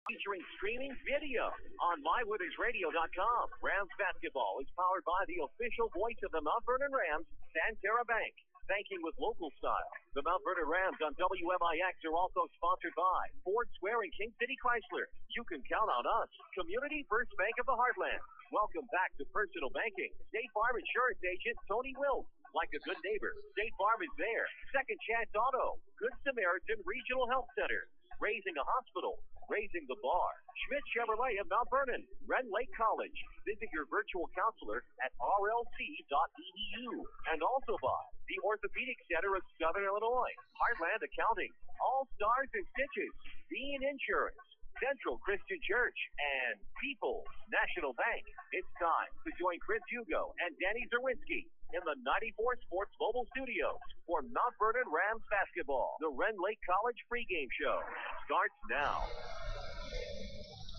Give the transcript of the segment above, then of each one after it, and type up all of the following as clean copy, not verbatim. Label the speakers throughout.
Speaker 1: Featuring streaming video on MyWithersRadio.com. Rams basketball is powered by the official voice of the Mount Vernon Rams, Centralia Bank. Banking with local style. The Mount Vernon Rams on WMIX are also sponsored by Ford Square and King City Chrysler. You can count on us. Community First Bank of the Heartland. Welcome back to personal banking. State Farm Insurance Agent Tony Wills. Like a good neighbor, State Farm is there. Second Chance Auto. Good Samaritan Regional Health Center. Raising a hospital. Raising the bar. Schmidt Chevrolet of Mount Vernon. Ren Lake College. Visit your virtual counselor at rlc.edu. And also by the Orthopedic Center of Southern Illinois. Heartland Accounting. All Stars and Stitches. Bean Insurance. Central Christian Church, and People's National Bank. It's time to join Chris Hugo and Danny Zerwinski in the 94 Sports Mobile Studios for Mount Vernon Rams basketball. The Ren Lake College pregame show starts now.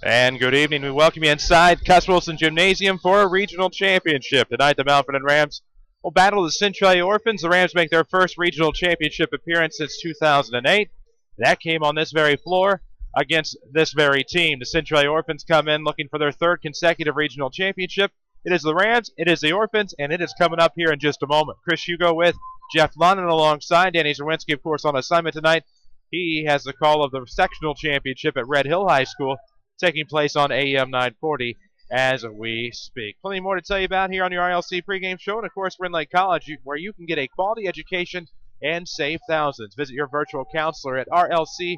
Speaker 2: And good evening. We welcome you inside Cuss Wilson Gymnasium for a regional championship. Tonight, the Mount Vernon Rams will battle the Centralia Orphans. The Rams make their first regional championship appearance since 2008. That came on this very floor against this very team. The Centralia Orphans come in looking for their third consecutive regional championship. It is the Rams, it is the Orphans, and it is coming up here in just a moment. Chris Hugo with Jeff Lonnon alongside Danny Zerwinski, of course, on assignment tonight. He has the call of the sectional championship at Red Hill High School, taking place on AM 940 as we speak. Plenty more to tell you about here on your RLC pregame show, and of course, Ren Lake College, where you can get a quality education and save thousands. Visit your virtual counselor at rlc.edu.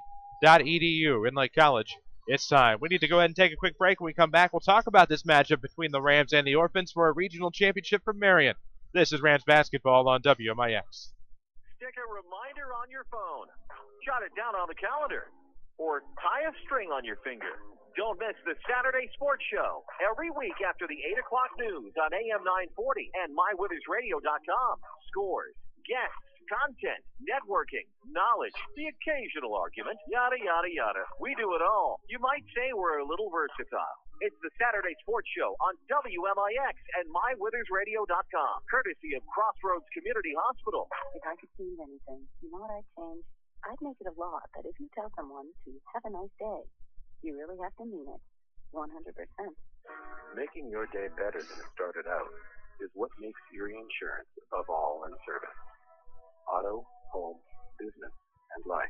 Speaker 2: Ren Lake College. It's time. We need to go ahead and take a quick break. When we come back, we'll talk about this matchup between the Rams and the Orphans for a regional championship from Marion. This is Rams basketball on WMIX.
Speaker 1: Stick a reminder on your phone. Jot it down on the calendar. Or tie a string on your finger. Don't miss the Saturday Sports Show every week after the 8 o'clock news on AM 940 and MyWithersRadio.com. Scores, guests, content, networking, knowledge, the occasional argument, yada, yada, yada. We do it all. You might say we're a little versatile. It's the Saturday Sports Show on WMIX and MyWithersRadio.com, courtesy of Crossroads Community Hospital.
Speaker 3: If I could change anything, you know what I'd change? I'd make it a law that if you tell someone to have a nice day, you really have to mean it 100%.
Speaker 4: Making your day better than it started out is what makes Erie Insurance above all in service. Auto, home, business, and life.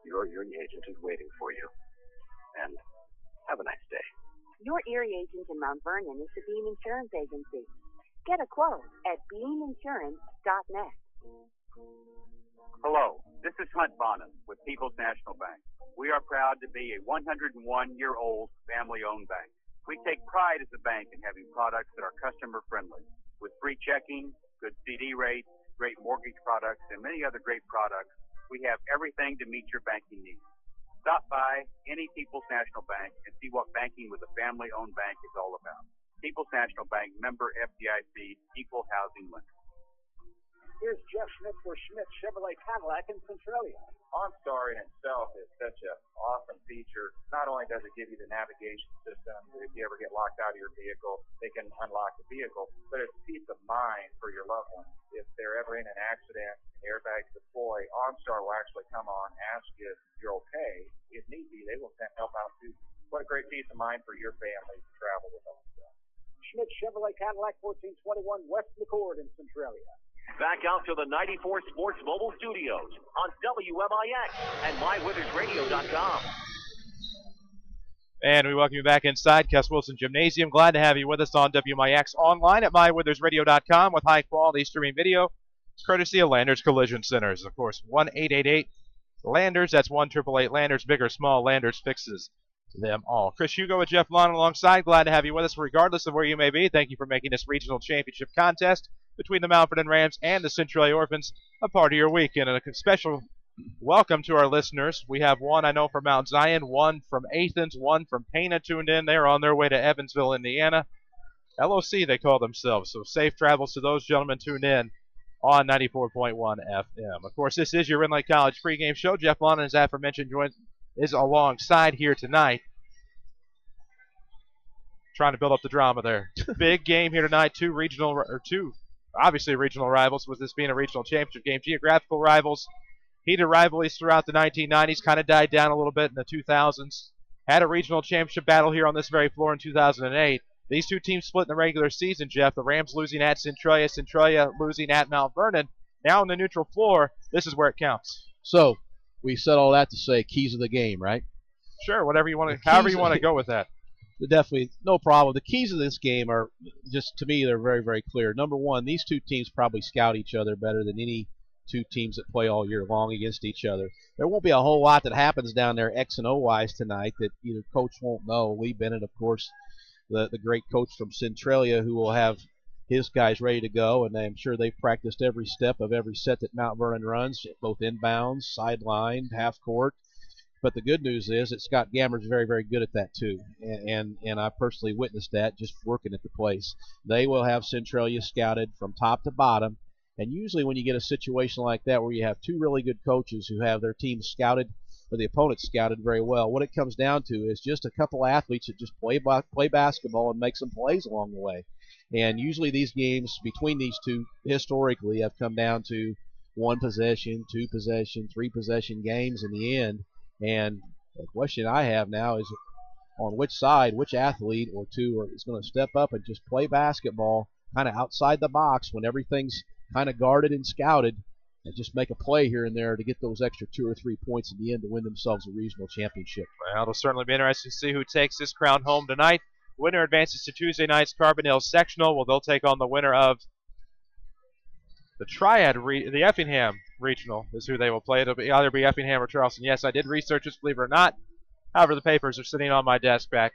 Speaker 4: Your Erie agent is waiting for you. And have a nice day.
Speaker 3: Your Erie agent in Mount Vernon is the Bean Insurance Agency. Get a quote at beaninsurance.net.
Speaker 5: Hello, this is Hunt Bonham with People's National Bank. We are proud to be a 101-year-old family-owned bank. We take pride as a bank in having products that are customer-friendly, with free checking, good CD rates, great mortgage products, and many other great products. We have everything to meet your banking needs. Stop by any People's National Bank and see what banking with a family-owned bank is all about. People's National Bank, member FDIC, equal housing lender.
Speaker 6: Here's Jeff Schmidt for Schmidt Chevrolet Cadillac in Centralia.
Speaker 7: OnStar in itself is such an awesome feature. Not only does it give you the navigation system, that if you ever get locked out of your vehicle, they can unlock the vehicle, but it's peace of mind for your loved ones. If they're ever in an accident, airbags deploy, OnStar will actually come on, ask you if you're okay. If need be, they will help out too. What a great peace of mind for your family to travel with OnStar.
Speaker 6: Schmidt Chevrolet Cadillac, 1421 West McCord in Centralia.
Speaker 1: Back out to the 94 Sports Mobile Studios on WMIX and MyWithersRadio.com.
Speaker 2: And we welcome you back inside Cuss Wilson Gymnasium. Glad to have you with us on WMIX, online at MyWithersRadio.com with high-quality streaming video. It's courtesy of Landers Collision Centers. Of course, 1-888-LANDERS. That's 1-888-LANDERS. Big or small, Landers fixes them all. Chris Hugo with Jeff Lonnon alongside. Glad to have you with us regardless of where you may be. Thank you for making this regional championship contest between the Mount Vernon Rams and the Centralia Orphans a part of your weekend. And a special welcome to our listeners. We have one, I know, from Mount Zion, one from Athens, one from Pana tuned in. They're on their way to Evansville, Indiana. LOC, they call themselves. So safe travels to those gentlemen tuned in on 94.1 FM. Of course, this is your Ren Lake College pregame show. Jeff Lonnon, as aforementioned, is alongside here tonight. Trying to build up the drama there. Big game here tonight. Two obviously regional rivals, with this being a regional championship game. Geographical rivals, heated rivalries throughout the 1990s, kind of died down a little bit in the 2000s. had a regional championship battle here on this very floor in 2008. These two teams split in the regular season, Jeff. The Rams losing at Centralia, Centralia losing at Mount Vernon. Now on the neutral floor, this is where it counts.
Speaker 8: So we said all that to say keys of the game, right?
Speaker 2: Sure, whatever you want to, however you want to go with that.
Speaker 8: Definitely, no problem. The keys of this game are just, to me, they're very, very clear. Number one, these two teams probably scout each other better than any two teams that play all year long against each other. There won't be a whole lot that happens down there X and O wise tonight that either coach won't know. Lee Bennett, of course, the great coach from Centralia, who will have his guys ready to go, and I'm sure they've practiced every step of every set that Mount Vernon runs, both inbounds, sideline, half court. But the good news is that Scott Gammer's very, very good at that too, and I personally witnessed that just working at the place. They will have Centralia scouted from top to bottom, and usually when you get a situation like that where you have two really good coaches who have their teams scouted or the opponents scouted very well, what it comes down to is just a couple athletes that just play basketball and make some plays along the way. And usually these games between these two historically have come down to 1 possession, 2 possession, 3 possession games in the end. And the question I have now is on which side, which athlete or two is going to step up and just play basketball kind of outside the box when everything's kind of guarded and scouted, and just make a play here and there to get those extra 2 or 3 points in the end to win themselves a regional championship.
Speaker 2: Well, it'll certainly be interesting to see who takes this crown home tonight. Winner advances to Tuesday night's Carbondale Sectional. Well, they'll take on the winner of the Triad, the Effingham Regional is who they will play. It'll either be Effingham or Charleston. Yes, I did research this, believe it or not. However, the papers are sitting on my desk back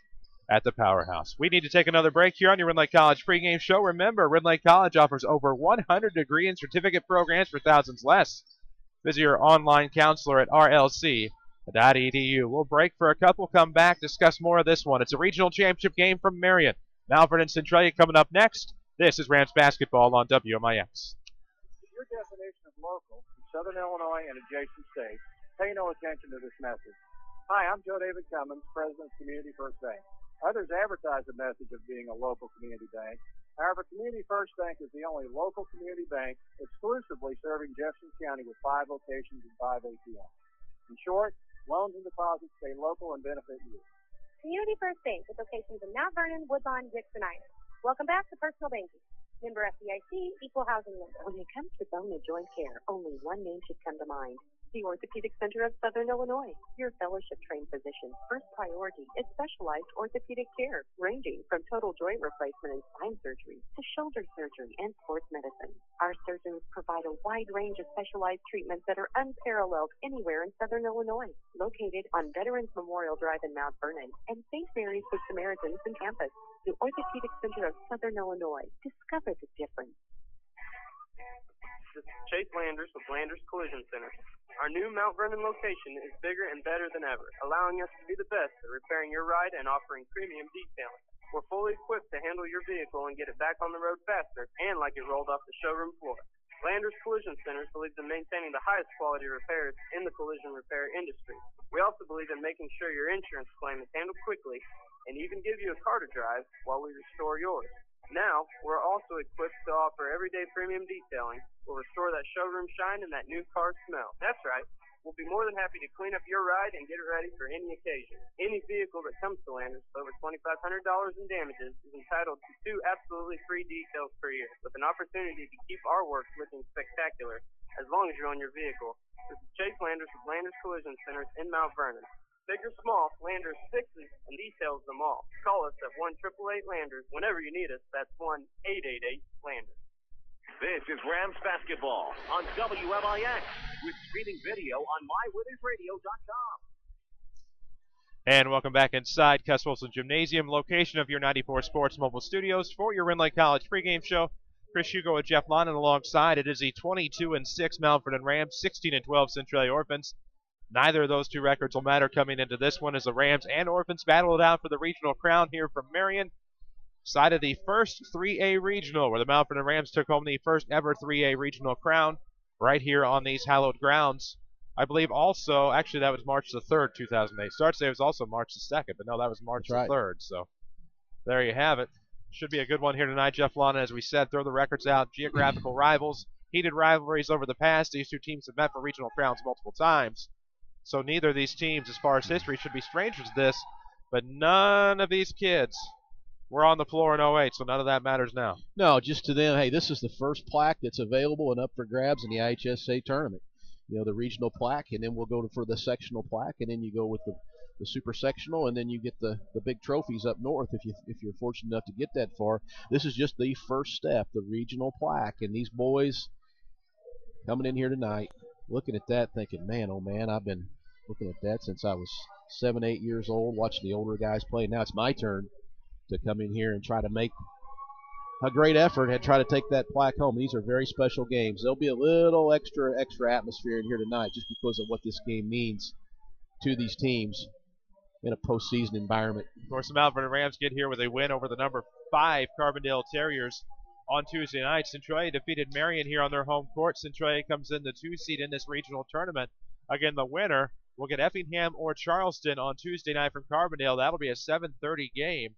Speaker 2: at the Powerhouse. We need to take another break here on your Red Lake College pregame show. Remember, Red Lake College offers over 100 degree and certificate programs for thousands less. Visit your online counselor at rlc.edu. We'll break for a couple, come back, discuss more of this one. It's a regional championship game from Marion. Mount Vernon Centralia coming up next. This is Rams basketball on WMIX.
Speaker 6: Your definition of local in Southern Illinois and adjacent states, pay no attention to this message. Hi, I'm Joe David Cummins, President of Community First Bank. Others advertise the message of being a local community bank. However, Community First Bank is the only local community bank exclusively serving Jefferson County with 5 locations and 5 ATMs. In short, loans and deposits stay local and benefit you.
Speaker 9: Community First Bank with locations in Mount Vernon, Woodlawn, Dixon, Ida. Welcome back to Personal Banking. Member FDIC, Equal Housing Lender.
Speaker 3: When it comes to bone and joint care, only one name should come to mind. The Orthopedic Center of Southern Illinois. Your fellowship-trained physician's first priority is specialized orthopedic care, ranging from total joint replacement and spine surgery to shoulder surgery and sports medicine. Our surgeons provide a wide range of specialized treatments that are unparalleled anywhere in Southern Illinois. Located on Veterans Memorial Drive in Mount Vernon and St. Mary's Good Samaritans in campus, the Orthopedic Center of Southern Illinois. Discover the difference.
Speaker 10: This is Chase Landers with Landers Collision Center. Our new Mount Vernon location is bigger and better than ever, allowing us to be the best at repairing your ride and offering premium detailing. We're fully equipped to handle your vehicle and get it back on the road faster and like it rolled off the showroom floor. Landers Collision Center believes in maintaining the highest quality repairs in the collision repair industry. We also believe in making sure your insurance claim is handled quickly and even give you a car to drive while we restore yours. Now, we're also equipped to offer everyday premium detailing. We'll restore that showroom shine and that new car smell. That's right. We'll be more than happy to clean up your ride and get it ready for any occasion. Any vehicle that comes to Landers with over $2,500 in damages is entitled to 2 absolutely free details per year, with an opportunity to keep our work looking spectacular as long as you own your vehicle. This is Chase Landers with Landers Collision Centers in Mount Vernon. Big or small, Landers fixes and details them all. Call us at 1-888-LANDERS whenever you need us. That's 1-888-LANDERS.
Speaker 1: This is Rams basketball on WMIX with streaming video on MyWithersRadio.com.
Speaker 2: And welcome back inside Cuss Wilson Gymnasium, location of your 94 Sports Mobile Studios for your Red Lake College pregame show. Chris Hugo with Jeff Lonnon alongside. It is the 22-6 Mount Vernon Rams, 16-12 Centralia Orphans. Neither of those two records will matter coming into this one as the Rams and Orphans battle it out for the regional crown here from Marion. Side of the first 3A regional, where the Mount Vernon Rams took home the first ever 3A regional crown right here on these hallowed grounds. I believe also, actually that was March the 3rd, 2008. Start Day was also March the 2nd, but no, that was March the 3rd. So there you have it. Should be a good one here tonight. Jeff Lonnon, as we said, throw the records out. Geographical rivals, heated rivalries over the past. These two teams have met for regional crowns multiple times. So neither of these teams, as far as history, should be strangers to this. But none of these kids were on the floor in '08, so none of that matters now.
Speaker 8: No, just to them, hey, this is the first plaque that's available and up for grabs in the IHSA tournament. You know, the regional plaque, and then we'll go for the sectional plaque, and then you go with the super sectional, and then you get the big trophies up north if you're fortunate enough to get that far. This is just the first step, the regional plaque, and these boys coming in here tonight, looking at that, thinking, man, oh man, I've been looking at that since I was 7, 8 years old, watching the older guys play. Now it's my turn to come in here and try to make a great effort and try to take that plaque home. These are very special games. There'll be a little extra atmosphere in here tonight just because of what this game means to these teams in a postseason environment.
Speaker 2: Of course, the Mount Vernon Rams get here with a win over the number 5 Carbondale Terriers on Tuesday night. Centralia defeated Marion here on their home court. Centralia comes in the 2 seed in this regional tournament. Again, the winner will get Effingham or Charleston on Tuesday night from Carbondale. That'll be a 7:30 game.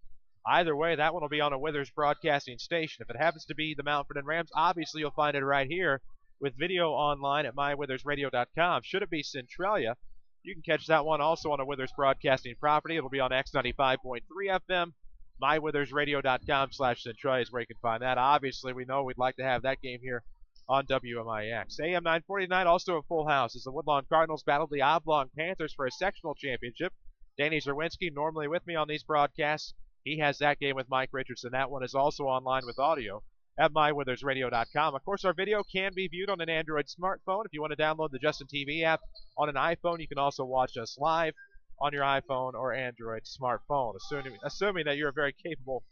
Speaker 2: Either way, that one will be on a Withers broadcasting station. If it happens to be the Mount Vernon Rams, obviously you'll find it right here with video online at mywithersradio.com. Should it be Centralia, you can catch that one also on a Withers broadcasting property. It'll be on X95.3 FM. mywithersradio.com/Centralia is where you can find that. Obviously, we know we'd like to have that game here on WMIX. AM 949, also a full house, as the Woodlawn Cardinals battled the Oblong Panthers for a sectional championship. Danny Zerwinski, normally with me on these broadcasts. He has that game with Mike Richardson. That one is also online with audio at mywithersradio.com. Of course, our video can be viewed on an Android smartphone. If you want to download the Justin TV app on an iPhone, you can also watch us live on your iPhone or Android smartphone, assuming that you're very capable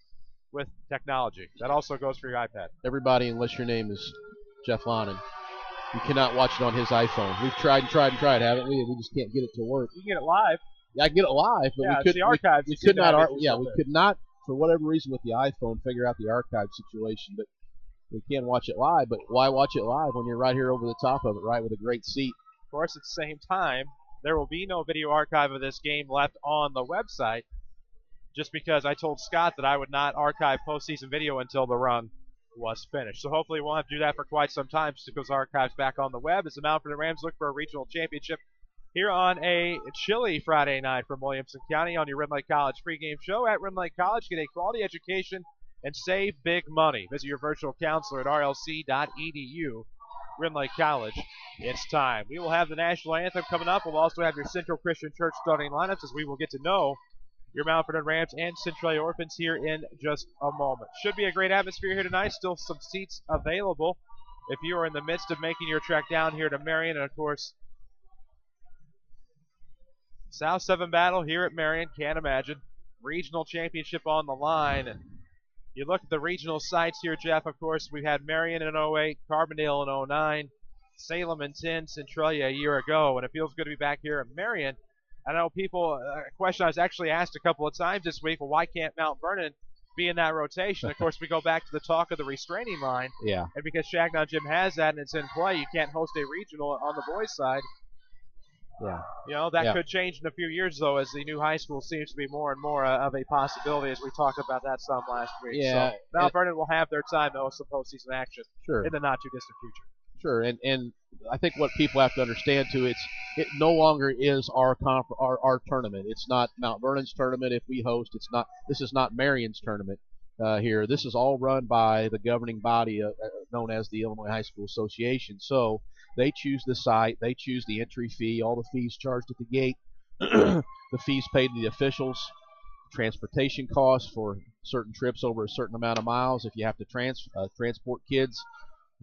Speaker 2: with technology. That also goes for your iPad.
Speaker 8: Everybody, unless your name is Jeff Lonnon, you cannot watch it on his iPhone. We've tried, haven't we? We just can't get it to work.
Speaker 2: You can get it live.
Speaker 8: Yeah, I can get it live, but
Speaker 2: yeah,
Speaker 8: we could.
Speaker 2: The archives.
Speaker 8: We could not. We could not, for whatever reason, with the iPhone, figure out the archive situation. But we can watch it live. But why watch it live when you're right here over the top of it, right, with a great seat?
Speaker 2: Of course, at the same time, there will be no video archive of this game left on the website, just because I told Scott that I would not archive postseason video until the run was finished. So hopefully we'll have to do that for quite some time, just because archives back on the web as the Mount Vernon Rams look for a regional championship here on a chilly Friday night from Williamson County on your Rim Lake College pregame show. At Rim Lake College, get a quality education and save big money. Visit your virtual counselor at rlc.edu. Rim Lake College, it's time. We will have the national anthem coming up. We'll also have your Central Christian Church starting lineups as we will get to know your Mount Vernon Rams and Centralia Orphans here in just a moment. Should be a great atmosphere here tonight. Still some seats available if you are in the midst of making your trek down here to Marion. And, of course, South 7 battle here at Marion, can't imagine. Regional championship on the line. And you look at the regional sites here, Jeff, of course, we've had Marion in '08, Carbondale in '09, Salem in 10, Centralia a year ago, and it feels good to be back here at Marion. I know people, a question I was actually asked a couple of times this week, well, why can't Mount Vernon be in that rotation? Of course, we go back to the talk of the restraining line.
Speaker 8: Yeah.
Speaker 2: And because Shagnon Gym has that and it's in play, you can't host a regional on the boys' side.
Speaker 8: Yeah.
Speaker 2: You know, that could change in a few years, though, as the new high school seems to be more and more of a possibility, as we talked about that some last week.
Speaker 8: Yeah.
Speaker 2: So Mount Vernon will have their time to host some postseason action in the not-too-distant future.
Speaker 8: Sure, and I think what people have to understand, too, it no longer is our tournament. It's not Mount Vernon's tournament if we host. This is not Marion's tournament here. This is all run by the governing body known as the Illinois High School Association. So they choose the site. They choose the entry fee, all the fees charged at the gate, the fees paid to the officials, transportation costs for certain trips over a certain amount of miles if you have to transport kids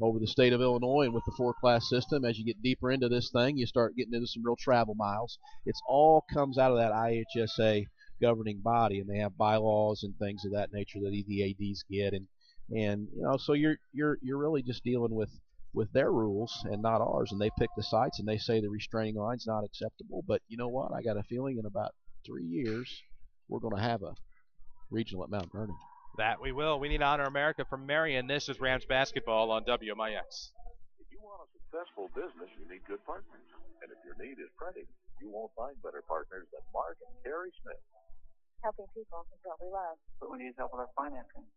Speaker 8: over the state of Illinois. And with the 4-class system, as you get deeper into this thing, you start getting into some real travel miles. It's all comes out of that IHSA governing body, and they have bylaws and things of that nature that the ADs get, and you know, so you're really just dealing with their rules and not ours. And they pick the sites and they say the restraining line's not acceptable. But you know what? I got a feeling in about 3 years we're going to have a regional at Mount Vernon.
Speaker 2: That we will. We need Honor America from Marion. This is Rams basketball on WMIX.
Speaker 4: If you want a successful business, you need good partners. And if your need is printing, you won't find better partners than Mark and Carrie Smith.
Speaker 9: Helping people is what we love.
Speaker 5: But we need help with our financing.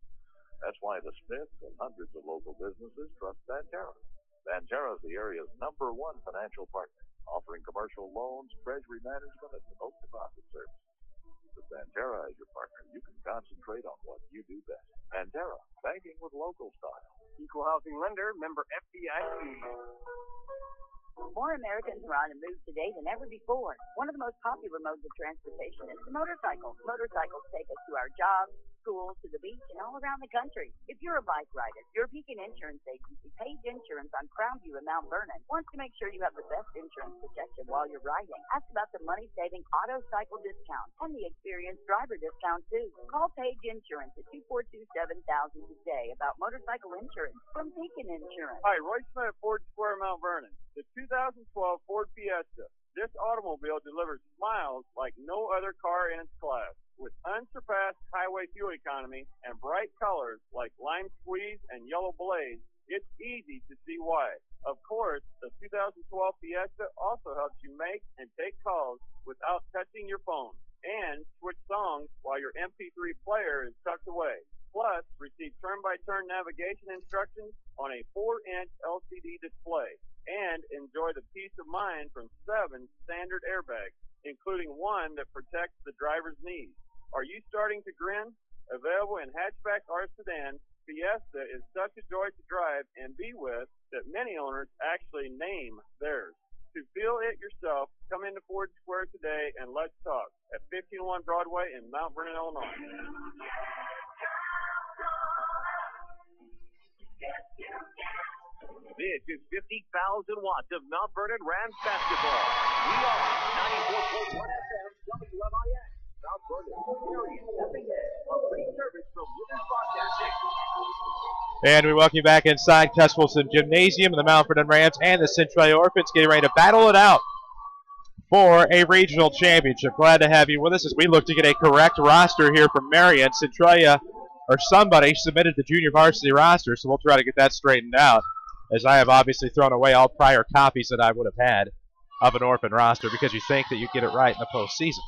Speaker 4: That's why the Smiths and hundreds of local businesses trust Banterra. Banterra is the area's #1 financial partner, offering commercial loans, treasury management, and remote deposit service.
Speaker 11: With Pantera as your partner, you can concentrate on what you do best. Pantera, banking with local style.
Speaker 6: Equal housing lender, member FDIC.
Speaker 12: More Americans are on the move today than ever before. One of the most popular modes of transportation is the motorcycle. Motorcycles take us to our jobs, schools, to the beach, and all around the country. If you're a bike rider, your Beacon Insurance Agency, Page Insurance on Crownview in Mount Vernon, wants to make sure you have the best insurance protection while you're riding. Ask about the money-saving auto cycle discount and the experienced driver discount, too. Call Page Insurance at 242-7000 today about motorcycle insurance from Beacon Insurance.
Speaker 6: Hi, Roy Smith, Ford Square, Mount Vernon. The 2012 Ford Fiesta. This automobile delivers smiles like no other car in its class. With unsurpassed highway fuel economy and bright colors like lime squeeze and yellow blaze, it's easy to see why. Of course, the 2012 Fiesta also helps you make and take calls without touching your phone, and switch songs while your MP3 player is tucked away. Plus, receive turn-by-turn navigation instructions on a 4-inch LCD display, and enjoy the peace of mind from 7 standard airbags, including one that protects the driver's knees. Are you starting to grin? Available in hatchback or sedan, Fiesta is such a joy to drive and be with that many owners actually name theirs. To feel it yourself, come into Ford Square today and let's talk at 1501 Broadway in Mount Vernon, Illinois.
Speaker 1: This is 50,000 watts of Mount Vernon Rams basketball. We are 94.1 FM WMIX. Mount Vernon, Marion, Effingham, a free service from Women's Broadcasting.
Speaker 2: And we welcome you back inside Cuss Wilson Gymnasium. The Mount Vernon Rams and the Centralia Orphans getting ready to battle it out for a regional championship. Glad to have you with us as we look to get a correct roster here from Marion. Centralia, or somebody, submitted the junior varsity roster, so we'll try to get that straightened out, as I have obviously thrown away all prior copies that I would have had of an Orphan roster because you think that you get it right in the postseason.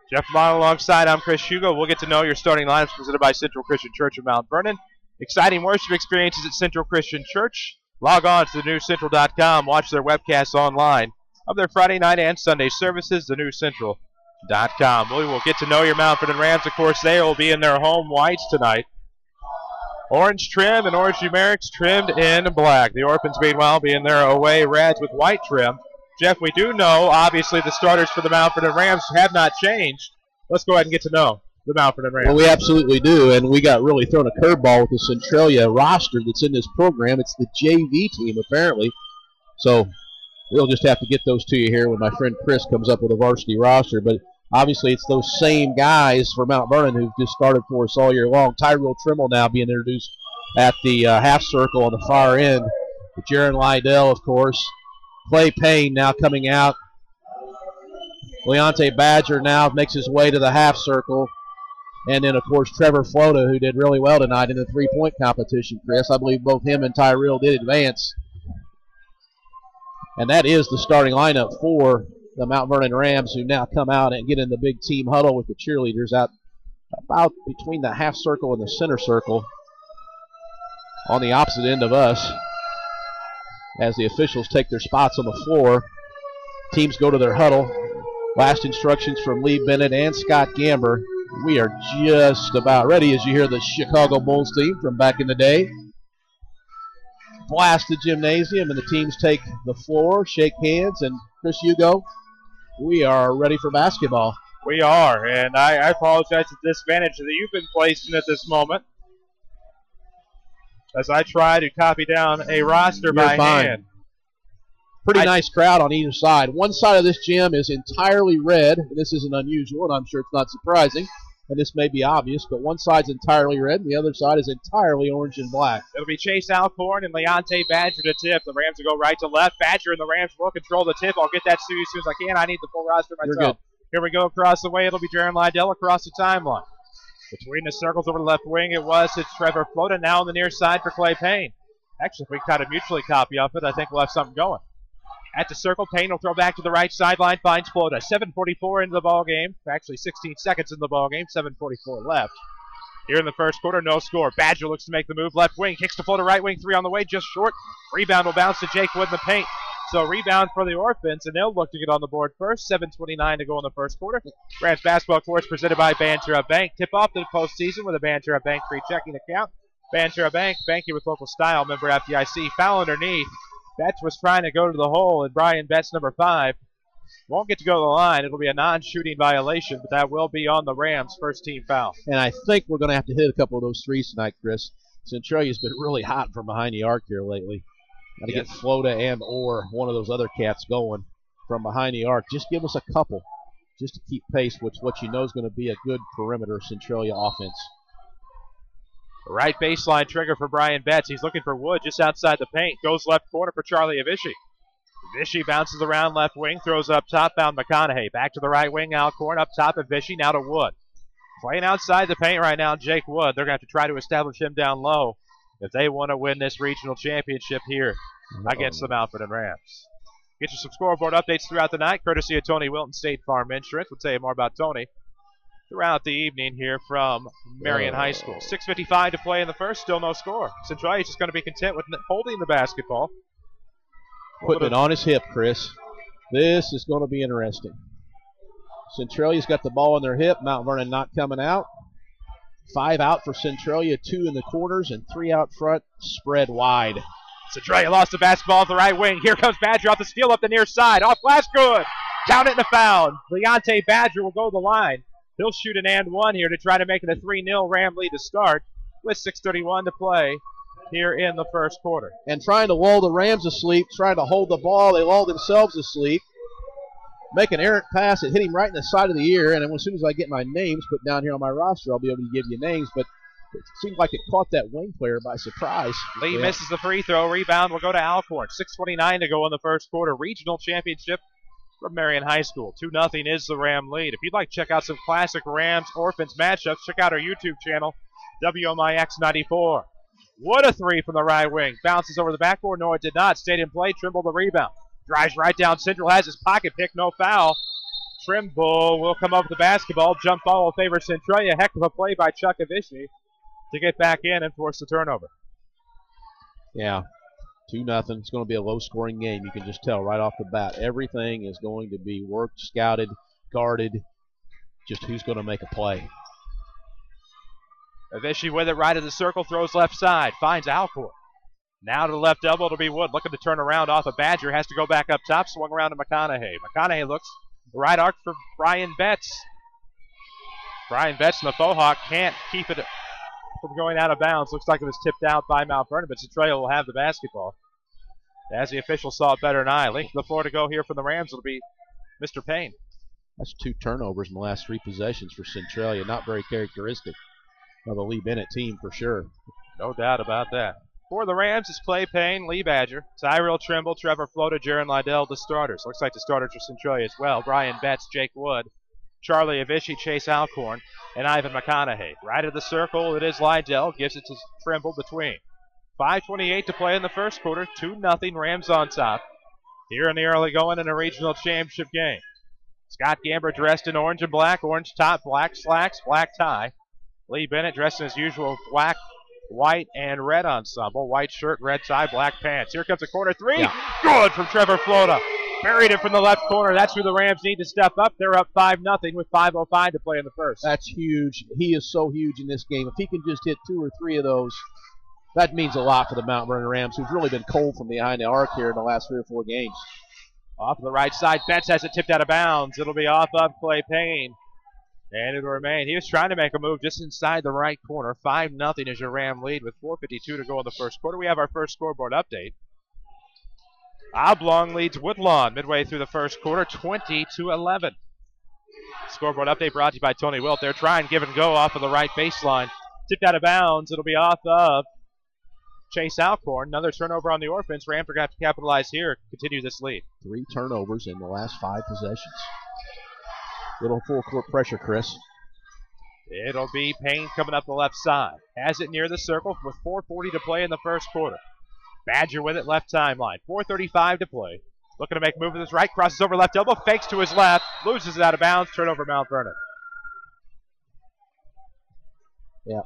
Speaker 2: Jeff Lonnon alongside, I'm Chris Hugo. We'll get to know your starting lineups presented by Central Christian Church of Mount Vernon. Exciting worship experiences at Central Christian Church. Log on to thenewcentral.com. Watch their webcasts online of their Friday night and Sunday services, thenewcentral.com. We will get to know your Mount Vernon Rams. Of course, they will be in their home whites tonight. Orange trim and orange numerics trimmed in black. The Orphans, meanwhile, be in their away reds with white trim. Jeff, we do know, obviously, the starters for the Mount Vernon Rams have not changed. Let's go ahead and get to know the Mount Vernon Rams.
Speaker 8: Well, we absolutely do, and we got really thrown a curveball with the Centralia roster that's in this program. It's the JV team, apparently. So we'll just have to get those to you here when my friend Chris comes up with a varsity roster. But obviously, it's those same guys for Mount Vernon who've just started for us all year long. Tyrell Trimble now being introduced at the half circle on the far end. Jaron Lydell, of course. Clay Payne now coming out. Leonte Badger now makes his way to the half circle. And then, of course, Trevor Flota, who did really well tonight in the three-point competition, Chris. I believe both him and Tyrell did advance. And that is the starting lineup for the Mount Vernon Rams, who now come out and get in the big team huddle with the cheerleaders out about between the half circle and the center circle on the opposite end of us as the officials take their spots on the floor. Teams go to their huddle. Last instructions from Lee Bennett and Scott Gamber. We are just about ready as you hear the Chicago Bulls theme from back in the day. Blast the gymnasium, and the teams take the floor, shake hands, and Chris Hugo, we are ready for basketball.
Speaker 2: We are, and I apologize for the disadvantage that you've been placed in at this moment as I try to copy down a roster by hand.
Speaker 8: Pretty nice crowd on either side. One side of this gym is entirely red. This isn't unusual, and I'm sure it's not surprising, and this may be obvious, but one side's entirely red, and the other side is entirely orange and black.
Speaker 2: It'll be Chase Alcorn and Leonte Badger to tip. The Rams will go right to left. Badger and the Rams will control the tip. I'll get that to you as soon as I can. I need the full roster myself.
Speaker 8: You're good.
Speaker 2: Here we go across the way. It'll be Jaron Lydell across the timeline. Between the circles over the left wing, it was Trevor Flota. Now on the near side for Clay Payne. Actually, if we kind of mutually copy off it, I think we'll have something going. At the circle, Payne will throw back to the right sideline, finds Flota. 7:44 into the ball game. Actually, 16 seconds in the ball game. 7:44 left. Here in the first quarter, no score. Badger looks to make the move. Left wing, kicks to Flota, right wing, three on the way, just short. Rebound will bounce to Jake Wood in the paint. So rebound for the Orphans, and they'll look to get on the board first. 7:29 to go in the first quarter. Rams basketball course presented by Banterra Bank. Tip off to the postseason with a Banterra Bank free checking account. Banterra Bank, banking with local style, member FDIC. Foul underneath. Betts was trying to go to the hole, and Brian Betts, number 5, won't get to go to the line. It'll be a non-shooting violation, but that will be on the Rams' first team foul.
Speaker 8: And I think we're going to have to hit a couple of those threes tonight, Chris. Centralia's been really hot from behind the arc here lately. Got to get Flota and or one of those other cats going from behind the arc. Just give us a couple just to keep pace with what you know is going to be a good perimeter Centralia offense.
Speaker 2: Right baseline trigger for Brian Betts. He's looking for Wood just outside the paint. Goes left corner for Charlie Avicii. Avicii bounces around left wing, throws up top, found McConaughey. Back to the right wing, Alcorn up top, Avicii now to Wood. Playing outside the paint right now, Jake Wood. They're going to have to try to establish him down low if they want to win this regional championship here against the Mount Vernon Rams. Get you some scoreboard updates throughout the night, courtesy of Tony Wilton, State Farm Insurance. We'll tell you more about Tony throughout the evening here from Marion High School. 6:55 to play in the first, still no score. Centralia's just going to be content with holding the basketball.
Speaker 8: Putting it on his hip, Chris. This is going to be interesting. Centralia's got the ball in their hip. Mount Vernon not coming out. 5 out for Centralia, 2 in the corners, and 3 out front, spread wide.
Speaker 2: Centralia lost the basketball at the right wing. Here comes Badger off the steal up the near side. Off glass, good. Count it and a foul. Leonte Badger will go to the line. He'll shoot an and one here to try to make it a 3-0 Ram lead to start with 6:31 to play here in the first quarter.
Speaker 8: And trying to lull the Rams asleep, trying to hold the ball. They lull themselves asleep. Make an errant pass. It hit him right in the side of the ear. And as soon as I get my names put down here on my roster, I'll be able to give you names. But it seemed like it caught that wing player by surprise.
Speaker 2: Lee misses the free throw. Rebound will go to Alcorn. 6:29 to go in the first quarter. Regional championship from Marion High School. 2-0 is the Ram lead. If you'd like to check out some classic Rams Orphans matchups, check out our YouTube channel, WMIX 94. What a three from the right wing. Bounces over the backboard. No, it did not. Stayed in play. Trimble the rebound. Drives right down Central. Has his pocket pick. No foul. Trimble will come up with the basketball. Jump ball will favor Centralia. Heck of a play by Chuck Avicii to get back in and force the turnover.
Speaker 8: Yeah, 2-0. It's going to be a low-scoring game. You can just tell right off the bat. Everything is going to be worked, scouted, guarded. Just who's going to make a play.
Speaker 2: Avicii with it right of the circle, throws left side, finds Alcorn. Now to the left elbow, it'll be Wood looking to turn around off a Badger, has to go back up top, swung around to McConaughey. McConaughey looks right arc for Brian Betts. Brian Betts and the faux hawk can't keep it from going out of bounds. Looks like it was tipped out by Mount Vernon, but Centralia will have the basketball. As the official saw it better than I. Link to the floor to go here from the Rams. It'll be Mr. Payne.
Speaker 8: That's 2 turnovers in the last 3 possessions for Centralia. Not very characteristic of the Lee Bennett team for sure.
Speaker 2: No doubt about that. For the Rams, it's Clay Payne, Lee Badger, Tyrell Trimble, Trevor Flota, Jaron Liddell, the starters. Looks like the starters for Centralia as well. Brian Betts, Jake Wood, Charlie Avicii, Chase Alcorn, and Ivan McConaughey. Right of the circle, it is Liddell. Gives it to Trimble between. 5:28 to play in the first quarter. 2-0 Rams on top. Here in the early going in a regional championship game. Scott Gamber dressed in orange and black. Orange top, black slacks, black tie. Lee Bennett dressed in his usual black, white, and red ensemble. White shirt, red tie, black pants. Here comes a corner three. Yeah. Good from Trevor Flota. Buried it from the left corner. That's who the Rams need to step up. They're up 5-0 with 5:05 to play in the first.
Speaker 8: That's huge. He is so huge in this game. If he can just hit 2 or 3 of those, that means a lot for the Mount Vernon Rams, who've really been cold from behind the arc here in the last 3 or 4 games.
Speaker 2: Off to the right side. Betts has it tipped out of bounds. It'll be off of Clay Payne. And it'll remain. He was trying to make a move just inside the right corner. 5-0 is your Ram lead with 4:52 to go in the first quarter. We have our first scoreboard update. Oblong leads Woodlawn midway through the first quarter, 20-11. Scoreboard update brought to you by Tony Wilt. They're trying give and go off of the right baseline. Tipped out of bounds. It'll be off of Chase Alcorn. Another turnover on the Orphans. Rams are going to have to capitalize here to continue this lead.
Speaker 8: 3 turnovers in the last 5 possessions. Little full court pressure, Chris.
Speaker 2: It'll be Payne coming up the left side. Has it near the circle with 4:40 to play in the first quarter. Badger with it left timeline. 4:35 to play. Looking to make a move with his right. Crosses over left elbow. Fakes to his left. Loses it out of bounds. Turnover Mount Vernon.
Speaker 8: Yeah.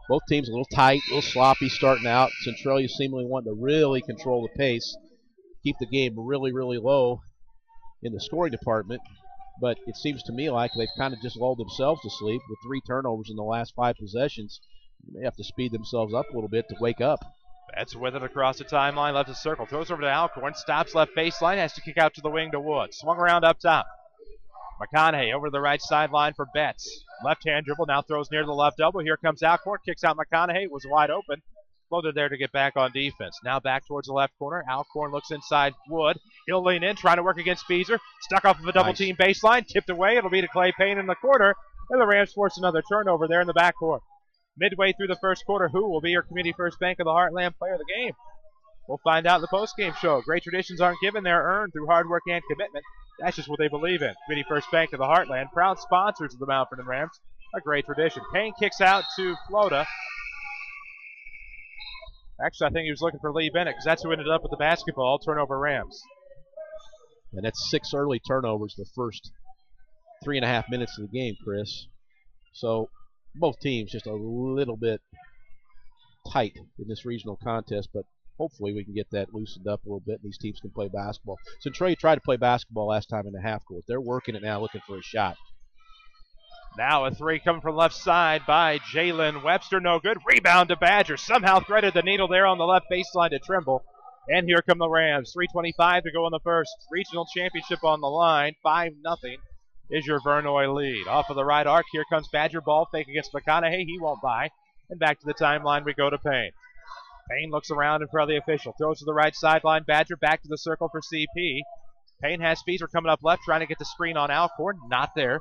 Speaker 8: Both teams a little tight, a little sloppy starting out. Centralia seemingly wanting to really control the pace. keep the game really, really low in the scoring department. But it seems to me like they've kind of just lulled themselves to sleep with 3 turnovers in the last 5 possessions. They have to speed themselves up a little bit to wake up.
Speaker 2: Betts with it across the timeline, left of circle, throws over to Alcorn, stops left baseline, has to kick out to the wing to Wood. Swung around up top. McConaughey over the right sideline for Betts. Left-hand dribble, now throws near the left elbow. Here comes Alcorn, kicks out McConaughey, was wide open. Floated there to get back on defense. Now back towards the left corner. Alcorn looks inside Wood. He'll lean in, trying to work against Beezer. Stuck off of a double-team baseline, tipped away. It'll be to Clay Payne in the corner. And the Rams force another turnover there in the backcourt. Midway through the first quarter, who will be your Community First Bank of the Heartland player of the game? We'll find out in the postgame show. Great traditions aren't given, they're earned through hard work and commitment. That's just what they believe in. Community First Bank of the Heartland, proud sponsors of the Mount Vernon Rams. A great tradition. Payne kicks out to Flota. Actually, I think he was looking for Lee Bennett because that's who ended up with the basketball. Turnover Rams.
Speaker 8: And that's 6 early turnovers the first 3.5 minutes of the game, Chris. So both teams just a little bit tight in this regional contest, but hopefully we can get that loosened up a little bit and these teams can play basketball. Centralia tried to play basketball last time in the half court. They're working it now, looking for a shot.
Speaker 2: Now a 3 coming from left side by Jalen Webster. No good. Rebound to Badger. Somehow threaded the needle there on the left baseline to Trimble. And here come the Rams. 3:25 to go in the first. Regional championship on the line. 5-0 is your Vernoy lead. Off of the right arc. Here comes Badger. Ball fake against McConaughey. He won't buy. And back to the timeline we go to Payne. Payne looks around in front of the official. Throws to the right sideline. Badger back to the circle for CP. Payne has Feaser coming up left, trying to get the screen on Alcorn. Not there.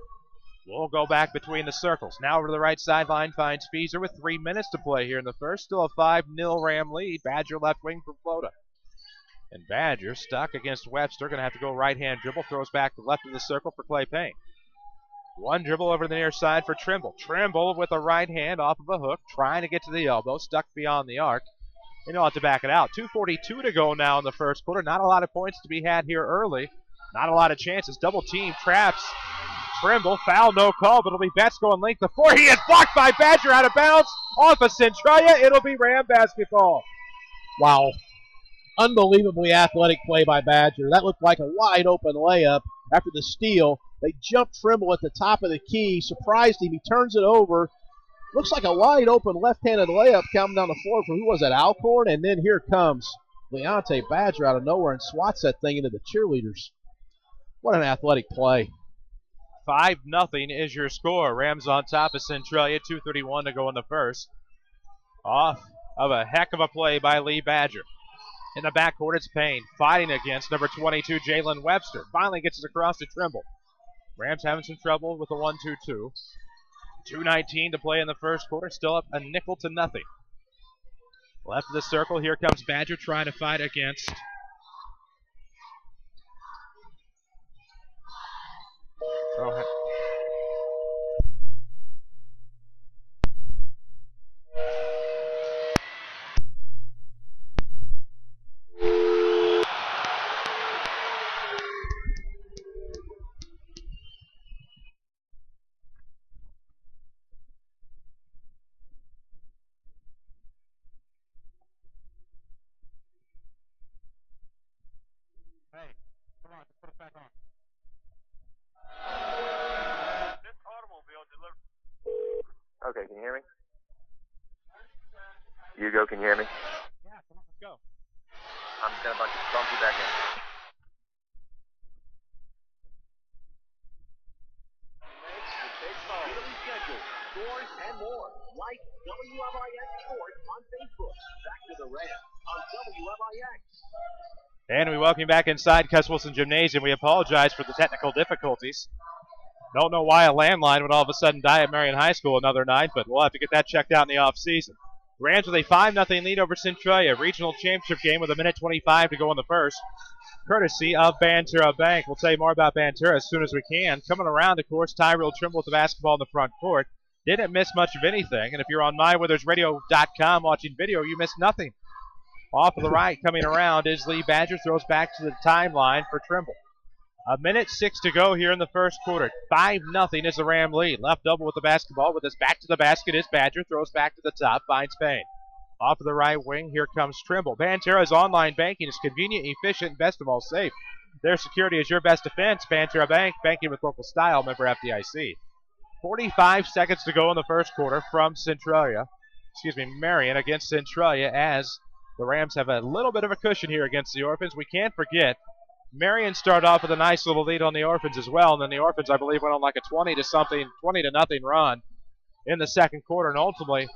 Speaker 2: We'll go back between the circles. Now over to the right sideline finds Feaser with 3 minutes to play here in the first. Still a 5-0 Ram lead. Badger left wing for Flota. And Badger stuck against Webster. Going to have to go right-hand dribble. Throws back to left of the circle for Clay Payne. One dribble over the near side for Trimble. Trimble with a right hand off of a hook. Trying to get to the elbow. Stuck beyond the arc. And he'll have to back it out. 2:42 to go now in the first quarter. Not a lot of points to be had here early. Not a lot of chances. Double team. Traps Trimble. Foul, no call, but it'll be Betts going length to 4. He is blocked by Badger out of bounds. Off of Centralia. It'll be Ram basketball.
Speaker 8: Wow. Unbelievably athletic play by Badger. That looked like a wide open layup after the steal. They jumped Trimble at the top of the key. Surprised him. He turns it over. Looks like a wide open left-handed layup coming down the floor for who was that, Alcorn? And then here comes Leonte Badger out of nowhere and swats that thing into the cheerleaders. What an athletic play.
Speaker 2: 5-0 is your score. Rams on top of Centralia. 2:31 to go in the first. Off of a heck of a play by Lee Badger. In the backcourt, it's Payne fighting against number 22, Jalen Webster. Finally gets it across to Trimble. Rams having some trouble with the 1-2-2. 2:19 to play in the first quarter. Still up a nickel to nothing. Left of the circle. Here comes Badger trying to fight against
Speaker 13: Hey, come on, put it back on. This automobile delivered.
Speaker 4: Okay, can you hear me? Hugo, can you hear me?
Speaker 2: Yeah, come on, let's go.
Speaker 4: I'm just gonna bump you back in.
Speaker 1: Scores and more. Like WMIX Sports on Facebook. Back to the Rams on WMIX.
Speaker 2: And we welcome you back inside Cuss Wilson Gymnasium. We apologize for the technical difficulties. Don't know why a landline would all of a sudden die at Marion High School another night, but we'll have to get that checked out in the offseason. Rams with a 5-0 lead over Centralia. Regional championship game with 1:25 to go in the first. Courtesy of Bantura Bank. We'll tell you more about Bantura as soon as we can. Coming around, of course, Tyrell Trimble with the basketball in the front court. Didn't miss much of anything, and if you're on MyWithersRadio.com watching video, you missed nothing. Off of the right, coming around is Lee Badger. Throws back to the timeline for Trimble. 1:06 to go here in the first quarter. 5-0 is the Ram lead. Left double with the basketball. With his back to the basket is Badger. Throws back to the top. Finds Payne. Off of the right wing, here comes Trimble. Banterra's online banking is convenient, efficient, and best of all safe. Their security is your best defense. Banterra Bank, banking with local style, member FDIC. 45 seconds to go in the first quarter from Marion against Centralia, as the Rams have a little bit of a cushion here against the Orphans. We can't forget, Marion started off with a nice little lead on the Orphans as well, and then the Orphans, I believe, went on like a 20 to nothing run in the second quarter, and ultimately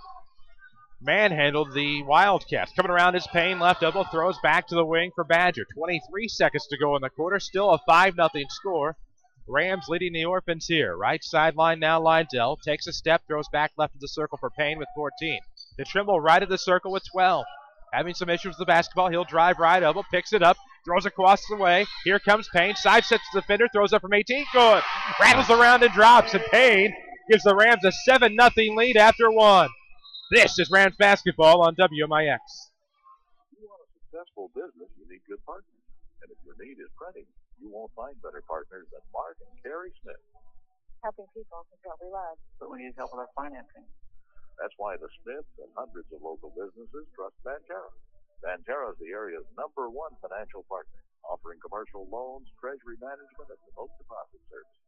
Speaker 2: manhandled the Wildcats. Coming around is Payne, left elbow, throws back to the wing for Badger. 23 seconds to go in the quarter, still a 5-0 score. Rams leading the Orphans here. Right sideline now, Lydell takes a step, throws back left of the circle for Payne with 14. To Trimble right of the circle with 12. Having some issues with the basketball, he'll drive right elbow, picks it up, throws across the way. Here comes Payne, side sets the defender, throws up from 18, good. Rattles around and drops, and Payne gives the Rams a 7-0 lead after one. This is Rams basketball on WMIX.
Speaker 11: You want a successful business, you need good partners. And if your need is printing, you won't find better partners than Mark and Carrie Smith.
Speaker 3: Helping people is what we love.
Speaker 7: But we need help with our financing.
Speaker 11: That's why the Smiths and hundreds of local businesses trust Banterra. Banterra is the area's #1 financial partner, offering commercial loans, treasury management, and remote deposit services.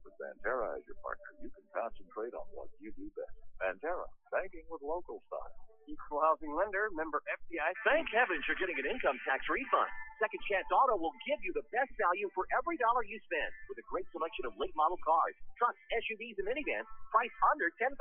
Speaker 11: With Banterra as your partner, you can concentrate on what you do best. Banterra, banking with local style.
Speaker 10: Equal housing lender, member FDIC.
Speaker 1: Thank heavens you're getting an income tax refund. Second Chance Auto will give you the best value for every dollar you spend with a great selection of late model cars, trucks, SUVs, and minivans priced under $10,000.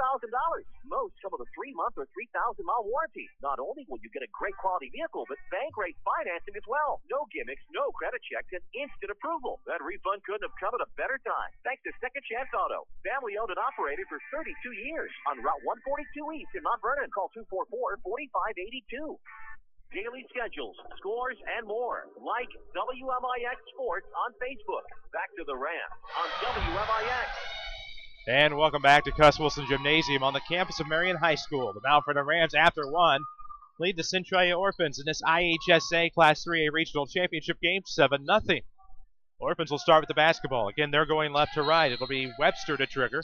Speaker 1: Most come with a 3-month or 3,000-mile warranty. Not only will you get a great quality vehicle, but bank rate financing as well. No gimmicks, no credit checks, and instant approval. That refund couldn't have come at a better time. Thanks to Second Chance Auto, family owned and operated for 32 years on Route 142 East in Mount Vernon. Call 244-4582. Daily schedules, scores, and more. Like WMIX Sports on Facebook. Back to the Rams on WMIX.
Speaker 2: And welcome back to Cuss Wilson Gymnasium on the campus of Marion High School. The Mount Vernon Rams, after one, lead the Centralia Orphans in this IHSA Class 3A Regional Championship game 7-0. Orphans will start with the basketball. Again, they're going left to right. It'll be Webster to trigger.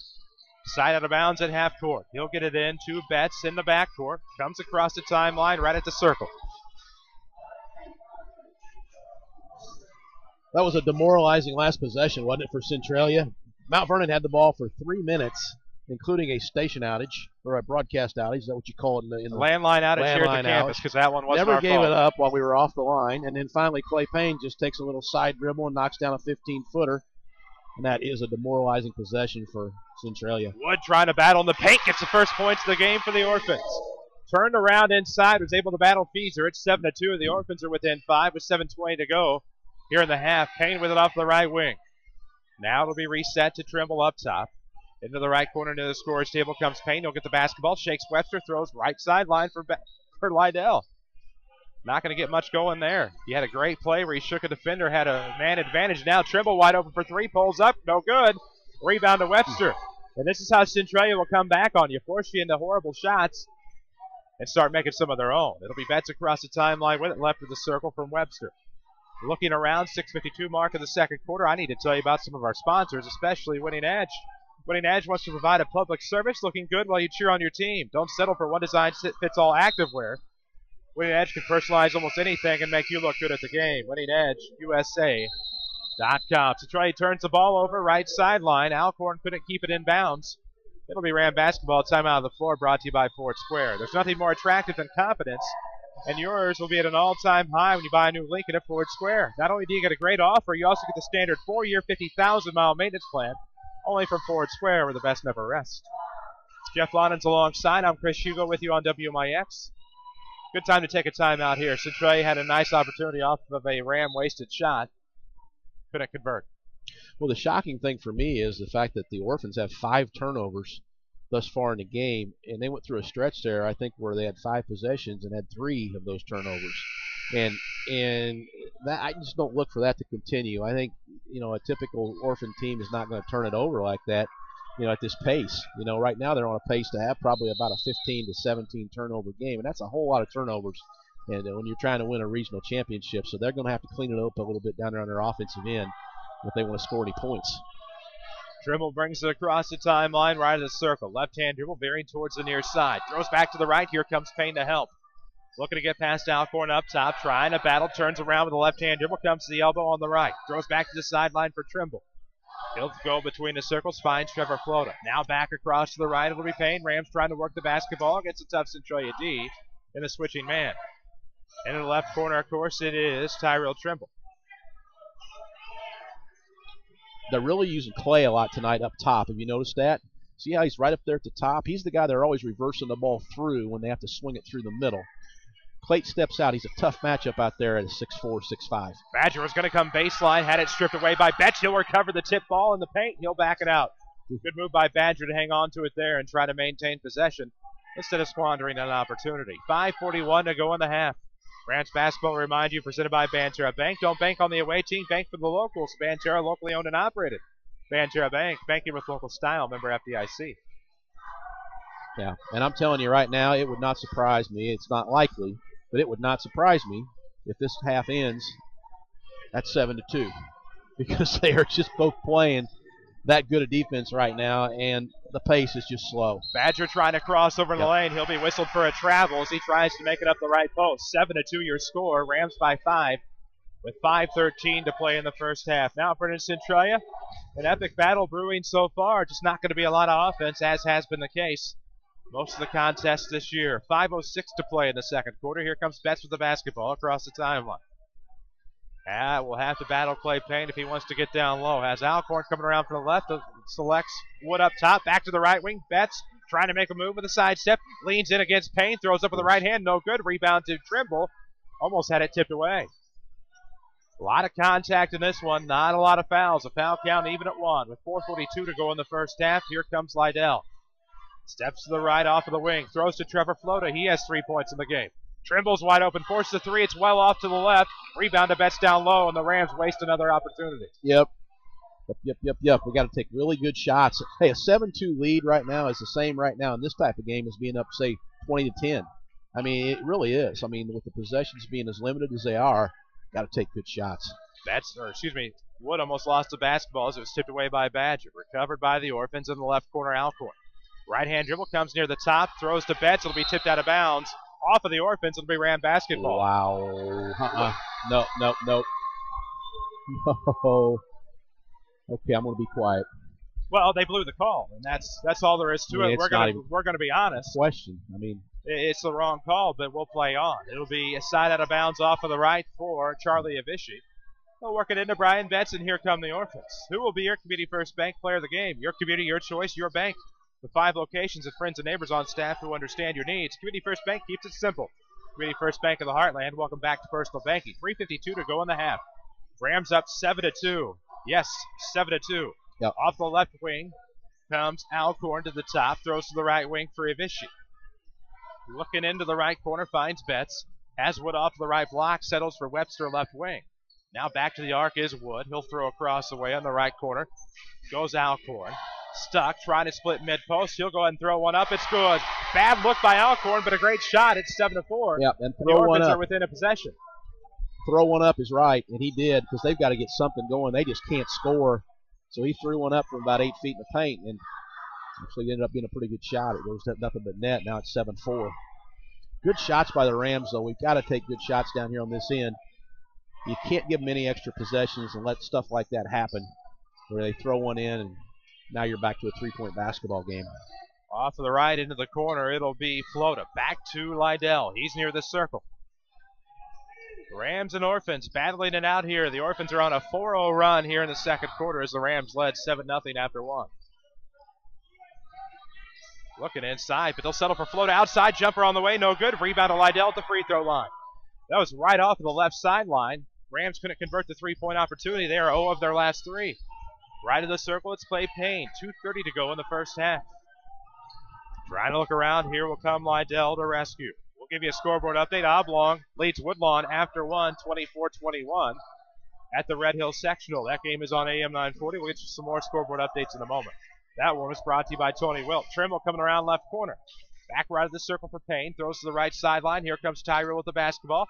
Speaker 2: Side out of bounds at half court. He'll get it in to Betts in the backcourt. Comes across the timeline right at the circle.
Speaker 8: That was a demoralizing last possession, wasn't it, for Centralia? Mount Vernon had the ball for 3 minutes, including a station outage, or a broadcast outage. Is that what you call it in the
Speaker 2: landline outage here at the campus, because that one wasn't
Speaker 8: Never
Speaker 2: our
Speaker 8: gave
Speaker 2: fault.
Speaker 8: it up while we were off the line, and then finally Clay Payne just takes a little side dribble and knocks down a 15-footer, and that is a demoralizing possession for Centralia.
Speaker 2: Wood trying to battle in the paint, gets the first points of the game for the Orphans. Turned around inside, was able to battle Feeser. It's 7-2. The Orphans are within 5 with 7:20 to go here in the half. Payne with it off the right wing. Now it'll be reset to Trimble up top. Into the right corner near the scorer's table comes Payne. He'll get the basketball. Shakes Webster. Throws right sideline for Lydell. Not going to get much going there. He had a great play where he shook a defender, had a man advantage. Now Trimble wide open for three. Pulls up. No good. Rebound to Webster. And this is how Centralia will come back on you. Force you into horrible shots and start making some of their own. It'll be Betts across the timeline with it left of the circle from Webster. Looking around, 6:52 mark of the second quarter. I need to tell you about some of our sponsors, especially Winning Edge. Winning Edge wants to provide a public service looking good while you cheer on your team. Don't settle for one design fits all activewear. Winning Edge can personalize almost anything and make you look good at the game. WinningEdgeUSA.com. Centralia turns the ball over, right sideline. Alcorn couldn't keep it in bounds. It'll be Ram basketball. Timeout of the floor brought to you by Ford Square. There's nothing more attractive than confidence, and yours will be at an all-time high when you buy a new Lincoln at Ford Square. Not only do you get a great offer, you also get the standard 4-year, 50,000-mile maintenance plan, only from Ford Square, where the best never rest. Jeff Lonnon's alongside. I'm Chris Hugo with you on WMIX. Good time to take a timeout here. Centralia had a nice opportunity off of a Ram wasted shot. Couldn't convert.
Speaker 8: Well, the shocking thing for me is the fact that the Orphans have 5 turnovers thus far in the game, and they went through a stretch there, I think, where they had 5 possessions and had 3 of those turnovers. And that, I just don't look for that to continue. I think, a typical Orphan team is not going to turn it over like that, at this pace. Right now they're on a pace to have probably about a 15 to 17 turnover game, and that's a whole lot of turnovers. And when you're trying to win a regional championship, so they're going to have to clean it up a little bit down there on their offensive end if they want to score any points.
Speaker 2: Trimble brings it across the timeline, right of the circle. Left-hand dribble, veering towards the near side. Throws back to the right. Here comes Payne to help. Looking to get past Alcorn up top, trying to battle, turns around with a left-hand dribble, comes to the elbow on the right. Throws back to the sideline for Trimble. He'll go between the circles, finds Trevor Flota. Now back across to the right, it'll be Payne. Rams trying to work the basketball against a tough Centralia D in a switching man. Into the left corner, of course, it is Tyrell Trimble.
Speaker 8: They're really using Clay a lot tonight up top. Have you noticed that? See how he's right up there at the top? He's the guy they're always reversing the ball through when they have to swing it through the middle. Clay steps out. He's a tough matchup out there at a 6'4", 6'5".
Speaker 2: Badger was going to come baseline, had it stripped away by Betch. He'll recover the tip ball in the paint. He'll back it out. Good move by Badger to hang on to it there and try to maintain possession instead of squandering an opportunity. 5:41 to go in the half. Rams basketball, remind you, presented by Banterra Bank. Don't bank on the away team, bank for the locals. Banterra, locally owned and operated. Banterra Bank, banking with local style, member FDIC.
Speaker 8: Yeah, and I'm telling you right now, it would not surprise me. It's not likely, but it would not surprise me if this half ends at 7-2, because they are just both playing that good a defense right now, and the pace is just slow.
Speaker 2: Badger trying to cross over the lane. He'll be whistled for a travel as he tries to make it up the right post. 7-2 your score. Rams by 5 with 5:13 to play in the first half. Now for Centralia, an epic battle brewing so far. Just not going to be a lot of offense, as has been the case most of the contests this year. 5:06 to play in the second quarter. Here comes Betts with the basketball across the timeline. Will have to battle Clay Payne if he wants to get down low. Has Alcorn coming around from the left. Selects Wood up top. Back to the right wing. Betts trying to make a move with a sidestep. Leans in against Payne. Throws up with the right hand. No good. Rebound to Trimble. Almost had it tipped away. A lot of contact in this one. Not a lot of fouls. A foul count even at 1 with 4:42 to go in the first half. Here comes Lydell. Steps to the right off of the wing. Throws to Trevor Flota. He has 3 points in the game. Trimble's wide open. Forced the three. It's well off to the left. Rebound to Betts down low, and the Rams waste another opportunity.
Speaker 8: Yep. We got to take really good shots. Hey, a 7-2 lead right now is the same right now in this type of game as being up, say, 20-10. I mean, it really is. I mean, with the possessions being as limited as they are, got to take good shots.
Speaker 2: Wood almost lost the basketball as it was tipped away by Badger. Recovered by the Orphans in the left corner, Alcorn. Right-hand dribble comes near the top, throws to Betts. It'll be tipped out of bounds. Off of the Orphans, it'll be Ram basketball.
Speaker 8: Wow. No. No. Okay, I'm going to be quiet.
Speaker 2: Well, they blew the call, and that's all there is to it. We're going to be honest.
Speaker 8: Question. I mean,
Speaker 2: it's the wrong call, but we'll play on. It'll be a side out of bounds off of the right for Charlie Avishi. They'll work it into Brian Betts, and here come the Orphans. Who will be your Community First Bank player of the game? Your community, your choice, your bank. With 5 locations of friends and neighbors on staff who understand your needs, Community First Bank keeps it simple. Community First Bank of the Heartland, welcome back to personal banking. 3:52 to go in the half. Rams up 7-2. Yes, 7-2.
Speaker 8: Yep.
Speaker 2: Off the left wing comes Alcorn to the top, throws to the right wing for Avishi. Looking into the right corner, finds Betts. Has Wood off the right block, settles for Webster left wing. Now back to the arc is Wood. He'll throw across the way on the right corner. Goes Alcorn. Stuck, trying to split mid-post. He'll go ahead and throw one up. It's good. Bad look by Alcorn, but a great shot. It's 7-4.
Speaker 8: Yep, and
Speaker 2: the Orphans are within a possession.
Speaker 8: Throw one up is right, and he did, because they've got to get something going. They just can't score. So he threw one up from about 8 feet in the paint, and actually ended up being a pretty good shot. It was nothing but net. Now it's 7-4. Good shots by the Rams, though. We've got to take good shots down here on this end. You can't give them any extra possessions and let stuff like that happen, where they throw one in, and now you're back to a 3-point basketball game.
Speaker 2: Off to the right into the corner, it'll be Flota. Back to Lydell. He's near the circle. Rams and Orphans battling it out here. The Orphans are on a 4-0 run here in the second quarter as the Rams led 7-0 after 1. Looking inside, but they'll settle for Flota. Outside jumper on the way, no good. Rebound to Lydell at the free throw line. That was right off of the left sideline. Rams couldn't convert the 3-point opportunity. They are 0 of their last 3. Right of the circle, it's Clay Payne. 2:30 to go in the first half. Trying to look around, here will come Lydell to rescue. We'll give you a scoreboard update. Oblong leads Woodlawn after 1, 24-21 at the Red Hill Sectional. That game is on AM 940. We'll get you some more scoreboard updates in a moment. That one was brought to you by Tony Wilt. Trimble coming around left corner. Back right of the circle for Payne. Throws to the right sideline. Here comes Tyrell with the basketball.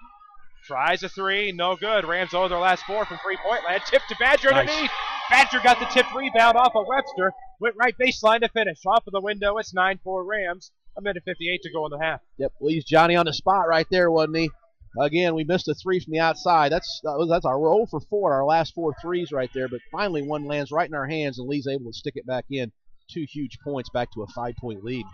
Speaker 2: Tries a 3, no good. Rams over their last 4 from 3-point land. Tip to Badger underneath. Badger got the tipped rebound off of Webster. Went right baseline to finish. Off of the window, it's 9-4 Rams. A minute 58 to go in the half.
Speaker 8: Yep, leaves Johnny on the spot right there, wasn't he? Again, we missed a three from the outside. That's our we're 0 for 4, our last 4 threes right there. But finally, one lands right in our hands, and Lee's able to stick it back in. 2 huge points back to a 5-point lead.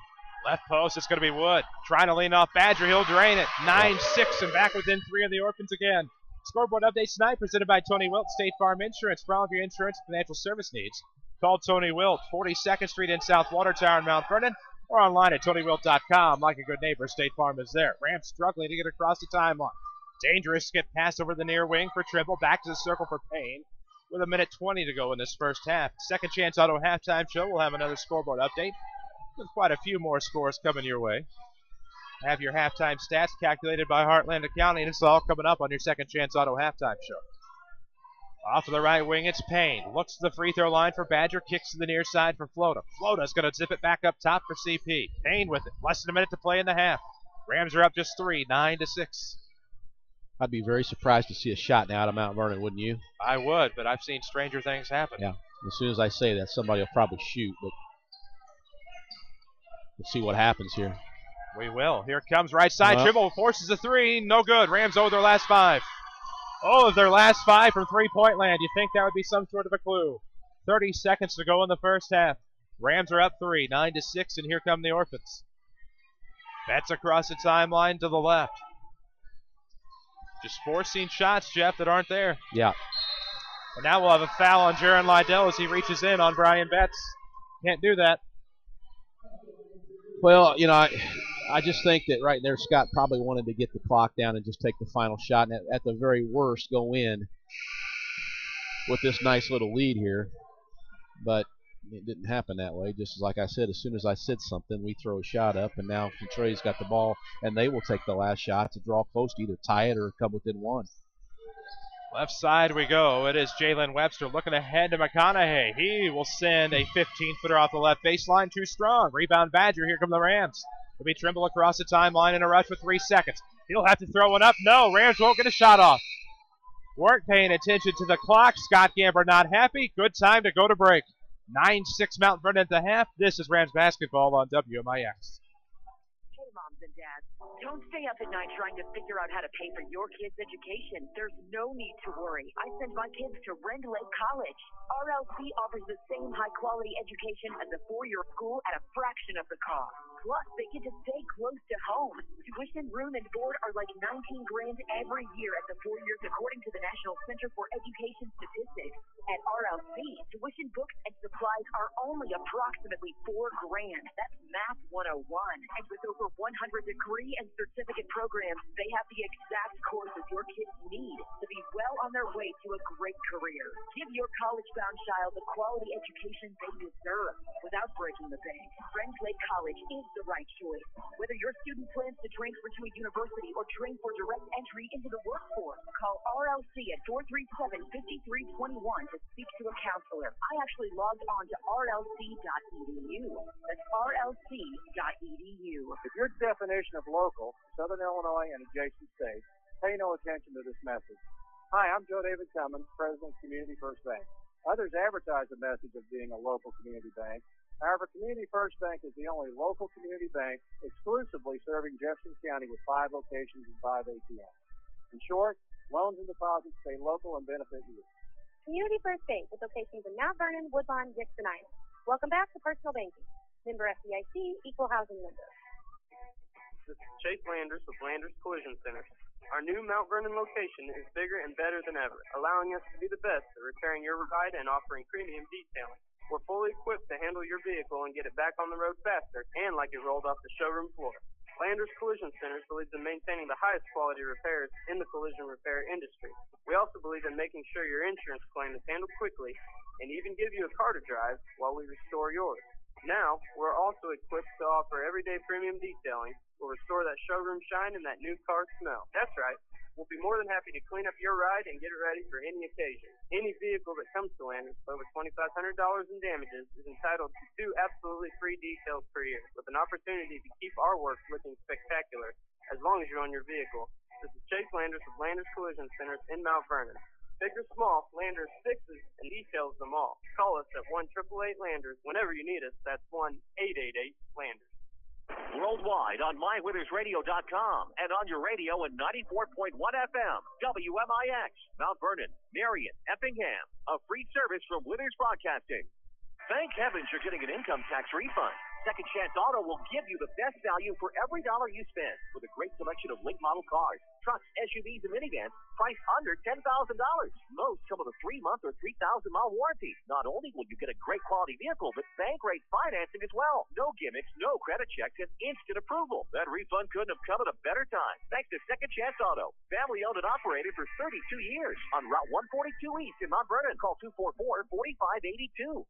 Speaker 2: Left post, it's going to be Wood. Trying to lean off Badger. He'll drain it. 9-6 and back within 3 of the Orphans again. Scoreboard update tonight presented by Tony Wilt, State Farm Insurance. For all of your insurance and financial service needs, call Tony Wilt, 42nd Street in South Watertower in Mount Vernon, or online at TonyWilt.com. Like a good neighbor, State Farm is there. Rams struggling to get across the timeline. Dangerous skip pass over the near wing for Trimble. Back to the circle for Payne with a minute 20 to go in this first half. Second Chance Auto halftime show. We'll have another scoreboard update with quite a few more scores coming your way. Have your halftime stats calculated by Heartland Accounting, and it's all coming up on your Second Chance Auto halftime show. Off of the right wing, it's Payne. Looks to the free throw line for Badger. Kicks to the near side for Flota. Flota's going to zip it back up top for CP. Payne with it. Less than a minute to play in the half. Rams are up just 3, 9-6.
Speaker 8: I'd be very surprised to see a shot now out of Mount Vernon, wouldn't you?
Speaker 2: I would, but I've seen stranger things happen.
Speaker 8: Yeah. As soon as I say that, somebody will probably shoot. But let's see what happens here.
Speaker 2: We will. Here it comes right side. Trimble forces a 3. No good. Rams owe their last 5. Oh, their last 5 from three-point land. You think that would be some sort of a clue. 30 seconds to go in the first half. Rams are up 3, 9-6, and here come the Orphans. That's across the timeline to the left. Just forcing shots, Jeff, that aren't there.
Speaker 8: Yeah.
Speaker 2: And now we'll have a foul on Jaron Lydell as he reaches in on Brian Betts. Can't do that.
Speaker 8: Well, you know, I just think that right there Scott probably wanted to get the clock down and just take the final shot, and at the very worst go in with this nice little lead here. But it didn't happen that way. Just like I said, as soon as I said something, we throw a shot up, and now Centralia's got the ball, and they will take the last shot to draw close to either tie it or come within 1.
Speaker 2: Left side we go. It is Jalen Webster looking ahead to McConaughey. He will send a 15-footer off the left baseline. Too strong. Rebound Badger. Here come the Rams. It'll be Trimble across the timeline in a rush with 3 seconds. He'll have to throw one up. No, Rams won't get a shot off. Weren't paying attention to the clock. Scott Gamber not happy. Good time to go to break. 9-6 Mount Vernon at the half. This is Rams basketball on WMIX.
Speaker 14: Hey, moms and dads, don't stay up at night trying to figure out how to pay for your kids' education. There's no need to worry. I send my kids to Rend Lake College. RLC offers the same high-quality education as a 4-year school at a fraction of the cost. Plus, they get to stay close to home. Tuition, room, and board are like $19,000 every year at the 4 years, according to the National Center for Education Statistics. At RLC, tuition, books, and supplies are only approximately $4,000. That's Math 101. And with over 100 degree and certificate programs, they have the exact courses your kids need to be well on their way to a great career. Give your college-bound child the quality education they deserve without breaking the bank. Rend Lake College is the right choice. Whether your student plans to transfer to a university or train for direct entry into the workforce, call RLC at 437-5321 to speak to a counselor. I actually logged on to rlc.edu. That's rlc.edu.
Speaker 6: If your definition of local, Southern Illinois and adjacent states, pay no attention to this message. Hi, I'm Joe David Cummins, President of Community First Bank. Others advertise the message of being a local community bank. However, Community First Bank is the only local community bank exclusively serving Jefferson County with 5 locations and 5 ATMs. In short, loans and deposits stay local and benefit you.
Speaker 9: Community First Bank with locations in Mount Vernon, Woodlawn, Dixon Island. Welcome back to Personal Banking. Member FDIC, Equal Housing Lender.
Speaker 10: This is Chase Landers with Landers Collision Center. Our new Mount Vernon location is bigger and better than ever, allowing us to be the best at repairing your ride and offering premium detailing. We're fully equipped to handle your vehicle and get it back on the road faster and like it rolled off the showroom floor. Landers Collision Centers believes in maintaining the highest quality repairs in the collision repair industry. We also believe in making sure your insurance claim is handled quickly and even give you a car to drive while we restore yours. Now, we're also equipped to offer everyday premium detailing. We'll restore that showroom shine and that new car smell. That's right. We'll be more than happy to clean up your ride and get it ready for any occasion. Any vehicle that comes to Landers with over $2,500 in damages is entitled to 2 absolutely free details per year, with an opportunity to keep our work looking spectacular as long as you own your vehicle. This is Chase Landers with Landers Collision Centers in Mount Vernon. Big or small, Landers fixes and details them all. Call us at 1-888-LANDERS whenever you need us. That's 1-888-LANDERS.
Speaker 1: Worldwide on MyWinnersRadio.com and on your radio at 94.1 FM, WMIX, Mount Vernon, Marion, Effingham. A free service from Winners Broadcasting. Thank heavens you're getting an income tax refund. Second Chance Auto will give you the best value for every dollar you spend with a great selection of late model cars, trucks, SUVs, and minivans priced under $10,000. Most come with a 3-month or 3,000-mile warranty. Not only will you get a great quality vehicle, but bank rate financing as well. No gimmicks, no credit checks, and instant approval. That refund couldn't have come at a better time. Thanks to Second Chance Auto. Family owned and operated for 32 years on Route 142 East in Mount Vernon. Call 244-4582.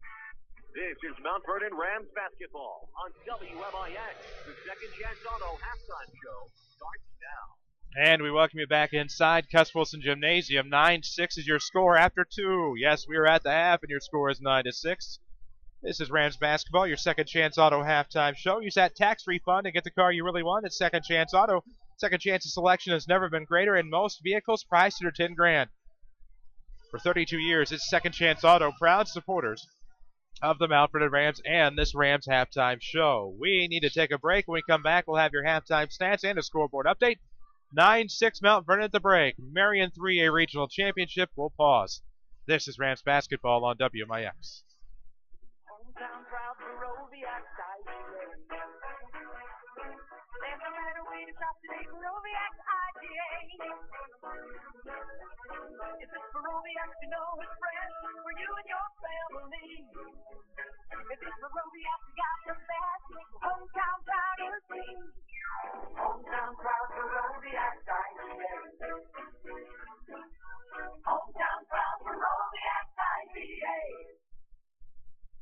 Speaker 1: This is Mount Vernon Rams basketball on WMIX. The Second Chance Auto halftime show starts now.
Speaker 2: And we welcome you back inside Cuss Wilson Gymnasium. 9-6 is your score after 2. Yes, we are at the half, and your score is 9-6. This is Rams basketball, your Second Chance Auto halftime show. Use that tax refund and get the car you really want at Second Chance Auto. Second Chance's selection has never been greater, and most vehicles priced under $10,000. For 32 years, it's Second Chance Auto, proud supporters of the Mount Vernon Rams and this Rams halftime show. We need to take a break. When we come back, we'll have your halftime stats and a scoreboard update. 9-6 Mount Vernon at the break. Marion 3A Regional Championship. We'll pause. This is Rams basketball on WMIX.
Speaker 15: If it's Baroviac, you know it's fresh for you and your family. If it's Baroviac, you got the best hometown proud of team. Hometown proud Baroviac IPA. Hometown proud Baroviac IPA.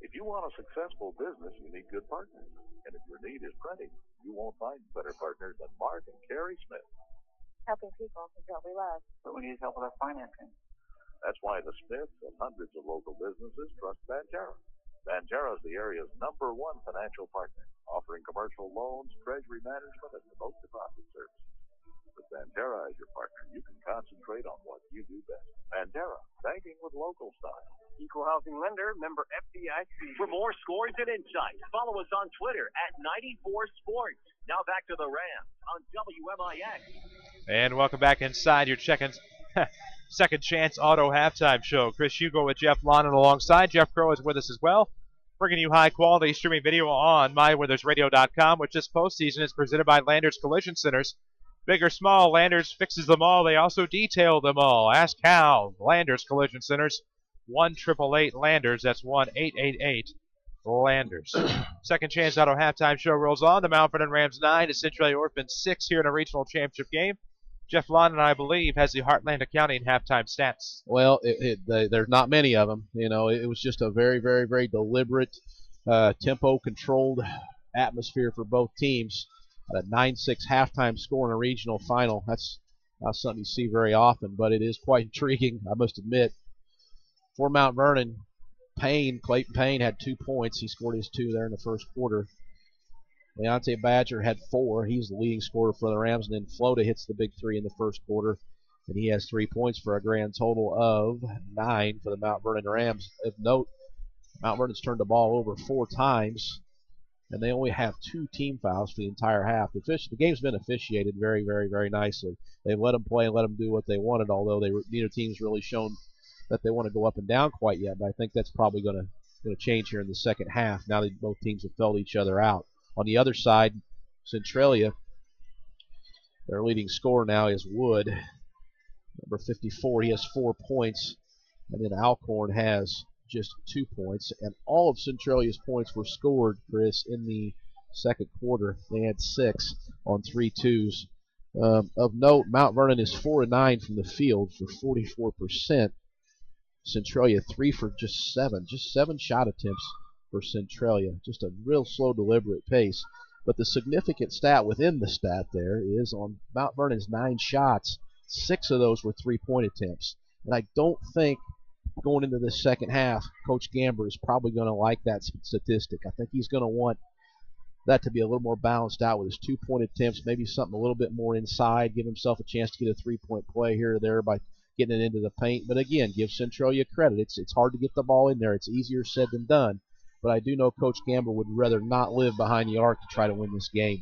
Speaker 11: If you want a successful business, you need good partners. And if your need is printing, you won't find better partners than Mark and Carrie Smith.
Speaker 3: Helping people is what we love.
Speaker 5: But we need help with our financing.
Speaker 11: That's why the Smiths and hundreds of local businesses trust Banterra. Banterra is the area's #1 financial partner, offering commercial loans, treasury management, and remote deposit services. With Banterra as your partner, you can concentrate on what you do best. Banterra, banking with local style.
Speaker 10: Equal housing lender, member FDIC.
Speaker 1: For more scores and insights, follow us on Twitter at 94sports. Now back to the Rams on WMIX.
Speaker 2: And welcome back inside your Second Chance Auto halftime show. Chris Hugo with Jeff Lonnon alongside. Jeff Crow is with us as well, bringing you high-quality streaming video on MyWinnersRadio.com, which this postseason is presented by Landers Collision Centers. Big or small, Landers fixes them all. They also detail them all. Ask how. Landers Collision Centers, 1-888-LANDERS. That's 1-888-LANDERS. Second Chance Auto halftime show rolls on. The Mount Vernon Rams 9 to Centralia Orphans 6 here in a regional championship game. Jeff Lonnon, I believe, has the Heartland Accounting halftime stats.
Speaker 8: Well, there's not many of them. You know, it was just a very, very, very deliberate, tempo-controlled atmosphere for both teams. A 9-6 halftime score in a regional final. That's not something you see very often, but it is quite intriguing, I must admit. For Mount Vernon, Clayton Payne had 2 points. He scored his 2 there in the first quarter. Leonte Badger had 4. He's the leading scorer for the Rams. And then Flota hits the big 3 in the first quarter. And he has 3 points for a grand total of 9 for the Mount Vernon Rams. Of note, Mount Vernon's turned the ball over 4 times. And they only have 2 team fouls for the entire half. The game's been officiated very, very, very nicely. They've let them play and let them do what they wanted, although neither team's really shown that they want to go up and down quite yet. But I think that's probably going to change here in the second half now that both teams have felt each other out. On the other side, Centralia, their leading scorer now is Wood, number 54. He has 4 points. And then Alcorn has just 2 points. And all of Centralia's points were scored, Chris, in the second quarter. They had 6 on 3 twos. Of note, Mount Vernon is 4-9 from the field for 44%. Centralia 3 for just 7 shot attempts for Centralia. Just a real slow, deliberate pace. But the significant stat within the stat there is on Mount Vernon's 9 shots, 6 of those were 3-point attempts. And I don't think going into this second half, Coach Gamber is probably going to like that statistic. I think he's going to want that to be a little more balanced out with his 2-point attempts, maybe something a little bit more inside, give himself a chance to get a 3-point play here or there by getting it into the paint. But again, give Centralia credit. It's hard to get the ball in there. It's easier said than done. but I do know Coach Gamble would rather not live behind the arc to try to win this game.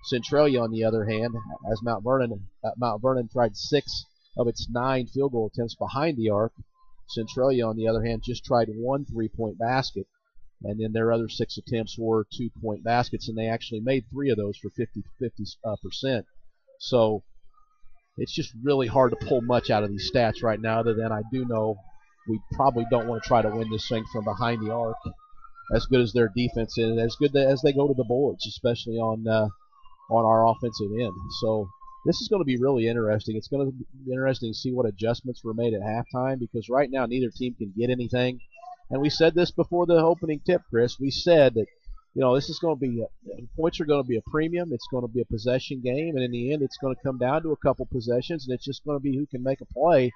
Speaker 8: Centralia, on the other hand, as Mount Vernon tried 6 of its 9 field goal attempts behind the arc. Centralia, on the other hand, just tried 1 3-point basket, and then their other 6 attempts were 2-point baskets, and they actually made 3 of those for 50%. So it's just really hard to pull much out of these stats right now, other than I do know we probably don't want to try to win this thing from behind the arc, as good as their defense is, as good as they go to the boards, especially on our offensive end. So this is going to be really interesting. It's going to be interesting to see what adjustments were made at halftime, because right now neither team can get anything. And we said this before the opening tip, Chris. We said that, this is going to be points are going to be a premium. It's going to be a possession game, and in the end, it's going to come down to a couple possessions, and it's just going to be who can make a play,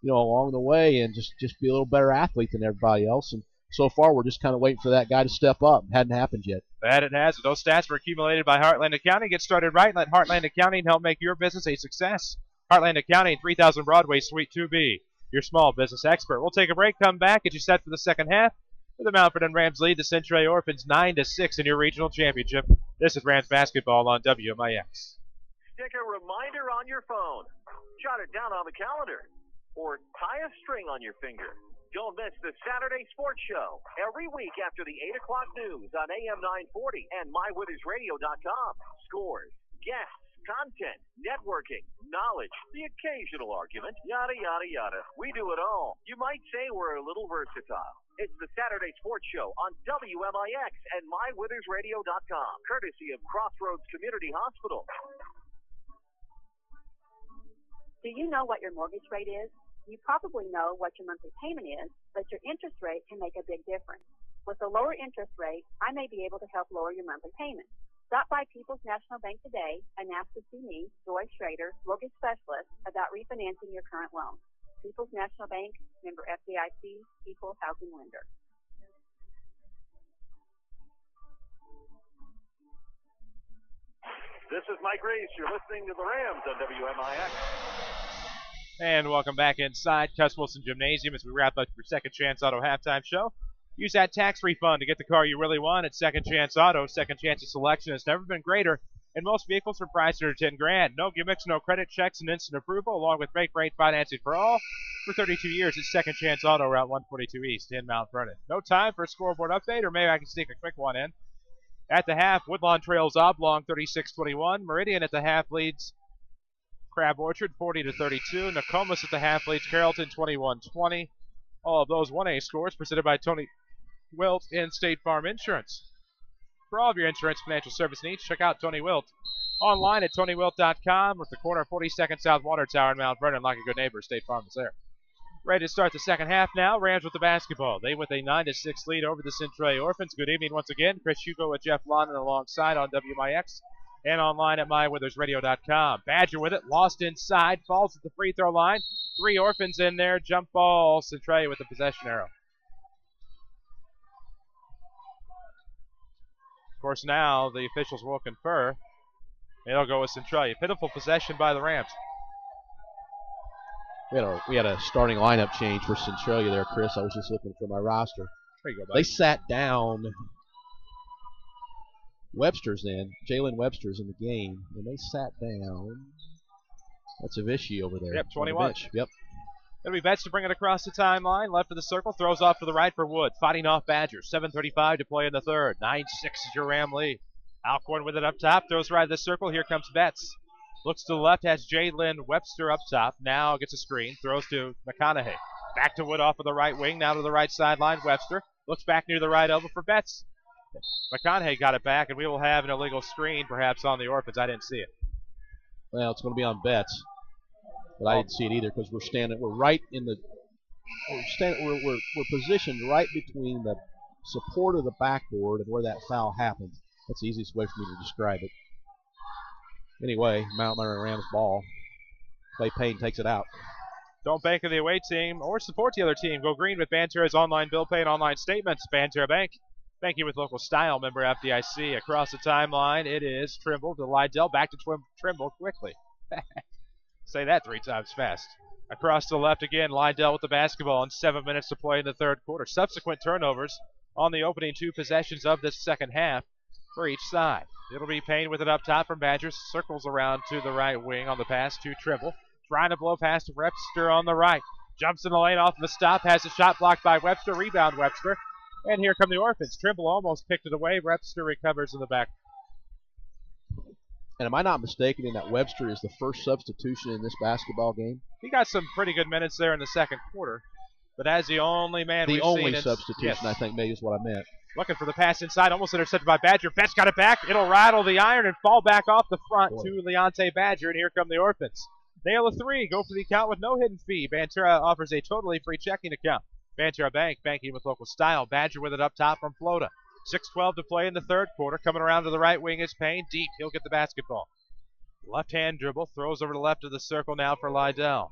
Speaker 8: along the way, and just be a little better athlete than everybody else. And so far, we're just kind of waiting for that guy to step up. It hadn't happened yet.
Speaker 2: That it has. Those stats were accumulated by Heartland Accounting. Get started right. Let Heartland Accounting help make your business a success. Heartland Accounting, 3000 Broadway, Suite 2B. Your small business expert. We'll take a break, come back, get you set for the second half. With the Mount Vernon Rams lead the Centralia Orphans 9-6 in your regional championship. This is Rams basketball on WMIX.
Speaker 1: Stick a reminder on your phone. Jot it down on the calendar. Or tie a string on your finger. Don't miss the Saturday Sports Show every week after the 8 o'clock news on AM 940 and MyWithersRadio.com. Scores, guests, content, networking, knowledge, the occasional argument, yada, yada, yada. We do it all. You might say we're a little versatile. It's the Saturday Sports Show on WMIX and MyWithersRadio.com, courtesy of Crossroads Community Hospital.
Speaker 12: Do you know what your mortgage rate is? You probably know what your monthly payment is, but your interest rate can make a big difference. With a lower interest rate, I may be able to help lower your monthly payment. Stop by People's National Bank today and ask to see me, Joy Schrader, mortgage specialist, about refinancing your current loan. People's National Bank, member FDIC, equal housing lender.
Speaker 1: This is Mike Reese. You're listening to the Rams on WMIX.
Speaker 2: And welcome back inside Cuss Wilson Gymnasium as we wrap up your Second Chance Auto halftime show. Use that tax refund to get the car you really want at Second Chance Auto. Second Chance's selection has never been greater, and most vehicles are priced under $10,000. No gimmicks, no credit checks, and instant approval, along with make rate financing for all. For 32 years, it's Second Chance Auto, Route 142 East in Mount Vernon. No time for a scoreboard update, or maybe I can sneak a quick one in. At the half, Woodlawn trails Oblong 36-21. Meridian at the half leads Crab Orchard 40-32. Nokomis at the half leads Carrollton 21-20. All of those 1A scores presented by Tony Wilt and State Farm Insurance. For all of your insurance financial service needs, check out Tony Wilt online at TonyWilt.com or at the corner of 42nd South Water Tower in Mount Vernon. Like a good neighbor, State Farm is there. Ready to start the second half now. Rams with the basketball. They with a 9-6 lead over the Centralia Orphans. Good evening once again. Chris Hugo with Jeff Lonnon alongside on WMIX and online at MyWithersRadio.com. Badger with it. Lost inside. Falls at the free throw line. 3 Orphans in there. Jump ball. Centralia with the possession arrow. Of course, now the officials will confer. It'll go with Centralia. Pitiful possession by the Rams.
Speaker 8: We had a starting lineup change for Centralia there, Chris. I was just looking for my roster.
Speaker 2: There you go, buddy.
Speaker 8: They sat down Webster's in. Jalen Webster's in the game, and they sat down. That's a Vichy over there.
Speaker 2: Yep, 21.
Speaker 8: Yep.
Speaker 2: It'll be Betts to bring it across the timeline. Left of the circle, throws off to the right for Wood. Fighting off Badger. 7:35 to play in the third. 9-6 is your Ram lead. Alcorn with it up top. Throws right of the circle. Here comes Betts. Looks to the left, has Jalen Webster up top. Now gets a screen. Throws to McConaughey. Back to Wood off of the right wing. Now to the right sideline. Webster looks back near the right elbow for Betts. McConaughey got it back, and we will have an illegal screen perhaps on the Orphans. I didn't see it.
Speaker 8: Well, it's going to be on Betts. But I didn't see it either because we're right in the we're positioned right between the support of the backboard and where that foul happened. That's the easiest way for me to describe it. Anyway, Mount Vernon Rams ball. Clay Payne takes it out.
Speaker 2: Don't bank on the away team or support the other team. Go green with Banterra's online bill pay and online statements. Banterra Bank. Thank you with local style. Member FDIC. Across the timeline, it is Trimble to Lydell. Back to Trimble quickly. Say that 3 times fast. Across to the left again, Lydell with the basketball and 7 minutes to play in the third quarter. Subsequent turnovers on the opening 2 possessions of this second half for each side. It'll be Payne with it up top from Badgers. Circles around to the right wing on the pass to Trimble. Trying to blow past Webster on the right. Jumps in the lane off of a stop. Has a shot blocked by Webster. Rebound Webster. And here come the Orphans. Trimble almost picked it away. Webster recovers in the back.
Speaker 8: And am I not mistaken in that Webster is the first substitution in this basketball game?
Speaker 2: He got some pretty good minutes there in the second quarter. But as the only man
Speaker 8: the
Speaker 2: we've
Speaker 8: only
Speaker 2: seen
Speaker 8: substitution,
Speaker 2: yes.
Speaker 8: I think, maybe is what I meant.
Speaker 2: Looking for the pass inside, almost intercepted by Badger. Betts got it back. It'll rattle the iron and fall back off the front to Leonte Badger, and here come the Orphans. Nail a 3, go for the account with no hidden fee. Banterra offers a totally free checking account. Banterra Bank, banking with local style. Badger with it up top from Flota. 6:12 to play in the third quarter. Coming around to the right wing is Payne. Deep, he'll get the basketball. Left-hand dribble, throws over the left of the circle now for Lydell.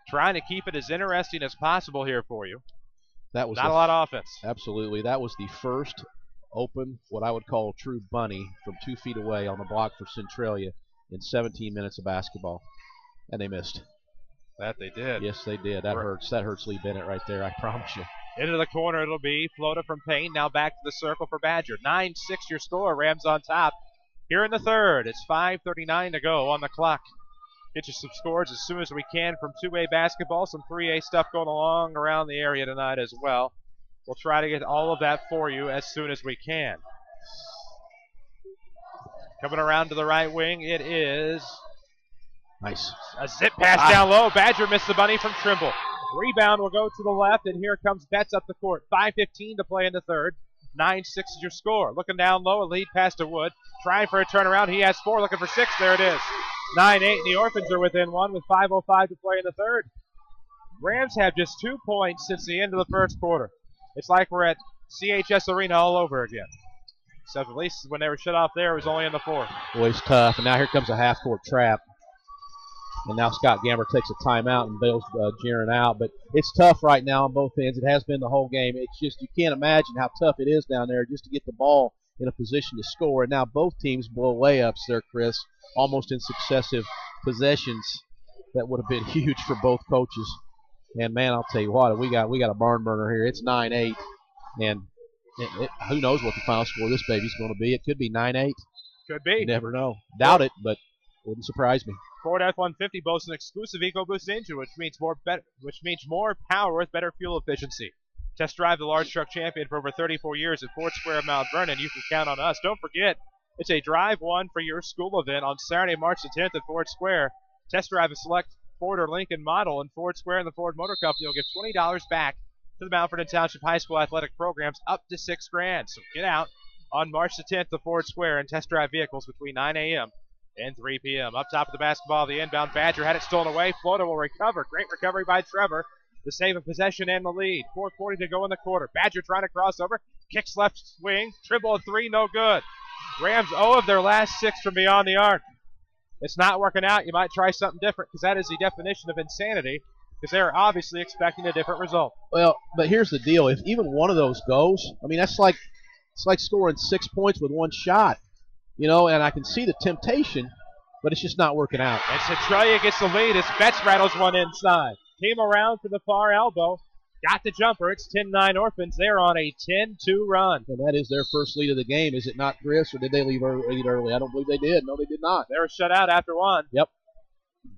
Speaker 2: Trying to keep it as interesting as possible here for you.
Speaker 8: That was
Speaker 2: not a lot of offense.
Speaker 8: Absolutely. That was the first open, what I would call true bunny, from 2 feet away on the block for Centralia in 17 minutes of basketball. And they missed.
Speaker 2: That they did.
Speaker 8: Yes, they did. That hurts. That hurts Lee Bennett right there, I promise you.
Speaker 2: Into the corner it'll be. Flota from Payne. Now back to the circle for Badger. 9-6 your score. Rams on top. Here in the third. It's 5:39 to go on the clock. Get you some scores as soon as we can from 2A basketball. Some 3A stuff going along around the area tonight as well. We'll try to get all of that for you as soon as we can. Coming around to the right wing, it is
Speaker 8: nice.
Speaker 2: A zip pass down low. Badger missed the bunny from Trimble. Rebound will go to the left, and here comes Betts up the court. 5:15 to play in the third. 9-6 is your score. Looking down low, a lead pass to Wood. Trying for a turnaround. He has 4, looking for 6. There it is. 9-8, and the Orphans are within 1 with 5:05 to play in the third. Rams have just 2 points since the end of the first quarter. It's like we're at CHS Arena all over again. So at least when they were shut off there, it was only in the fourth.
Speaker 8: Boy, it's tough. And now here comes a half-court trap. And now Scott Gamber takes a timeout and bails Jaron out. But it's tough right now on both ends. It has been the whole game. It's just you can't imagine how tough it is down there just to get the ball in a position to score. And now both teams blow layups there, Chris, almost in successive possessions. That would have been huge for both coaches. And, man, I'll tell you what, we got a barn burner here. It's 9-8. And who knows what the final score of this baby's going to be. It could be 9-8.
Speaker 2: Could be.
Speaker 8: You never know. Doubt it, but wouldn't surprise me.
Speaker 2: Ford F-150 boasts an exclusive EcoBoost engine, which means more power with better fuel efficiency. Test drive the large truck champion for over 34 years at Ford Square, Mount Vernon. You can count on us. Don't forget, it's a Drive One for your school event on Saturday, March the 10th at Ford Square. Test drive a select Ford or Lincoln model in Ford Square and the Ford Motor Company. You'll get $20 back to the Mount Vernon Township High School athletic programs up to $6,000. So get out on March the 10th to Ford Square and test drive vehicles between 9 a.m. and 3 p.m. Up top of the basketball, the inbound Badger had it stolen away. Flota will recover. Great recovery by Trevor to save a possession and the lead. 4:40 to go in the quarter. Badger trying to cross over. Kicks left wing. Dribble a 3, no good. Rams 0 of their last 6 from beyond the arc. It's not working out. You might try something different because that is the definition of insanity because they're obviously expecting a different result.
Speaker 8: Well, but here's the deal. If even one of those goes, I mean, it's like scoring 6 points with 1 shot. You know, and I can see the temptation, but it's just not working out.
Speaker 2: And Centralia gets the lead as Betts rattles one inside. Came around to the far elbow. Got the jumper. It's 10-9 Orphans. They're on a 10-2 run.
Speaker 8: And that is their first lead of the game, is it not, Chris? Or did they lead early? I don't believe they did. No, they did not.
Speaker 2: They were shut out after 1.
Speaker 8: Yep.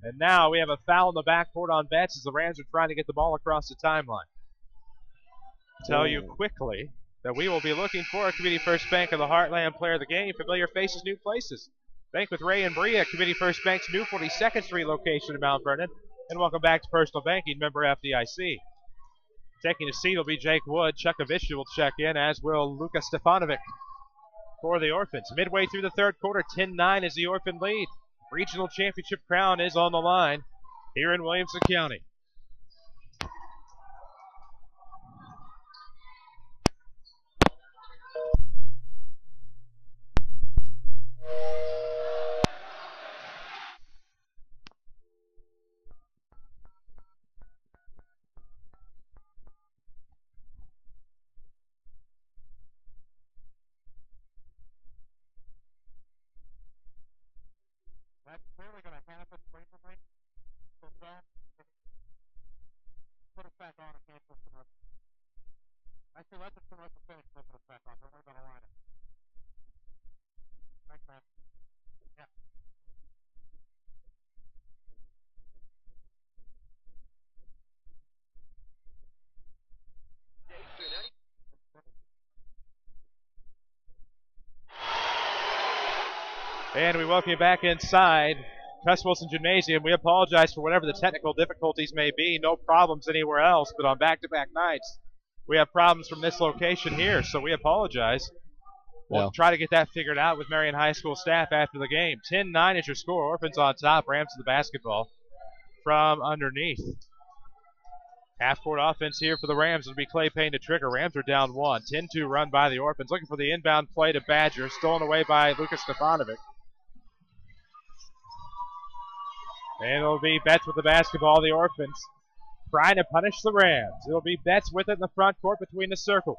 Speaker 2: And now we have a foul in the backcourt on Betts as the Rams are trying to get the ball across the timeline. Tell you quickly that we will be looking for a Community First Bank of the Heartland player of the game. Familiar faces, new places. Bank with Ray and Bria, Community First Bank's new 42nd Street location in Mount Vernon. And welcome back to Personal Banking, member FDIC. Taking a seat will be Jake Wood. Chuck Avisha will check in, as will Luka Stefanovic for the Orphans. Midway through the third quarter, 10-9 is the Orphan lead. Regional championship crown is on the line here in Williamson County.
Speaker 13: That's clearly going to happen frequently. So don't put it back on and cancel the rest. Actually, let the finish flip us back on. Don't worry about a line. Thanks, man. Yeah.
Speaker 2: And we welcome you back inside Cuss Wilson Gymnasium. We apologize for whatever the technical difficulties may be. No problems anywhere else, but on back-to-back nights, we have problems from this location here, so we apologize. We'll try to get that figured out with Marion High School staff after the game. 10-9 is your score. Orphans on top. Rams to the basketball from underneath. Half-court offense here for the Rams. It'll be Clay Payne to trigger. Rams are down 1. 10-2 run by the Orphans. Looking for the inbound play to Badger. Stolen away by Lucas Stefanovic. And it'll be Betts with the basketball. The Orphans trying to punish the Rams. It'll be Betts with it in the front court between the circles.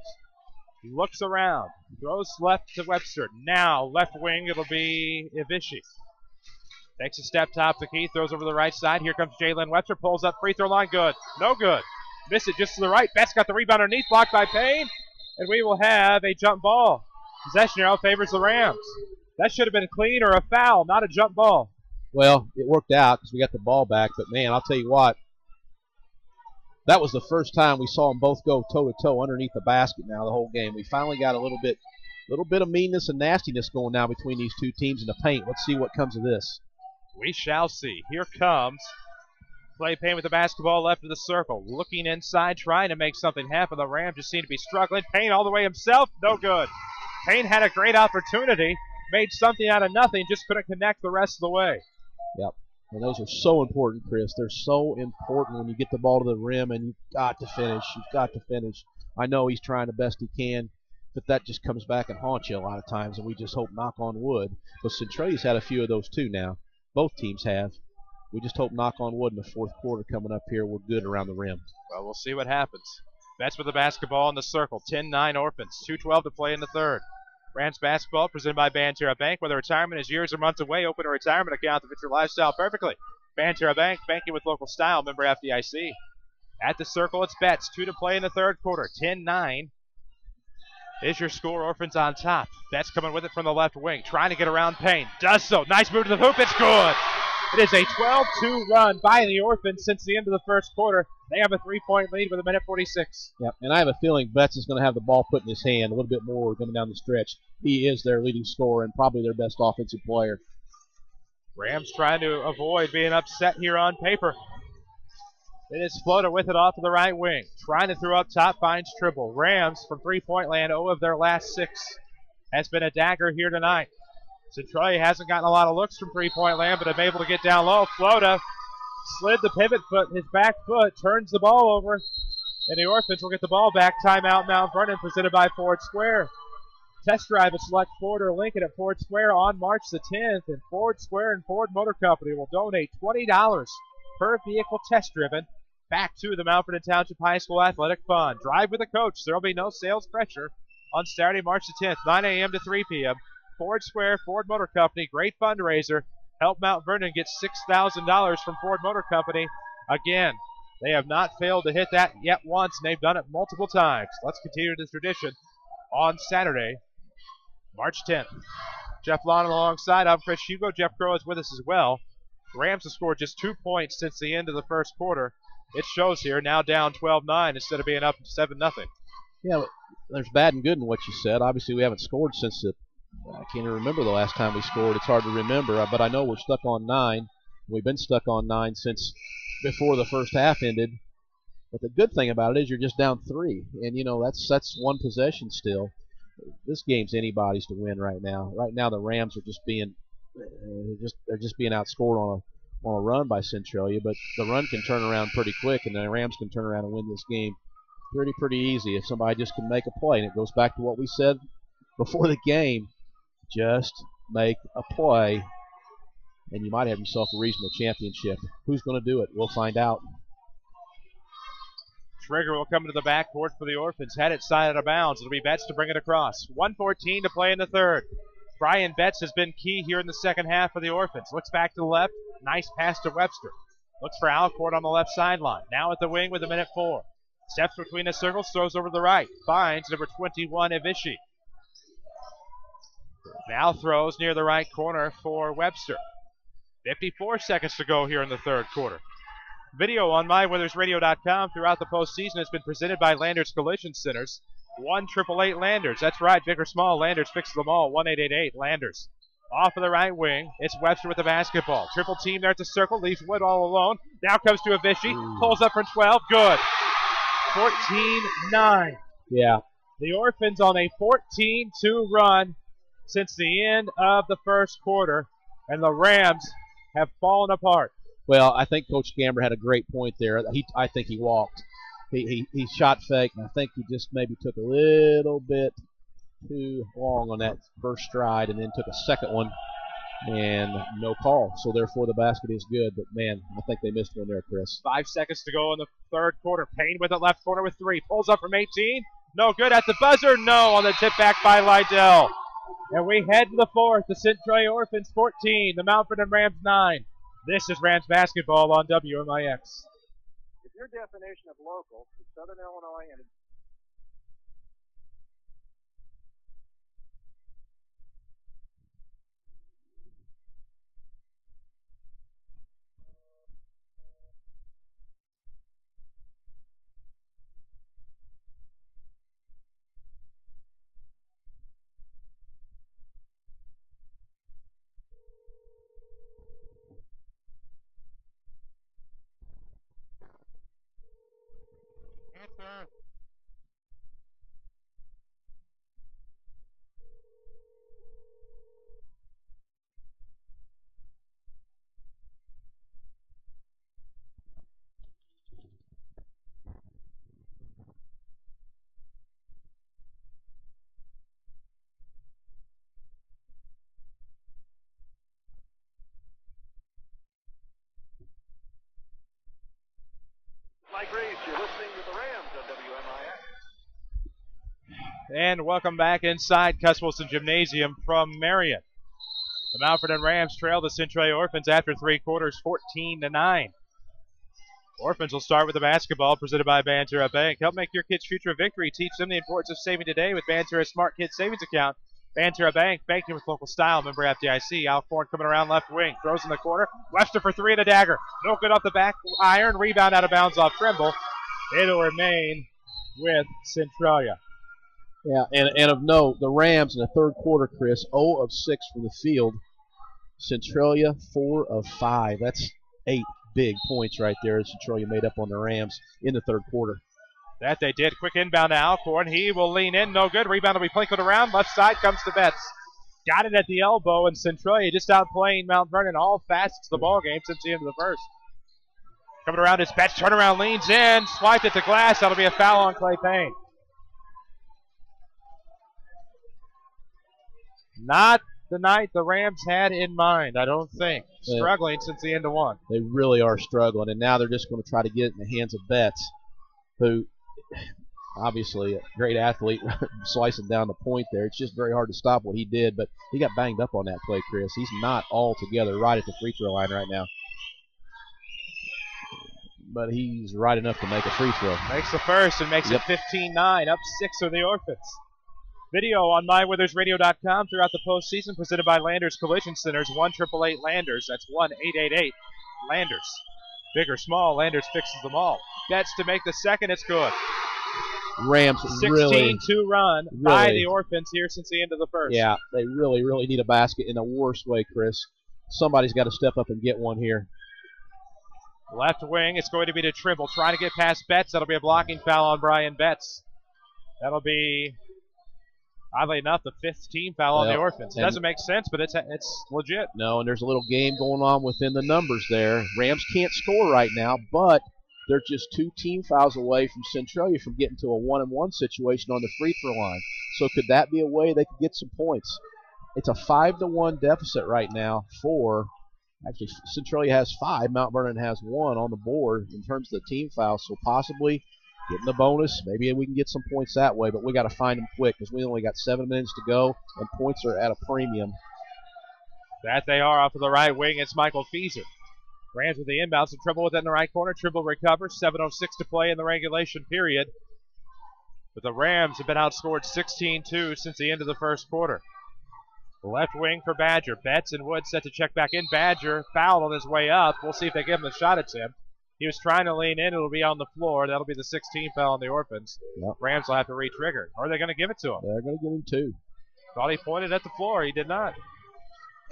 Speaker 2: He looks around, throws left to Webster. Now left wing, it'll be Ivishi. Takes a step top the key, throws over the right side. Here comes Jalen Webster, pulls up free throw line, good. No good. Miss it just to the right. Betts got the rebound underneath, blocked by Payne. And we will have a jump ball. Possession arrow favors the Rams. That should have been clean or a foul, not a jump ball.
Speaker 8: Well, it worked out because we got the ball back, but man, I'll tell you what, that was the first time we saw them both go toe-to-toe underneath the basket now the whole game. We finally got a little bit of meanness and nastiness going now between these two teams in the paint. Let's see what comes of this.
Speaker 2: We shall see. Here comes Clay Payne with the basketball left of the circle. Looking inside, trying to make something happen. The Rams just seem to be struggling. Payne all the way himself, no good. Payne had a great opportunity, made something out of nothing, just couldn't connect the rest of the way.
Speaker 8: Yep. And those are so important, Chris. They're so important when you get the ball to the rim and you've got to finish. You've got to finish. I know he's trying the best he can, but that just comes back and haunts you a lot of times, and we just hope, knock on wood. But Centralia's had a few of those too now. Both teams have. We just hope, knock on wood, in the fourth quarter coming up here, we're good around the rim.
Speaker 2: Well, we'll see what happens. Betts with the basketball in the circle. 10-9 Orphans. 2:12 to play in the third. Rams basketball presented by Banterra Bank. Whether retirement is years or months away, open a retirement account that fits your lifestyle perfectly. Banterra Bank, banking with local style, member FDIC. At the circle, it's Betts. 2 to play in the third quarter. 10-9 is your score. Orphans on top. Betts coming with it from the left wing, trying to get around Payne. Does so. Nice move to the hoop. It's good. It is a 12-2 run by the Orphans since the end of the first quarter. They have a 3-point lead with a minute 46.
Speaker 8: Yep, and I have a feeling Betts is going to have the ball put in his hand a little bit more coming down the stretch. He is their leading scorer and probably their best offensive player.
Speaker 2: Rams trying to avoid being upset here on paper. It is Floater with it off to the right wing. Trying to throw up top, finds Tribble. Rams from three-point land, 0 of their last 6. Has been a dagger here tonight. Centralia hasn't gotten a lot of looks from three-point land, but have been able to get down low. Floater slid the pivot foot, his back foot, turns the ball over, and the Orphans will get the ball back. Timeout Mount Vernon presented by Ford Square. Test drive at select Ford or Lincoln at Ford Square on March the 10th, and Ford Square and Ford Motor Company will donate $20 per vehicle test driven back to the Mount Vernon Township High School Athletic Fund. Drive with a coach. There will be no sales pressure on Saturday, March the 10th, 9 a.m. to 3 p.m. Ford Square, Ford Motor Company, great fundraiser. Help Mount Vernon get $6,000 from Ford Motor Company. Again, they have not failed to hit that yet once, and they've done it multiple times. Let's continue this tradition on Saturday, March 10th. Jeff Lonnon alongside. I'm Chris Hugo. Jeff Crow is with us as well. The Rams have scored just 2 points since the end of the first quarter. It shows here, now down 12-9 instead of being up 7-0.
Speaker 8: Yeah, there's bad and good in what you said. Obviously, we haven't scored since I can't even remember the last time we scored. It's hard to remember, but I know we're stuck on 9. We've been stuck on 9 since before the first half ended. But the good thing about it is you're just down 3, and you know that's one possession still. This game's anybody's to win right now. Right now, the Rams are just being being outscored on a run by Centralia, but the run can turn around pretty quick, and the Rams can turn around and win this game pretty easy if somebody just can make a play. And it goes back to what we said before the game. Just make a play, and you might have yourself a regional championship. Who's going to do it? We'll find out.
Speaker 2: Trigger will come into the backcourt for the Orphans. Had it side out of bounds. It'll be Betts to bring it across. 1:14 to play in the third. Brian Betts has been key here in the second half for the Orphans. Looks back to the left. Nice pass to Webster. Looks for Alcourt on the left sideline. Now at the wing with a minute 4. Steps between the circles, throws over to the right. Finds number 21, Ivishi. Now throws near the right corner for Webster. 54 seconds to go here in the third quarter. Video on MyWeathersRadio.com throughout the postseason has been presented by Landers Collision Centers. 1-888 Landers. That's right, big or small, Landers fixes them all. 1-888 Landers. Off of the right wing, it's Webster with the basketball. Triple team there at the circle, leaves Wood all alone. Now comes to Ivishi, pulls up from 12, good. 14-9.
Speaker 8: Yeah.
Speaker 2: The Orphans on a 14-2 run since the end of the first quarter, and the Rams have fallen apart.
Speaker 8: Well, I think Coach Gamber had a great point there. I think he walked. He shot fake, and I think he just maybe took a little bit too long on that first stride and then took a second one and no call. So, therefore, the basket is good. But, man, I think they missed one there, Chris.
Speaker 2: 5 seconds to go in the third quarter. Payne with it left corner with 3. Pulls up from 18. No good at the buzzer. No on the tip back by Lydell. And we head to the fourth. The Centralia Orphans 14. The Mount Vernon Rams 9. This is Rams basketball on WMIX.
Speaker 6: If your definition of local is Southern Illinois and
Speaker 1: Grace, you're listening to the Rams on WMIX.
Speaker 2: And welcome back inside Cuss Wilson Gymnasium from Marion. The Mount Vernon Rams trail the Centralia Orphans after 3 quarters, 14-9. Orphans will start with the basketball presented by Banterra Bank. Help make your kids' future a victory. Teach them the importance of saving today with Banterra's Smart Kids Savings Account. Banterra Bank, banking with local style. Member FDIC. Alcorn coming around left wing. Throws in the corner. Webster for 3 and a dagger. No good off the back iron. Rebound out of bounds off Trimble. It'll remain with Centralia.
Speaker 8: Yeah, and of note, the Rams in the third quarter, Chris, 0 of 6 from the field. Centralia, 4 of 5. That's 8 big points right there. Centralia made up on the Rams in the third quarter.
Speaker 2: That they did. Quick inbound to Alcorn. He will lean in. No good. Rebound will be plinkled around. Left side comes to Betts. Got it at the elbow, and Centralia just outplaying Mount Vernon all facets of the ball game since the end of the first. Coming around is Betts. Turnaround, leans in. Swiped at the glass. That'll be a foul on Clay Payne. Not the night the Rams had in mind, I don't think. Struggling since the end of one.
Speaker 8: They really are struggling, and now they're just going to try to get it in the hands of Betts, who obviously a great athlete, slicing down the point there. It's just very hard to stop what he did, but he got banged up on that play, Chris. He's not all together right at the free throw line right now. But he's right enough to make a free throw.
Speaker 2: Makes the first and makes it 15-9. Up 6 are the Orphans. Video on MyWeathersRadio.com throughout the postseason presented by Landers Collision Centers. 1-888 Landers. That's 1-888 Landers. Big or small, Landers fixes them all. Betts to make the second. It's good.
Speaker 8: Rams
Speaker 2: 16-2 run by the Orphans here since the end of the first.
Speaker 8: Yeah, they really, really need a basket in the worst way, Chris. Somebody's got to step up and get one here.
Speaker 2: Left wing, it's going to be to Trimble. Trying to get past Betts. That'll be a blocking foul on Brian Betts. That'll be, oddly enough, the 5th team foul on the Orphans. It doesn't make sense, but it's legit.
Speaker 8: No, and there's a little game going on within the numbers there. Rams can't score right now, but they're just 2 team fouls away from Centralia from getting to a 1-and-1 situation on the free throw line. So could that be a way they could get some points? It's a 5-1 deficit right now for, actually Centralia has 5, Mount Vernon has 1 on the board in terms of the team fouls. So possibly getting the bonus, maybe we can get some points that way, but we got to find them quick because we only got 7 minutes to go and points are at a premium.
Speaker 2: That they are off of the right wing. It's Michael Fieser. Rams with the inbounds, and Trimble with it in the right corner. Trimble recovers. 7:06 to play in the regulation period. But the Rams have been outscored 16-2 since the end of the first quarter. The left wing for Badger. Betts and Wood set to check back in. Badger fouled on his way up. We'll see if they give him a shot at him. He was trying to lean in. It'll be on the floor. That'll be the 16th foul on the Orphans.
Speaker 8: Yep.
Speaker 2: Rams will have to re-trigger. Or are they going to give it to him?
Speaker 8: They're going to give him 2.
Speaker 2: Thought he pointed at the floor. He did not.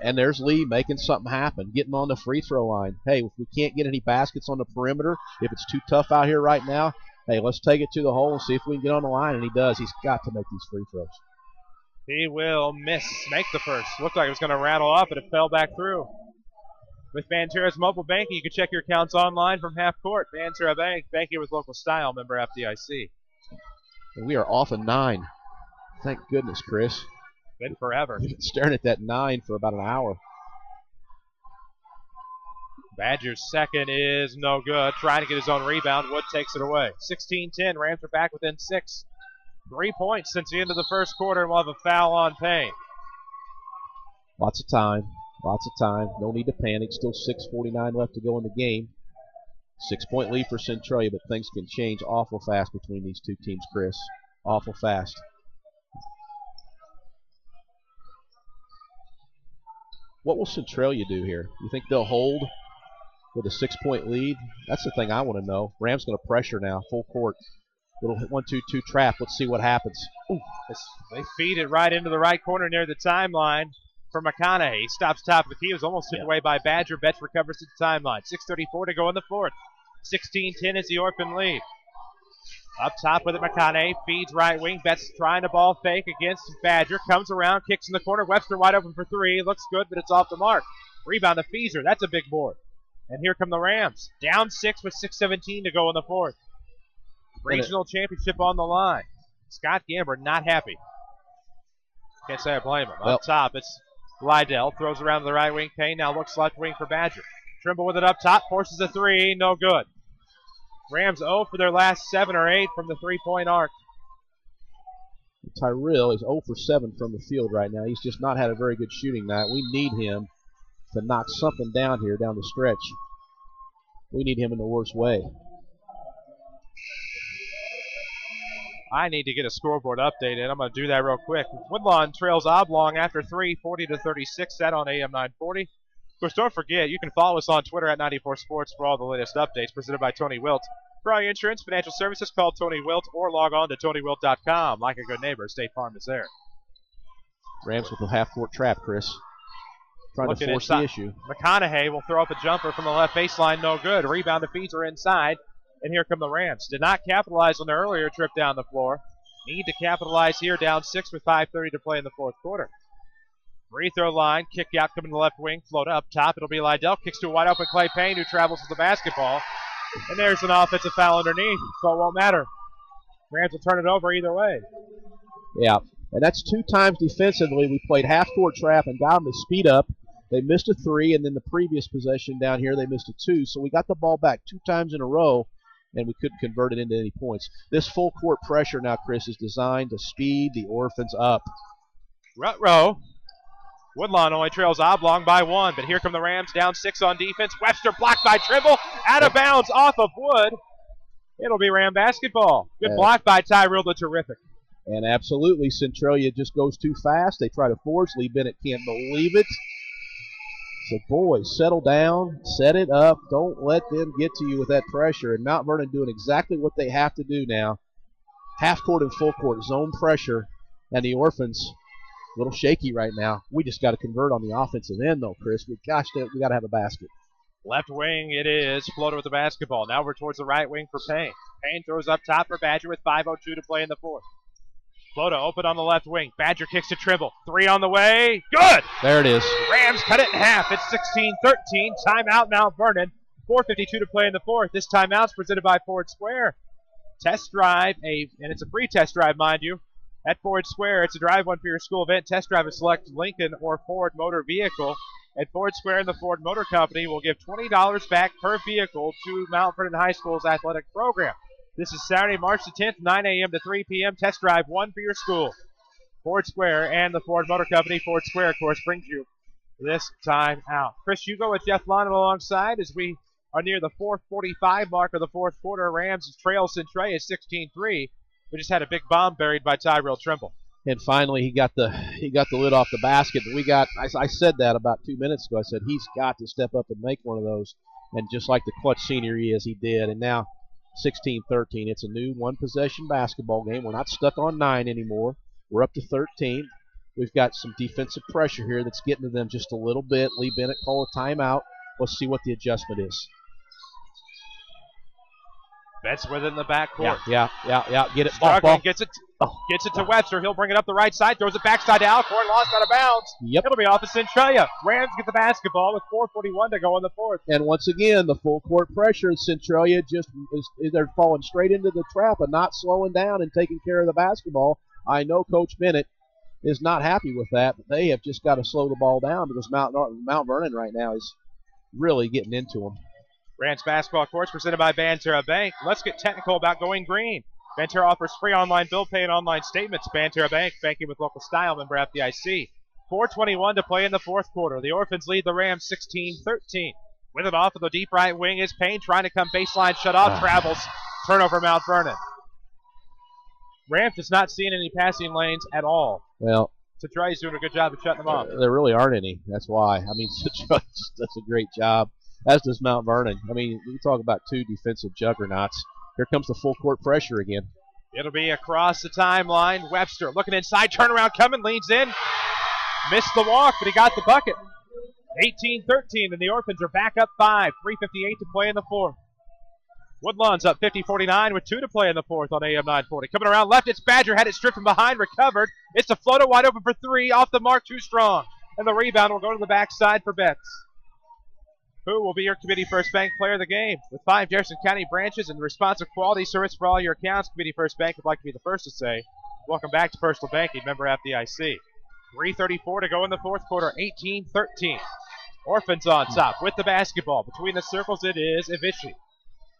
Speaker 8: And there's Lee making something happen, getting on the free throw line. Hey, if we can't get any baskets on the perimeter, if it's too tough out here right now, hey, let's take it to the hole and see if we can get on the line. And he does. He's got to make these free throws.
Speaker 2: He will make the first. Looked like it was going to rattle off, but it fell back through. With Banterra's mobile banking, you can check your accounts online from half court. Banterra Bank, banking with local style, member FDIC.
Speaker 8: And we are off a 9. Thank goodness, Chris.
Speaker 2: Been forever.
Speaker 8: We've been staring at that 9 for about an hour.
Speaker 2: Badger's second is no good. Trying to get his own rebound. Wood takes it away. 16-10. Rams are back within 6. 3 points since the end of the first quarter, and we'll have a foul on Payne.
Speaker 8: Lots of time. Lots of time. No need to panic. Still 6:49 left to go in the game. 6-point lead for Centralia, but things can change awful fast between these two teams, Chris. Awful fast. What will Centralia do here? You think they'll hold with a 6-point lead? That's the thing I want to know. Rams going to pressure now, full court. Little 1-2-2 trap. Let's see what happens. Ooh.
Speaker 2: They feed it right into the right corner near the timeline for McConaughey. He stops top of the key. He was almost taken away by Badger. Betts recovers to the timeline. 6:34 to go in the fourth. 16-10 is the Orphan lead. Up top with it, McConaughey feeds right wing. Betts trying to ball fake against Badger. Comes around, kicks in the corner. Webster wide open for 3. Looks good, but it's off the mark. Rebound to Feeser. That's a big board. And here come the Rams. Down 6 with 6:17 to go in the fourth. Regional championship on the line. Scott Gamber not happy. Can't say I blame him. Up top, it's Lydell. Throws around to the right wing. Payne now looks left wing for Badger. Trimble with it up top. Forces a 3. No good. Rams 0 for their last 7 or 8 from the 3-point arc.
Speaker 8: Tyrell is 0 for 7 from the field right now. He's just not had a very good shooting night. We need him to knock something down here down the stretch. We need him in the worst way.
Speaker 2: I need to get a scoreboard updated. I'm going to do that real quick. Woodlawn trails Oblong after 3, 40-36. That on AM 940. Of course, don't forget, you can follow us on Twitter at 94 Sports for all the latest updates, presented by Tony Wilt. For all your insurance, financial services, call Tony Wilt or log on to TonyWilt.com. Like a good neighbor, State Farm is there.
Speaker 8: Rams with a half-court trap, Chris. Trying to force the issue.
Speaker 2: McConaughey will throw up a jumper from the left baseline, no good. Rebound to Feeser inside, and here come the Rams. Did not capitalize on their earlier trip down the floor. Need to capitalize here, down 6 with 5:30 to play in the fourth quarter. Free throw line, kick out coming to the left wing, float up top. It'll be Lydell, kicks to a wide open Clay Payne, who travels with the basketball. And there's an offensive foul underneath, so it won't matter. Rams will turn it over either way.
Speaker 8: Yeah, and that's 2 times defensively. We played half-court trap and got them to speed up. They missed a 3, and then the previous possession down here, they missed a 2. So we got the ball back 2 times in a row, and we couldn't convert it into any points. This full-court pressure now, Chris, is designed to speed the Orphans up.
Speaker 2: Rut-row. Woodlawn only trails Oblong by 1, but here come the Rams down 6 on defense. Webster blocked by Trimble, out of bounds off of Wood. It'll be Ram basketball. Good block by Tyrell, the terrific.
Speaker 8: And absolutely, Centralia just goes too fast. They try to force. Lee Bennett can't believe it. So, boys, settle down, set it up. Don't let them get to you with that pressure. And Mount Vernon doing exactly what they have to do now. Half court and full court, zone pressure. And the Orphans, a little shaky right now. We just got to convert on the offensive end, though, Chris. We got to have a basket.
Speaker 2: Left wing it is. Floater with the basketball. Now we're towards the right wing for Payne. Payne throws up top for Badger with 5:02 to play in the fourth. Floater open on the left wing. Badger kicks to Trimble. 3 on the way. Good!
Speaker 8: There it is.
Speaker 2: Rams cut it in half. It's 16-13. Timeout Mount Vernon. 4:52 to play in the fourth. This timeout's presented by Ford Square. Test drive, and it's a free test drive, mind you. At Ford Square, it's a drive one for your school event. Test drive a select Lincoln or Ford motor vehicle. At Ford Square and the Ford Motor Company will give $20 back per vehicle to Mount Vernon High School's athletic program. This is Saturday, March the 10th, 9 a.m. to 3 p.m. Test drive one for your school. Ford Square and the Ford Motor Company. Ford Square, of course, brings you this time out. Chris Hugo with Jeff Lonnon alongside as we are near the 4:45 mark of the fourth quarter. Rams trail Centralia 16-3. We just had a big bomb buried by Tyrell Trimble.
Speaker 8: And finally, he got the lid off the basket. I said that about 2 minutes ago. I said he's got to step up and make one of those. And just like the clutch senior he is, he did. And now 16-13. It's a new one-possession basketball game. We're not stuck on 9 anymore. We're up to 13. We've got some defensive pressure here that's getting to them just a little bit. Lee Bennett call a timeout. Let's see what the adjustment is.
Speaker 2: Betts with it in the backcourt.
Speaker 8: Yeah. Get it.
Speaker 2: Struggling, gets it to Webster. He'll bring it up the right side, throws it backside to Alcorn, lost out of bounds.
Speaker 8: Yep.
Speaker 2: It'll be off of Centralia. Rams get the basketball with 4:41 to go in the fourth.
Speaker 8: And once again, the full court pressure. Centralia they're falling straight into the trap of not slowing down and taking care of the basketball. I know Coach Bennett is not happy with that, but they have just got to slow the ball down because Mount Vernon right now is really getting into them.
Speaker 2: Rams basketball course presented by Banterra Bank. Let's get technical about going green. Banterra offers free online bill pay and online statements. Banterra Bank, banking with local style, member FDIC. 4:21 to play in the fourth quarter. The Orphans lead the Rams 16-13. With it off of the deep right wing is Payne trying to come baseline, shut off, travels. Turnover Mount Vernon. Rams just not seeing any passing lanes at all.
Speaker 8: Well,
Speaker 2: Centralia's doing a good job of shutting them off.
Speaker 8: There really aren't any. That's why. I mean, Centralia does a great job, as does Mount Vernon. I mean, you talk about two defensive juggernauts. Here comes the full court pressure again.
Speaker 2: It'll be across the timeline. Webster looking inside, turnaround coming, leans in. Missed the walk, but he got the bucket. 18-13, and the Orphans are back up 5. 3:58 to play in the fourth. Woodlawn's up 50-49 with 2 to play in the fourth on AM 940. Coming around left, it's Badger. Had it stripped from behind, recovered. It's a floater wide open for 3. Off the mark, too strong. And the rebound will go to the backside for Betts, who will be your Committee First Bank player of the game. With 5 Jefferson County branches and responsive quality service for all your accounts, Committee First Bank would like to be the first to say, welcome back to personal banking, member FDIC. 3:34 to go in the fourth quarter, 18-13. Orphans on top with the basketball. Between the circles, it is Ivici.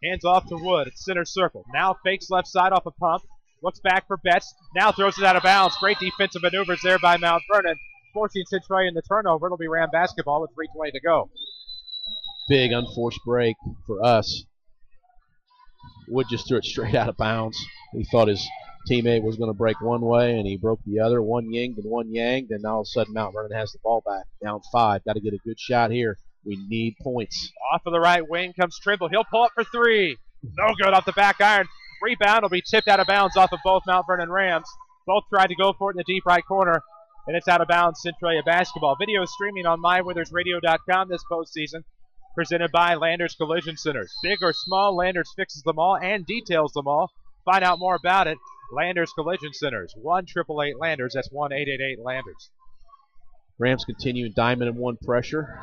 Speaker 2: Hands off to Wood at center circle. Now fakes left side off a pump. Looks back for Betts. Now throws it out of bounds. Great defensive maneuvers there by Mount Vernon, forcing Centralia in the turnover. It'll be Ram basketball with 3:20 to go.
Speaker 8: Big unforced break for us. Wood just threw it straight out of bounds. He thought his teammate was going to break one way, and he broke the other. One yinged and one yanged, and all of a sudden Mount Vernon has the ball back. Down 5. Got to get a good shot here. We need points.
Speaker 2: Off of the right wing comes Trimble. He'll pull up for 3. No good off the back iron. Rebound will be tipped out of bounds off of both Mount Vernon Rams. Both tried to go for it in the deep right corner, and it's out of bounds. Centralia basketball. Video streaming on mywithersradio.com this postseason. Presented by Landers Collision Centers. Big or small, Landers fixes them all and details them all. Find out more about it. Landers Collision Centers. 1-888 Landers. That's 1-888 Landers.
Speaker 8: Rams continuing diamond and 1 pressure.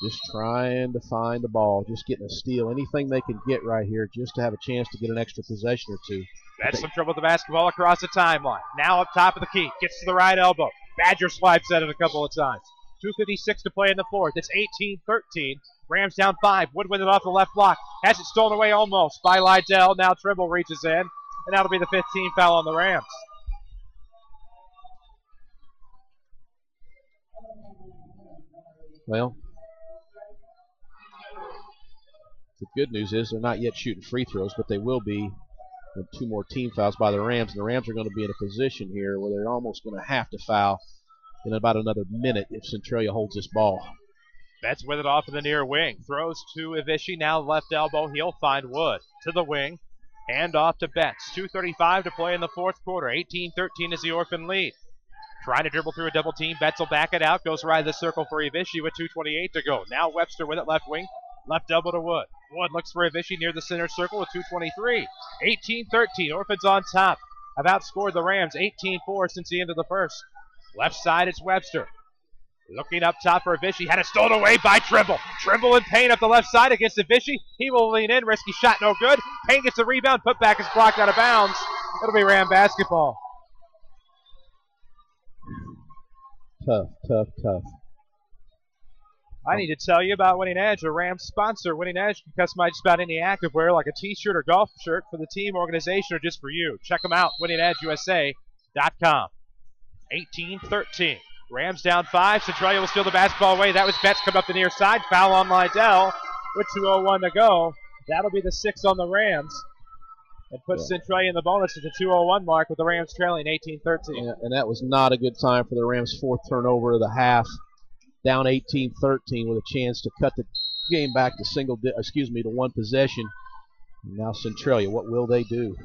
Speaker 8: Just trying to find the ball. Just getting a steal. Anything they can get right here just to have a chance to get an extra possession or 2.
Speaker 2: That's some trouble with the basketball across the timeline. Now up top of the key. Gets to the right elbow. Badger swipes at it a couple of times. 2:56 to play in the fourth. It's 18-13. Rams down 5. Wood with it off the left block. Has it stolen away almost by Lydell. Now Trimble reaches in, and that'll be the 15th foul on the Rams.
Speaker 8: Well, the good news is they're not yet shooting free throws, but they will be with 2 more team fouls by the Rams. And the Rams are going to be in a position here where they're almost going to have to foul in about another minute if Centralia holds this ball.
Speaker 2: Betts with it off of the near wing. Throws to Ivici. Now left elbow. He'll find Wood. To the wing. Hand off to Betts. 2:35 to play in the fourth quarter. 18-13 is the Orphan lead. Trying to dribble through a double team. Betts will back it out. Goes right of the circle for Ivici with 2:28 to go. Now Webster with it left wing. Left elbow to Wood. Wood looks for Ivici near the center circle with 2:23. 18-13. Orphans on top. Have outscored the Rams 18-4 since the end of the first. Left side, it's Webster. Looking up top for Ivici. Had it stolen away by Trimble. Trimble and Payne up the left side against Ivici. He will lean in. Risky shot, no good. Payne gets the rebound. Putback is blocked out of bounds. It'll be Ram basketball.
Speaker 8: Tough.
Speaker 2: I need to tell you about Winning Edge, a Rams sponsor. Winning Edge can customize just about any activewear, like a t-shirt or golf shirt for the team, organization, or just for you. Check them out, winningedgeusa.com. 18-13. Rams down 5. Centralia will steal the basketball away. That was Betts coming up the near side. Foul on Lydell with 2:01 to go. That'll be the 6 on the Rams. And puts Centralia in the bonus at the 2:01 mark with the Rams trailing 18-13.
Speaker 8: Yeah, and that was not a good time for the Rams' 4th turnover of the half. Down 18-13 with a chance to cut the game back to to one possession. And now Centralia, what will they do?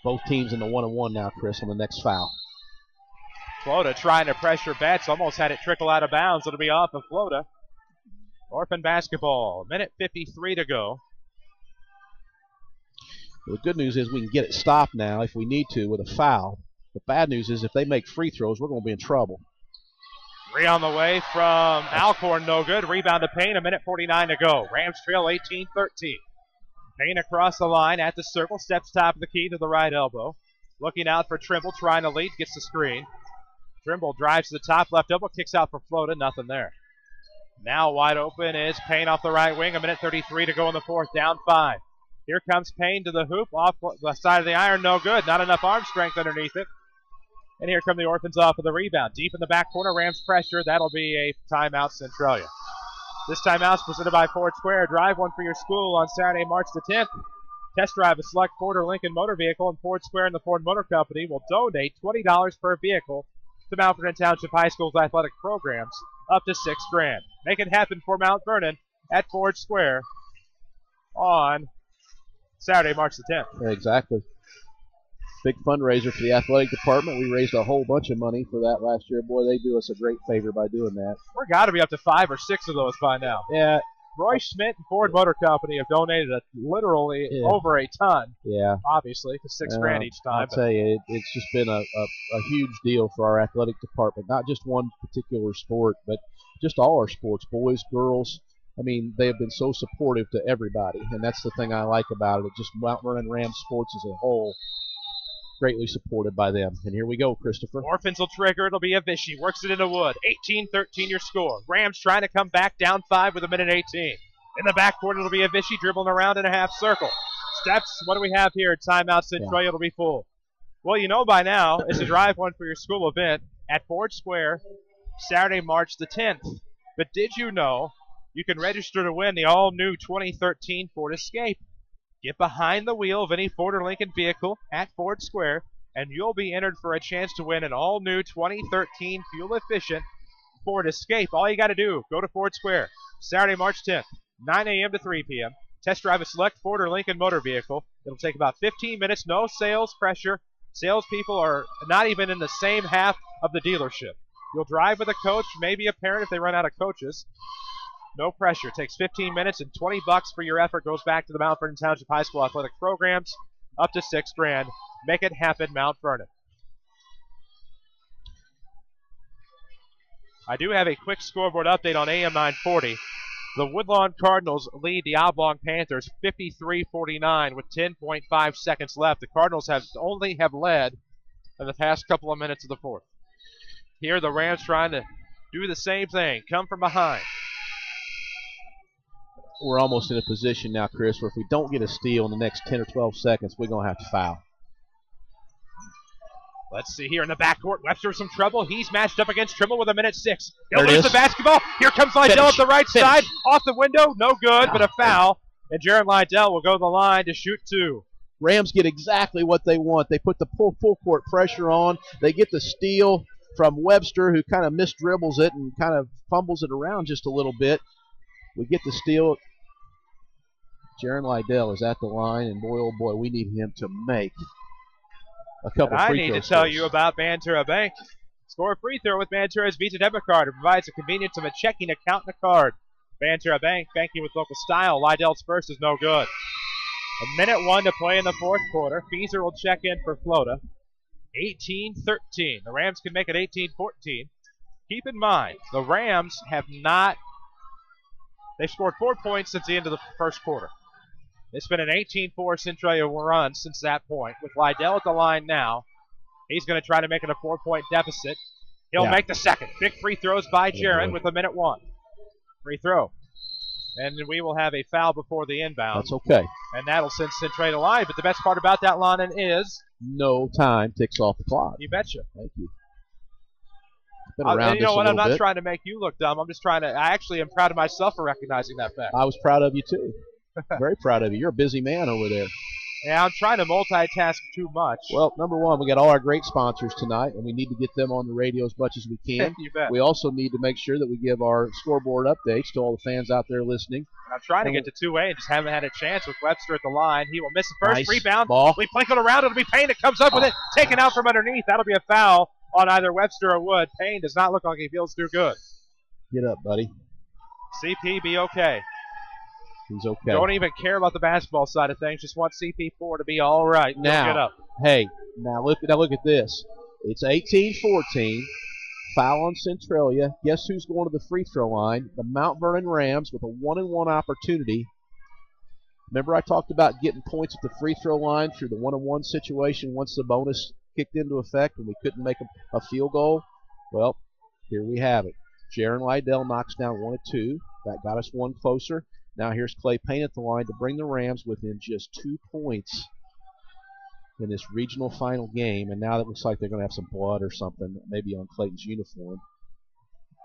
Speaker 8: Both teams in the 1-1 now, Chris, on the next foul.
Speaker 2: Flota trying to pressure Betts, almost had it trickle out of bounds. It'll be off of Flota. Orphan basketball, minute 53 to go.
Speaker 8: The good news is we can get it stopped now if we need to with a foul. The bad news is if they make free throws, we're going to be in trouble.
Speaker 2: 3 on the way from Alcorn, no good. Rebound to Payne, a minute 49 to go. Rams trail 18-13. Payne across the line at the circle, steps top of the key to the right elbow. Looking out for Trimble, trying to lead, gets the screen. Trimble drives to the top, left elbow, kicks out for Flota, nothing there. Now wide open is Payne off the right wing, a minute 33 to go in the 4th, down 5. Here comes Payne to the hoop, off the side of the iron, no good. Not enough arm strength underneath it. And here come the Orphans off of the rebound. Deep in the back corner, Rams pressure. That'll be a timeout, Centralia. This timeout's presented by Ford Square. Drive one for your school on Saturday, March the 10th. Test drive a select Ford or Lincoln motor vehicle, and Ford Square and the Ford Motor Company will donate $20 per vehicle to Mount Vernon Township High School's athletic programs, up to $6,000. Make it happen for Mount Vernon at Ford Square on Saturday, March the 10th.
Speaker 8: Exactly. Big fundraiser for the athletic department. We raised a whole bunch of money for that last year. Boy, they do us a great favor by doing that.
Speaker 2: We're got to be up to 5 or 6 of those by now.
Speaker 8: Yeah.
Speaker 2: Roy Schmidt and Ford Motor Company have donated literally over a ton.
Speaker 8: Yeah.
Speaker 2: Obviously, to $6,000 each time.
Speaker 8: I'll tell you, it's just been a huge deal for our athletic department. Not just one particular sport, but just all our sports, boys, girls. I mean, they have been so supportive to everybody, and that's the thing I like about it. Just Mount Vernon Rams sports as a whole, greatly supported by them. And here we go, Christopher.
Speaker 2: Orphans will trigger. It'll be a Vichy. Works it into Wood. 18-13 your score. Rams trying to come back down 5 with a minute 18. In the backcourt, it'll be a Vichy dribbling around in a half circle. Steps, what do we have here? Timeout, Centralia. It'll be full. Well, you know by now, it's a drive one for your school event at Ford Square, Saturday, March the 10th. But did you know you can register to win the all-new 2013 Ford Escape? Get behind the wheel of any Ford or Lincoln vehicle at Ford Square, and you'll be entered for a chance to win an all-new 2013 fuel-efficient Ford Escape. All you got to do, go to Ford Square, Saturday, March 10th, 9 a.m. to 3 p.m. Test drive a select Ford or Lincoln motor vehicle. It'll take about 15 minutes, no sales pressure. Salespeople are not even in the same half of the dealership. You'll drive with a coach, maybe a parent if they run out of coaches. No pressure. Takes 15 minutes, and $20 for your effort goes back to the Mount Vernon Township High School athletic programs, up to $6,000. Make it happen, Mount Vernon. I do have a quick scoreboard update on AM 940. The Woodlawn Cardinals lead the Oblong Panthers 53-49 with 10.5 seconds left. The Cardinals only have led in the past couple of minutes of the 4th. Here the Rams trying to do the same thing, come from behind.
Speaker 8: We're almost in a position now, Chris, where if we don't get a steal in the next 10 or 12 seconds, we're going to have to foul.
Speaker 2: Let's see here in the backcourt. Webster some trouble. He's matched up against Trimble with a minute 6. He'll
Speaker 8: There it
Speaker 2: lose
Speaker 8: is.
Speaker 2: the basketball. Here comes Lydell at the right side. Off the window. No good, but a foul. And Jaron Lydell will go to the line to shoot 2.
Speaker 8: Rams get exactly what they want. They put the full court pressure on. They get the steal from Webster, who kind of misdribbles it and kind of fumbles it around just a little bit. We get the steal. Jaron Lydell is at the line, and boy, oh boy, we need him to make a couple
Speaker 2: And
Speaker 8: free
Speaker 2: I
Speaker 8: throws.
Speaker 2: need to tell you about Bantura Bank. Score a free throw with Bantura's Visa debit card. It provides the convenience of a checking account and a card. Bantura Bank, banking with local style. Lydell's first is no good. A minute 1 to play in the 4th quarter. Feeser will check in for Flota. 18-13. The Rams can make it 18-14. Keep in mind, the Rams have not – they've scored 4 points since the end of the 1st quarter. It's been an 18-4 Centralia run since that point. With Lydell at the line now, he's going to try to make it a 4-point deficit. He'll make the second. Big free throws by Jaron with a minute 1. Free throw. And we will have a foul before the inbound.
Speaker 8: That's okay.
Speaker 2: And that'll send Centralia line. But the best part about that, Lonnon, is
Speaker 8: no time ticks off the clock.
Speaker 2: You betcha.
Speaker 8: Thank you. Been around
Speaker 2: you know
Speaker 8: this a
Speaker 2: what? I'm
Speaker 8: little
Speaker 2: not
Speaker 8: bit.
Speaker 2: trying to make you look dumb. I'm just trying to. I actually am proud of myself for recognizing that fact.
Speaker 8: I was proud of you, too. Very proud of you. You're a busy man over there.
Speaker 2: Yeah, I'm trying to multitask too much.
Speaker 8: Well, number one, we got all our great sponsors tonight, and we need to get them on the radio as much as we can.
Speaker 2: You bet.
Speaker 8: We also need to make sure that we give our scoreboard updates to all the fans out there listening.
Speaker 2: I'm trying to get to 2A and just haven't had a chance with Webster at the line. He will miss the first
Speaker 8: Nice
Speaker 2: rebound.
Speaker 8: ball.
Speaker 2: We plink it around. It'll be Payne that comes up with it. Taken out from underneath. That'll be a foul on either Webster or Wood. Payne does not look like he feels too good.
Speaker 8: Get up, buddy.
Speaker 2: CP be okay.
Speaker 8: He's okay.
Speaker 2: Don't even care about the basketball side of things. Just want CP4 to be all right.
Speaker 8: Now,
Speaker 2: Get up.
Speaker 8: hey, now look at this. It's 18-14. Foul on Centralia. Guess who's going to the free throw line? The Mount Vernon Rams with a 1-and-1 opportunity. Remember I talked about getting points at the free throw line through the 1-and-1 situation once the bonus kicked into effect and we couldn't make a field goal? Well, here we have it. Jaron Lydell knocks down 1 of 2. That got us one closer. Now here's Clay Payne at the line to bring the Rams within just 2 points in this regional final game. And now it looks like they're going to have some blood or something, maybe on Clayton's uniform.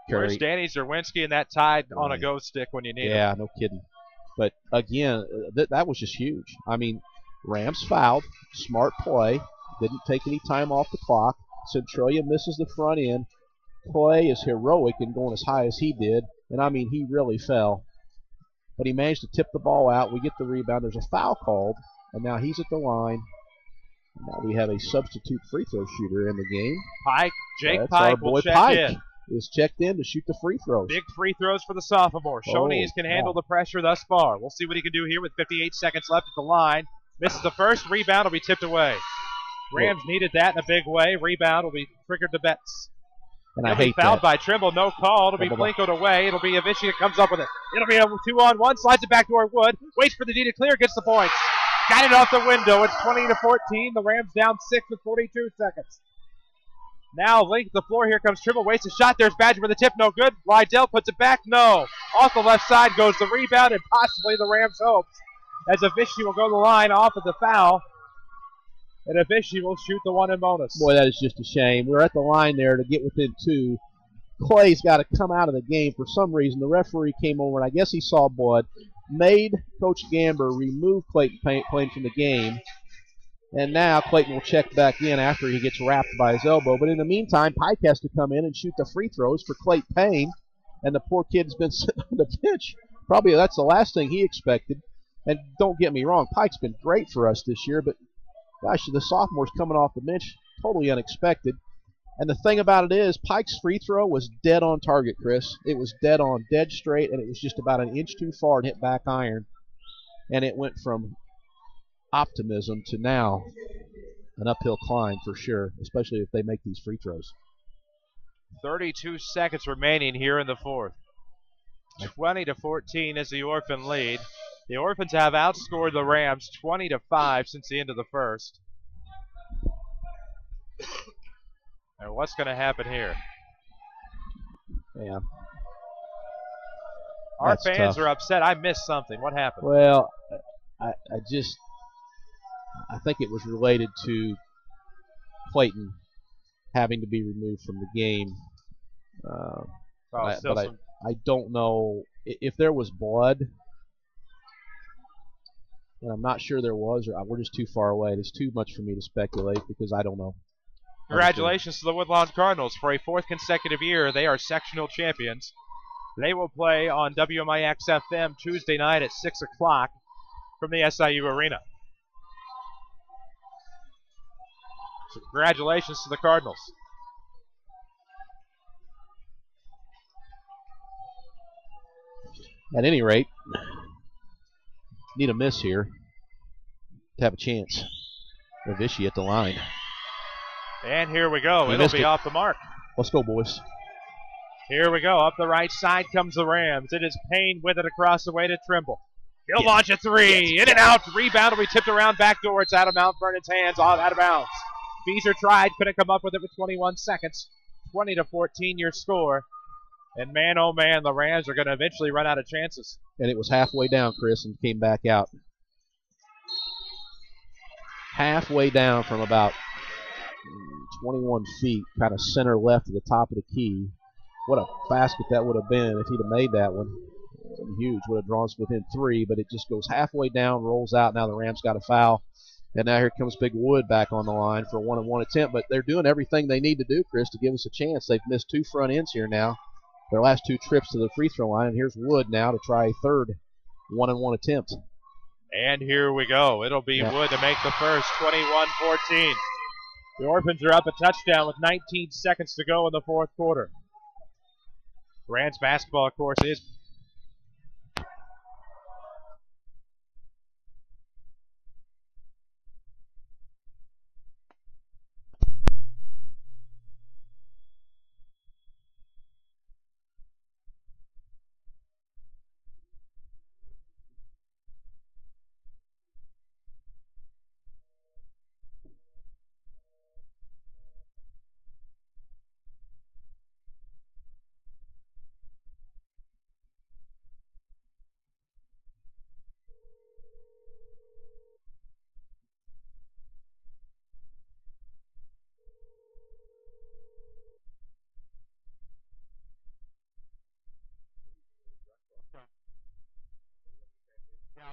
Speaker 2: Where's Danny Zerwinski and that tied on a go stick when you need it?
Speaker 8: Yeah, no kidding. But again, that was just huge. I mean, Rams fouled, smart play, didn't take any time off the clock. Centralia misses the front end. Clay is heroic in going as high as he did, and I mean, he really fell. But he managed to tip the ball out. We get the rebound. There's a foul called, and now he's at the line. And now we have a substitute free throw shooter in the game.
Speaker 2: Pike, Jake
Speaker 8: That's
Speaker 2: Pike
Speaker 8: our boy
Speaker 2: will check
Speaker 8: Pike
Speaker 2: in.
Speaker 8: Is checked in to shoot the free throws.
Speaker 2: Big free throws for the sophomore. Shoney's can handle the pressure thus far. We'll see what he can do here with 58 seconds left at the line. Misses the first. Rebound will be tipped away. Rams needed that in a big way. Rebound will be triggered to Betts.
Speaker 8: And
Speaker 2: He'll
Speaker 8: I hate
Speaker 2: be fouled
Speaker 8: that.
Speaker 2: by Trimble. No call. It'll be Blinkoed away. It'll be Avicii that comes up with it. It'll be a 2-on-1. Slides it back to Wood. Waits for the D to clear. Gets the points. Got it off the window. It's 20-14. The Rams down 6 with 42 seconds. Now link the floor. Here comes Trimble. Waits a shot. There's Badger with a tip. No good. Lydell puts it back. No. Off the left side goes the rebound and possibly the Rams' hopes. As Avicii will go to the line off of the foul. And Avicii will shoot the one in bonus.
Speaker 8: Boy, that is just a shame. We're at the line there to get within 2. Clay's got to come out of the game for some reason. The referee came over, and I guess he saw blood, made Coach Gamber remove Clayton Payne from the game. And now Clayton will check back in after he gets wrapped by his elbow. But in the meantime, Pike has to come in and shoot the free throws for Clayton Payne. And the poor kid's been sitting on the bench. Probably that's the last thing he expected. And don't get me wrong, Pike's been great for us this year, but gosh, the sophomore's coming off the bench, totally unexpected. And the thing about it is, Pike's free throw was dead on target, Chris. It was dead on, dead straight, and it was just about an inch too far and hit back iron. And it went from optimism to now an uphill climb for sure, especially if they make these free throws.
Speaker 2: 32 seconds remaining here in the fourth. 20-14 is the Orphan lead. The Orphans have outscored the Rams 20-5 since the end of the first. And what's going to happen here?
Speaker 8: Yeah.
Speaker 2: Our
Speaker 8: That's
Speaker 2: fans
Speaker 8: tough.
Speaker 2: are upset. I missed something. What happened?
Speaker 8: Well, I think it was related to Clayton having to be removed from the game. But I don't know if there was blood, and I'm not sure there was, or we're just too far away. It's too much for me to speculate because I don't know.
Speaker 2: Congratulations to the Woodlawn Cardinals. For a fourth consecutive year, they are sectional champions. They will play on WMIX FM Tuesday night at 6 o'clock from the SIU Arena. So congratulations to the Cardinals.
Speaker 8: At any rate, need a miss here to have a chance. Avicii at the line.
Speaker 2: And here we go. It'll be off the mark.
Speaker 8: Let's go, boys.
Speaker 2: Here we go. Up the right side comes the Rams. It is Payne with it across the way to Trimble. He'll launch a three. In and out. Rebound will be tipped around backdoor. It's out of Mount Vernon's hands. Out of bounds. Beezer tried. Couldn't come up with it with 21 seconds. 20-14 your score. And man, oh man, the Rams are going to eventually run out of chances.
Speaker 8: And it was halfway down, Chris, and came back out. Halfway down from about 21 feet, kind of center left at the top of the key. What a basket that would have been if he'd have made that one. Huge. Would have drawn us within 3, but it just goes halfway down, rolls out. Now the Rams got a foul. And now here comes Big Wood back on the line for a 1-on-1 attempt. But they're doing everything they need to do, Chris, to give us a chance. They've missed 2 front ends here now. Their last 2 trips to the free throw line. And here's Wood now to try a third 1-on-1 attempt.
Speaker 2: And here we go. It'll be Wood to make the first, 21-14. The Orphans are up a touchdown with 19 seconds to go in the fourth quarter. Rams basketball, of course, is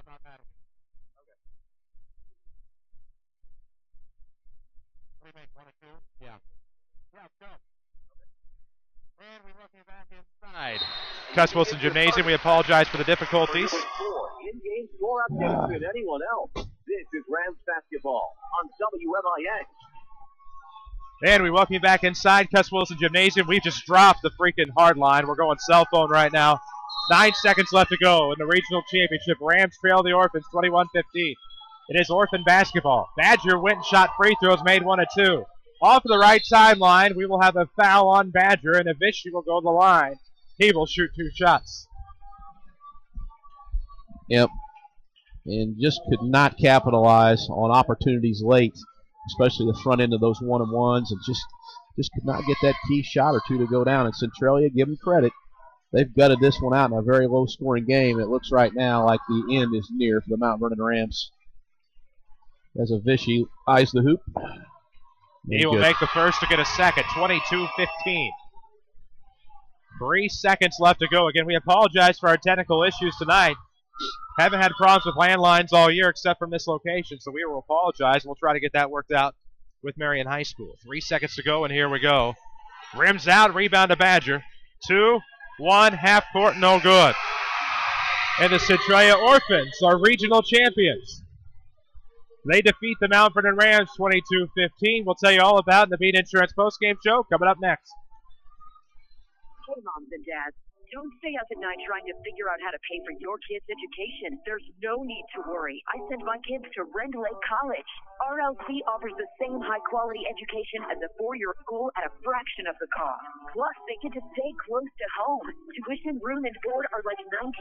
Speaker 13: not mad at me. Okay. What do you think, 1 or 2?
Speaker 2: Yeah.
Speaker 13: Yeah, let's go. Okay. And we're looking back inside.
Speaker 2: Cuss Wilson Gymnasium. We apologize for the difficulties.
Speaker 1: In-game score updates than anyone else. This is Rams basketball on WMIX.
Speaker 2: And we welcome you back inside Cuss Wilson Gymnasium. We've just dropped the freaking hard line. We're going cell phone right now. 9 seconds left to go in the regional championship. Rams trail the Orphans 21-15. It is Orphan basketball. Badger went and shot free throws, made 1 of 2. Off of the right sideline, we will have a foul on Badger, and Avicii will go to the line. He will shoot 2 shots.
Speaker 8: Yep. And just could not capitalize on opportunities late, especially the front end of those 1-on-1s, and just could not get that key shot or 2 to go down. And Centralia, give them credit. They've gutted this one out in a very low-scoring game. It looks right now like the end is near for the Mount Vernon Rams. As Avicii eyes the hoop.
Speaker 2: He will make the first to get a second, 22-15. 3 seconds left to go. Again, we apologize for our technical issues tonight. Haven't had problems with landlines all year except from this location, so we will apologize. We'll try to get that worked out with Marion High School. 3 seconds to go, and here we go. Rims out, rebound to Badger. 2, 1, half court, no good. And the Centralia Orphans are regional champions. They defeat the Mount Vernon Rams 22-15. We'll tell you all about it in the Beat Insurance postgame show coming up next.
Speaker 14: Hey, moms and dads. Don't stay up at night trying to figure out how to pay for your kids' education. There's no need to worry. I send my kids to Rend Lake College. RLC offers the same high-quality education as a 4-year school at a fraction of the cost. Plus, they get to stay close to home. Tuition, room, and board are like $19,000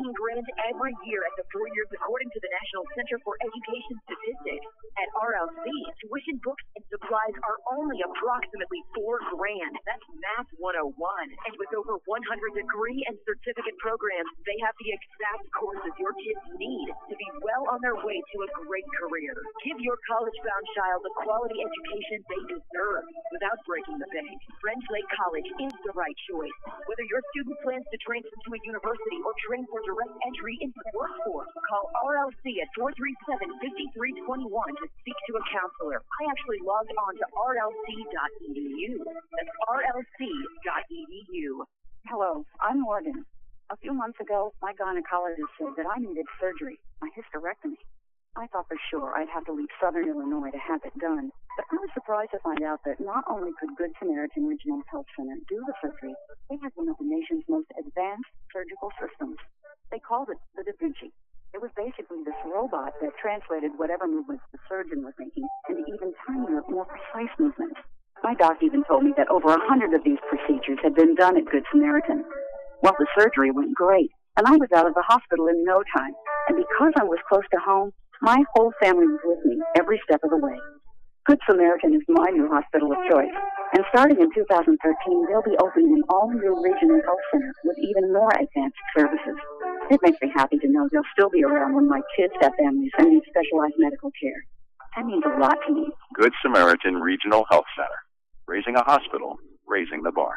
Speaker 14: every year at the 4 years, according to the National Center for Education Statistics. At RLC, tuition, books, and supplies are only approximately $4,000. That's Math 101. And with over 100 degree and certificate programs, they have the exact courses your kids need to be well on their way to a great career. Give your college-bound child the quality education they deserve without breaking the bank. Rend Lake College is the right choice. Whether your student plans to transfer to a university or train for direct entry into the workforce, call RLC at 437-5321 to speak to a counselor. I actually logged on to rlc.edu. That's rlc.edu.
Speaker 12: Hello, I'm Morgan. A few months ago, my gynecologist said that I needed surgery, my hysterectomy. I thought for sure I'd have to leave Southern Illinois to have it done. But I was surprised to find out that not only could Good Samaritan Regional Health Center do the surgery, they had one of the nation's most advanced surgical systems. They called it the Da Vinci. It was basically this robot that translated whatever movements the surgeon was making into even tinier, more precise movements. My doc even told me that over 100 of these procedures had been done at Good Samaritan. Well, the surgery went great, and I was out of the hospital in no time. And because I was close to home, my whole family was with me every step of the way. Good Samaritan is my new hospital of choice, and starting in 2013, they'll be opening an all-new regional health center with even more advanced services. It makes me happy to know they'll still be around when my kids have families and need specialized medical care.
Speaker 16: That means a lot to me.
Speaker 4: Good Samaritan Regional Health Center. Raising a hospital, raising the bar.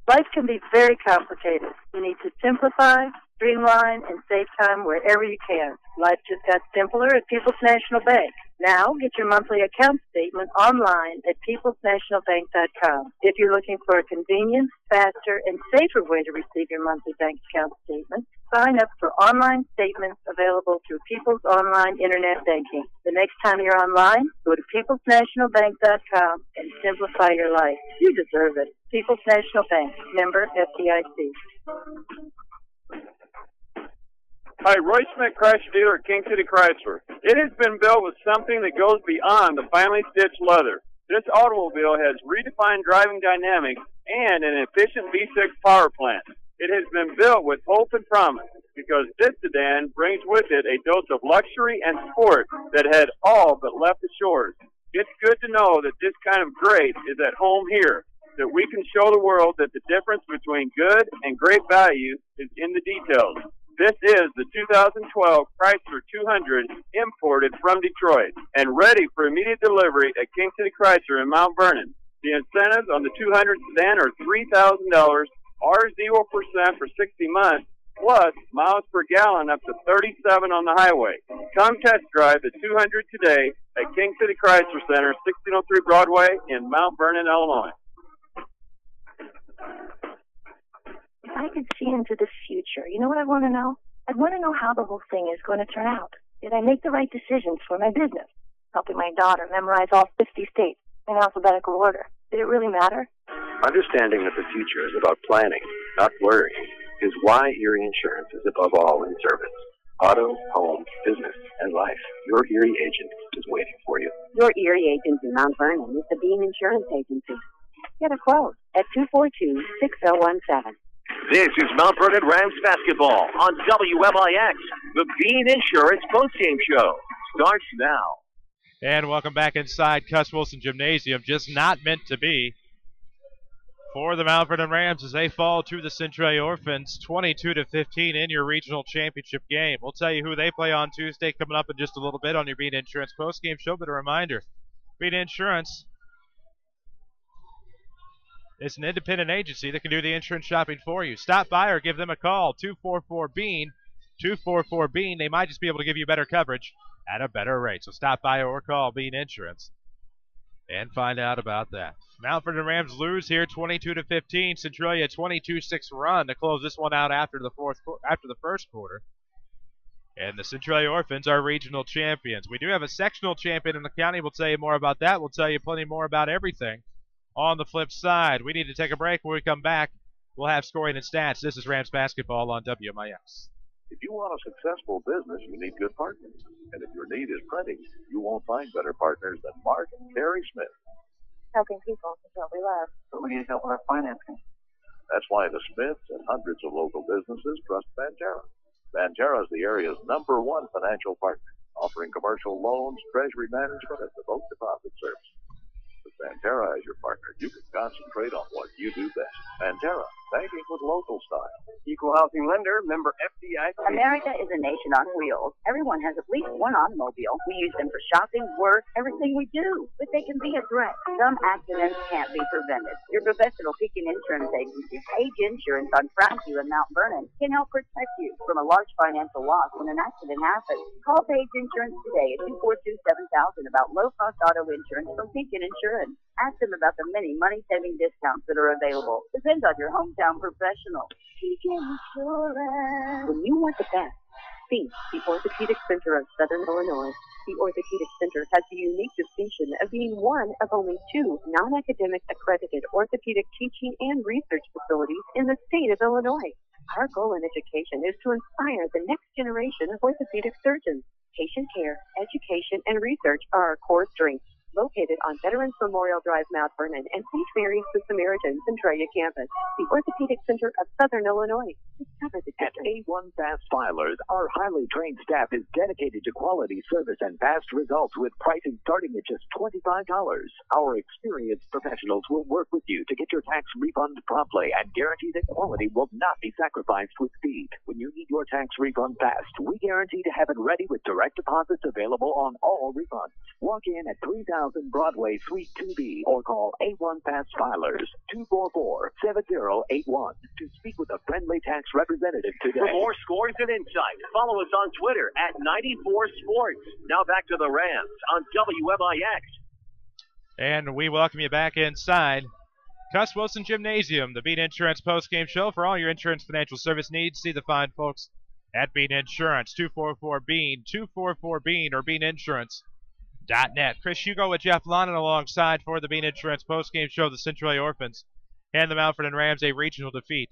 Speaker 16: Life can be very complicated. You need to simplify, streamline, and save time wherever you can. Life just got simpler at People's National Bank. Now, get your monthly account statement online at peoplesnationalbank.com. If you're looking for a convenient, faster, and safer way to receive your monthly bank account statement, sign up for online statements available through People's Online Internet Banking. The next time you're online, go to peoplesnationalbank.com and simplify your life. You deserve it. People's National Bank, member FDIC.
Speaker 6: Hi, Roy Smith Chrysler dealer at King City Chrysler. It has been built with something that goes beyond the finely stitched leather. This automobile has redefined driving dynamics and an efficient V6 power plant. It has been built with hope and promise because this sedan brings with it a dose of luxury and sport that had all but left the shores. It's good to know that this kind of great is at home here, that we can show the world that the difference between good and great value is in the details. This is the 2012 Chrysler 200 imported from Detroit and ready for immediate delivery at King City Chrysler in Mount Vernon. The incentives on the 200 sedan are $3,000 or 0% for 60 months, plus miles per gallon up to 37 on the highway. Come test drive the 200 today at King City Chrysler Center, 1603 Broadway in Mount Vernon, Illinois.
Speaker 16: If I could see into the future, you know what I want to know? I'd want to know how the whole thing is going to turn out. Did I make the right decisions for my business? Helping my daughter memorize all 50 states in alphabetical order. Did it really matter?
Speaker 4: Understanding that the future is about planning, not worrying, is why Erie Insurance is above all in service. Auto, home, business, and life. Your Erie agent is waiting for you.
Speaker 3: Your Erie agent in Mount Vernon is the Bean Insurance Agency. Get a quote at 242-6017.
Speaker 1: This is Mount Vernon Rams basketball on WMIX. The Bean Insurance postgame show starts now.
Speaker 2: And welcome back inside Cuss Wilson Gymnasium. Just not meant to be for the Mount Vernon Rams as they fall to the Centralia Orphans 22-15 in your regional championship game. We'll tell you who they play on Tuesday coming up in just a little bit on your Bean Insurance postgame show. But a reminder, Bean Insurance is an independent agency that can do the insurance shopping for you. Stop by or give them a call, 244-BEAN, 244-BEAN. They might just be able to give you better coverage at a better rate. So stop by or call Bean Insurance and find out about that. Mount Vernon Rams lose here 22-15. Centralia 22-6 run to close this one out after the first quarter. And the Centralia Orphans are regional champions. We do have a sectional champion in the county. We'll tell you more about that. We'll tell you plenty more about everything on the flip side. We need to take a break. When we come back, we'll have scoring and stats. This is Rams basketball on WMIX.
Speaker 11: If you want a successful business, you need good partners. And if your need is printing, you won't find better partners than Mark and Terry Smith.
Speaker 3: Helping people is what we love.
Speaker 16: But we need help with our financing.
Speaker 11: That's why the Smiths and hundreds of local businesses trust Banterra. Banterra is the area's #1 financial partner, offering commercial loans, treasury management, and remote deposit service. With Banterra as your partner, you can concentrate on what you do best. Banterra, banking with local style.
Speaker 6: Equal housing lender, member FDIC.
Speaker 12: America is a nation on wheels. Everyone has at least one automobile. We use them for shopping, work, everything we do. But they can be a threat. Some accidents can't be prevented. Your professional Pekin Insurance Agency, Page Insurance on Frontview in Mount Vernon, can help protect you from a large financial loss when an accident happens. Call Page Insurance today at 242-7000 about low-cost auto insurance from Pekin Insurance. Ask them about the many money-saving discounts that are available. Depends on your hometown professional. Pekin Insurance.
Speaker 3: When you want the best, think the Orthopedic Center of Southern Illinois. The Orthopedic Center has the unique distinction of being one of only 2 non-academic accredited orthopedic teaching and research facilities in the state of Illinois. Our goal in education is to inspire the next generation of orthopedic surgeons. Patient care, education, and research are our core strengths. Located on Veterans Memorial Drive, Mount Vernon, and St. Mary's the Samaritan, Centralia campus, the Orthopedic Center of Southern Illinois. Discover the
Speaker 17: At
Speaker 3: difference.
Speaker 17: A1 Fast Filers, our highly trained staff is dedicated to quality service and fast results with pricing starting at just $25. Our experienced professionals will work with you to get your tax refund promptly and guarantee that quality will not be sacrificed with speed. When you need your tax refund fast, we guarantee to have it ready with direct deposits available on all refunds. Walk in at 3000 Broadway, Suite 2B, or call A1 Fast Filers 244-7081 to speak with a friendly tax representative today.
Speaker 1: For more scores and insight, follow us on Twitter at 94Sports. Now back to the Rams on WMIX.
Speaker 2: And we welcome you back inside Cuss Wilson Gymnasium, the Bean Insurance postgame show. For all your insurance financial service needs, see the fine folks at Bean Insurance, 244-BEAN, 244-BEAN, or BeanInsurance.net. Chris Hugo with Jeff Lonnon alongside for the Bean Insurance postgame show. The Centralia Orphans and the Mount Vernon Rams a regional defeat,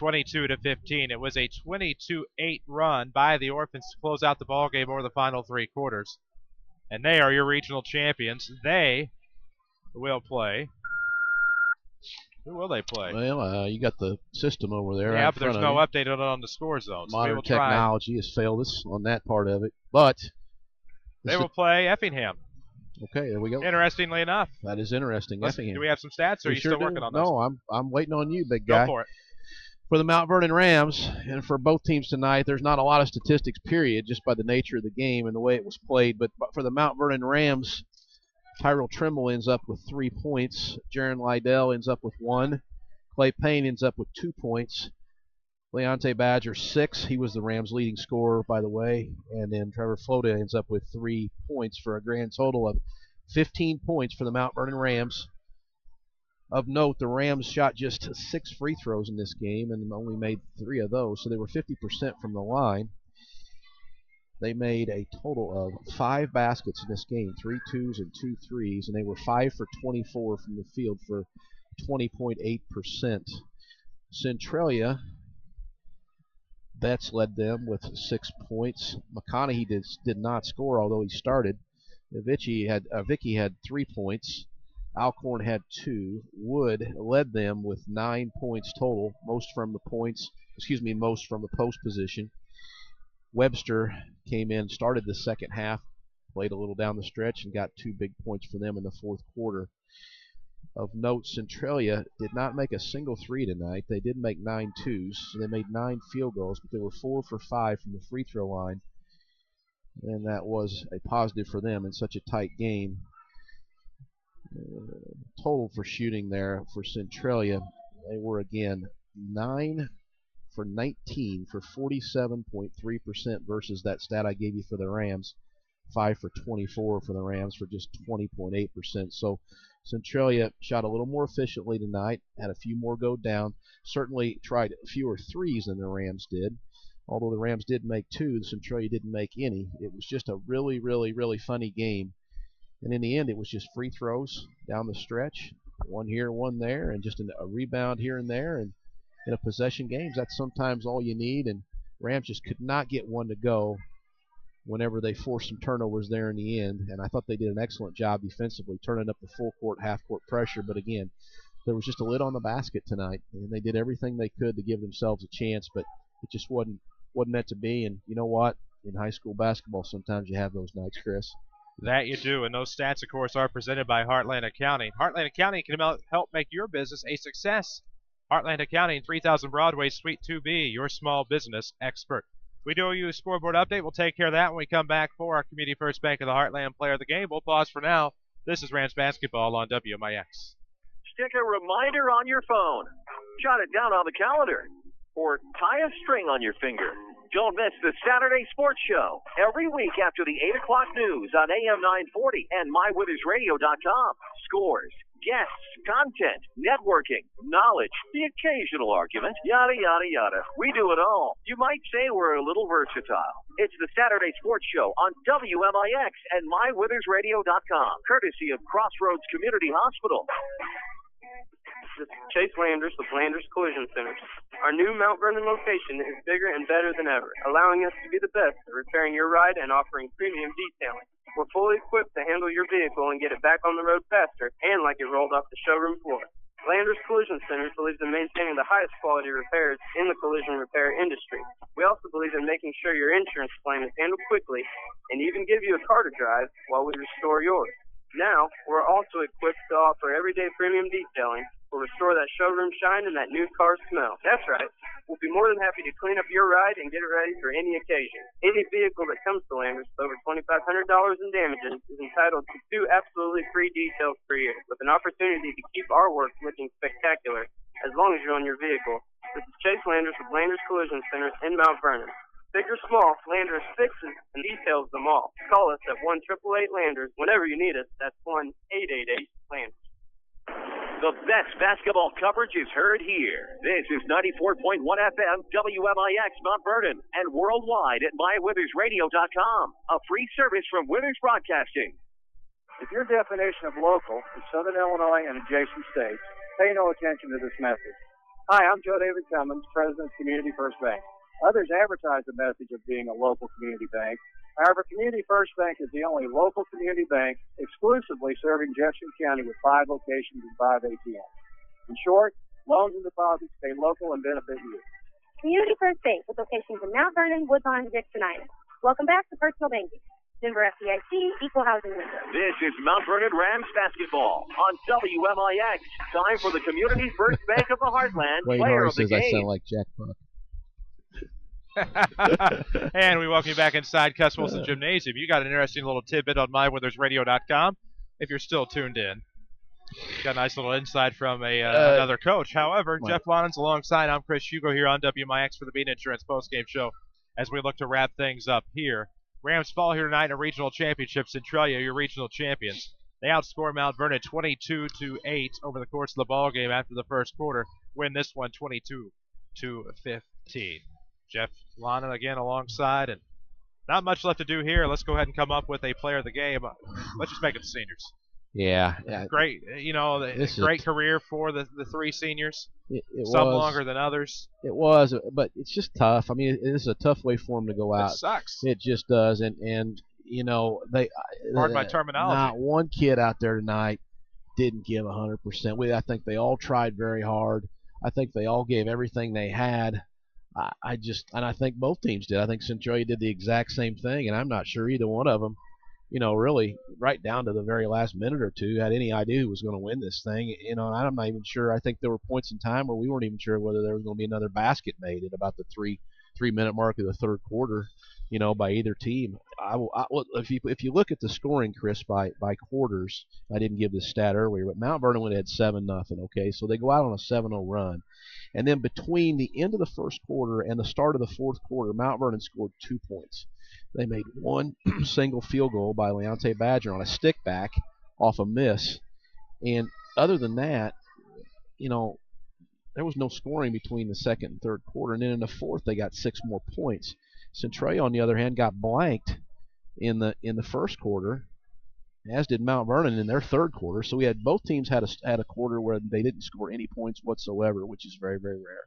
Speaker 2: 22-15. It was a 22-8 run by the Orphans to close out the ball game over the final three quarters. And they are your regional champions. They will play. Who will they play?
Speaker 8: Well, you got the system over there.
Speaker 2: Yeah,
Speaker 8: right
Speaker 2: but there's no update on the score zone. So
Speaker 8: Modern technology has failed us on that part of it. But
Speaker 2: they will play Effingham.
Speaker 8: Okay, there we go.
Speaker 2: Interestingly enough.
Speaker 8: That is interesting. Effingham.
Speaker 2: Do we have some stats, or are you still working on those?
Speaker 8: No, I'm waiting on you, big guy.
Speaker 2: Go for it.
Speaker 8: For the Mount Vernon Rams, and for both teams tonight, there's not a lot of statistics, period, just by the nature of the game and the way it was played. But for the Mount Vernon Rams, Tyrell Trimble ends up with 3 points. Jaron Lydell ends up with 1. Clay Payne ends up with 2 points. Leonte Badger, 6. He was the Rams' leading scorer, by the way. And then Trevor Flota ends up with 3 points for a grand total of 15 points for the Mount Vernon Rams. Of note, the Rams shot just 6 free throws in this game and only made 3 of those, so they were 50% from the line. They made a total of 5 baskets in this game, 3 twos and 2 threes, and they were 5 for 24 from the field for 20.8%. Centralia, Betts led them with 6 points. McConaughey did not score, although he started. Vicky had 3 points. Alcorn had 2. Wood led them with 9 points total, most from the post position. Webster came in, started the second half, played a little down the stretch, and got 2 big points for them in the fourth quarter. Of note, Centralia did not make a single 3 tonight. They did make 9 twos, so they made 9 field goals, but they were 4 for 5 from the free throw line, and that was a positive for them in such a tight game. Total for shooting there for Centralia, they were again 9 for 19 for 47.3% versus that stat I gave you for the Rams, 5 for 24 for the Rams for just 20.8%. So Centralia shot a little more efficiently tonight, had a few more go down, certainly tried fewer threes than the Rams did. Although the Rams did make 2, Centralia didn't make any. It was just a really, really, really funny game. And in the end, it was just free throws down the stretch, one here, one there, and just a rebound here and there. And in a possession games, that's sometimes all you need. And Rams just could not get one to go whenever they forced some turnovers there in the end. And I thought they did an excellent job defensively, turning up the full court, half court pressure. But again, there was just a lid on the basket tonight, and they did everything they could to give themselves a chance, but it just wasn't meant to be. And you know what? In high school basketball, sometimes you have those nights, Chris.
Speaker 2: That you do, and those stats, of course, are presented by Heartland Accounting. Heartland Accounting can help make your business a success. Heartland Accounting, 3000 Broadway, Suite 2B, your small business expert. We do a scoreboard update. We'll take care of that when we come back for our Community First Bank of the Heartland Player of the Game. We'll pause for now. This is Rams Basketball on WMIX.
Speaker 1: Stick a reminder on your phone. Jot it down on the calendar. Or tie a string on your finger. Don't miss the Saturday Sports Show every week after the 8 o'clock news on AM 940 and MyWithersRadio.com. Scores, guests, content, networking, knowledge, the occasional argument, yada, yada, yada. We do it all. You might say we're a little versatile. It's the Saturday Sports Show on WMIX and MyWithersRadio.com, courtesy of Crossroads Community Hospital.
Speaker 10: This is Chase Landers with Landers Collision Center. Our new Mount Vernon location is bigger and better than ever, allowing us to be the best at repairing your ride and offering premium detailing. We're fully equipped to handle your vehicle and get it back on the road faster and like it rolled off the showroom floor. Landers Collision Center believes in maintaining the highest quality repairs in the collision repair industry. We also believe in making sure your insurance claim is handled quickly and even give you a car to drive while we restore yours. Now, we're also equipped to offer everyday premium detailing. We'll restore that showroom shine and that new car smell. That's right. We'll be more than happy to clean up your ride and get it ready for any occasion. Any vehicle that comes to Landers with over $2,500 in damages is entitled to 2 absolutely free details per year, with an opportunity to keep our work looking spectacular as long as you own your vehicle. This is Chase Landers with Landers Collision Centers in Mount Vernon. Big or small, Landers fixes and details them all. Call us at 1-888-LANDERS whenever you need us. That's 1-888-LANDERS.
Speaker 1: The best basketball coverage is heard here. This is 94.1 FM WMIX Mount Vernon and worldwide at mywithersradio.com. A free service from Withers Broadcasting.
Speaker 6: If your definition of local is Southern Illinois and adjacent states, pay no attention to this message. Hi, I'm Joe David Cummins, President of Community First Bank. Others advertise the message of being a local community bank. However, Community First Bank is the only local community bank exclusively serving Jefferson County with 5 locations and 5 ATMs. In short, loans and deposits stay local and benefit you.
Speaker 9: Community First Bank with locations in Mount Vernon, Woodlawn, and Dixon Island. Welcome back to Personal Banking. Member FDIC, Equal Housing Lender.
Speaker 1: This is Mount Vernon Rams basketball on WMIX. Time for the Community First Bank of the Heartland
Speaker 8: Wayne
Speaker 1: player
Speaker 8: Hardy
Speaker 1: of the
Speaker 8: says I
Speaker 1: game.
Speaker 8: sound like Jack Buck.
Speaker 2: And we welcome you back inside Cuss Wilson Gymnasium. You got an interesting little tidbit on mywithersradio.com if you're still tuned in. Got a nice little insight from another coach. However, Jeff Lonnon's alongside. I'm Chris Hugo here on WMIX for the Bean Insurance Postgame Show as we look to wrap things up here. Rams fall here tonight in a regional championship. Centralia, your regional champions. They outscore Mount Vernon 22-8 over the course of the ball game after the first quarter. Win this one 22-15. Jeff Lonnon again alongside, and not much left to do here. Let's go ahead and come up with a player of the game. Let's just make it the seniors.
Speaker 8: Yeah.
Speaker 2: Great, great career for the 3 seniors. Some longer than others.
Speaker 8: It was, but it's just tough. I mean, it is a tough way for them to go out.
Speaker 2: It sucks.
Speaker 8: It just does, and you know they.
Speaker 2: Pardon my terminology.
Speaker 8: Not one kid out there tonight didn't give 100%. I think they all tried very hard. I think they all gave everything they had. And I think both teams did. I think Centralia did the exact same thing, and I'm not sure either one of them, really right down to the very last minute or two had any idea who was going to win this thing. I'm not even sure. I think there were points in time where we weren't even sure whether there was going to be another basket made at about the three-minute mark of the third quarter, by either team. If you look at the scoring, Chris, by quarters, I didn't give this stat earlier, but Mount Vernon went ahead 7-0. Okay, so they go out on a 7-0 run. And then between the end of the first quarter and the start of the fourth quarter, Mount Vernon scored 2 points. They made one single field goal by Leonte Badger on a stick back off a miss. And other than that, there was no scoring between the second and third quarter. And then in the fourth, they got 6 more points. Centralia, on the other hand, got blanked in the first quarter, as did Mount Vernon in their third quarter. So we had both teams had a quarter where they didn't score any points whatsoever, which is very, very rare.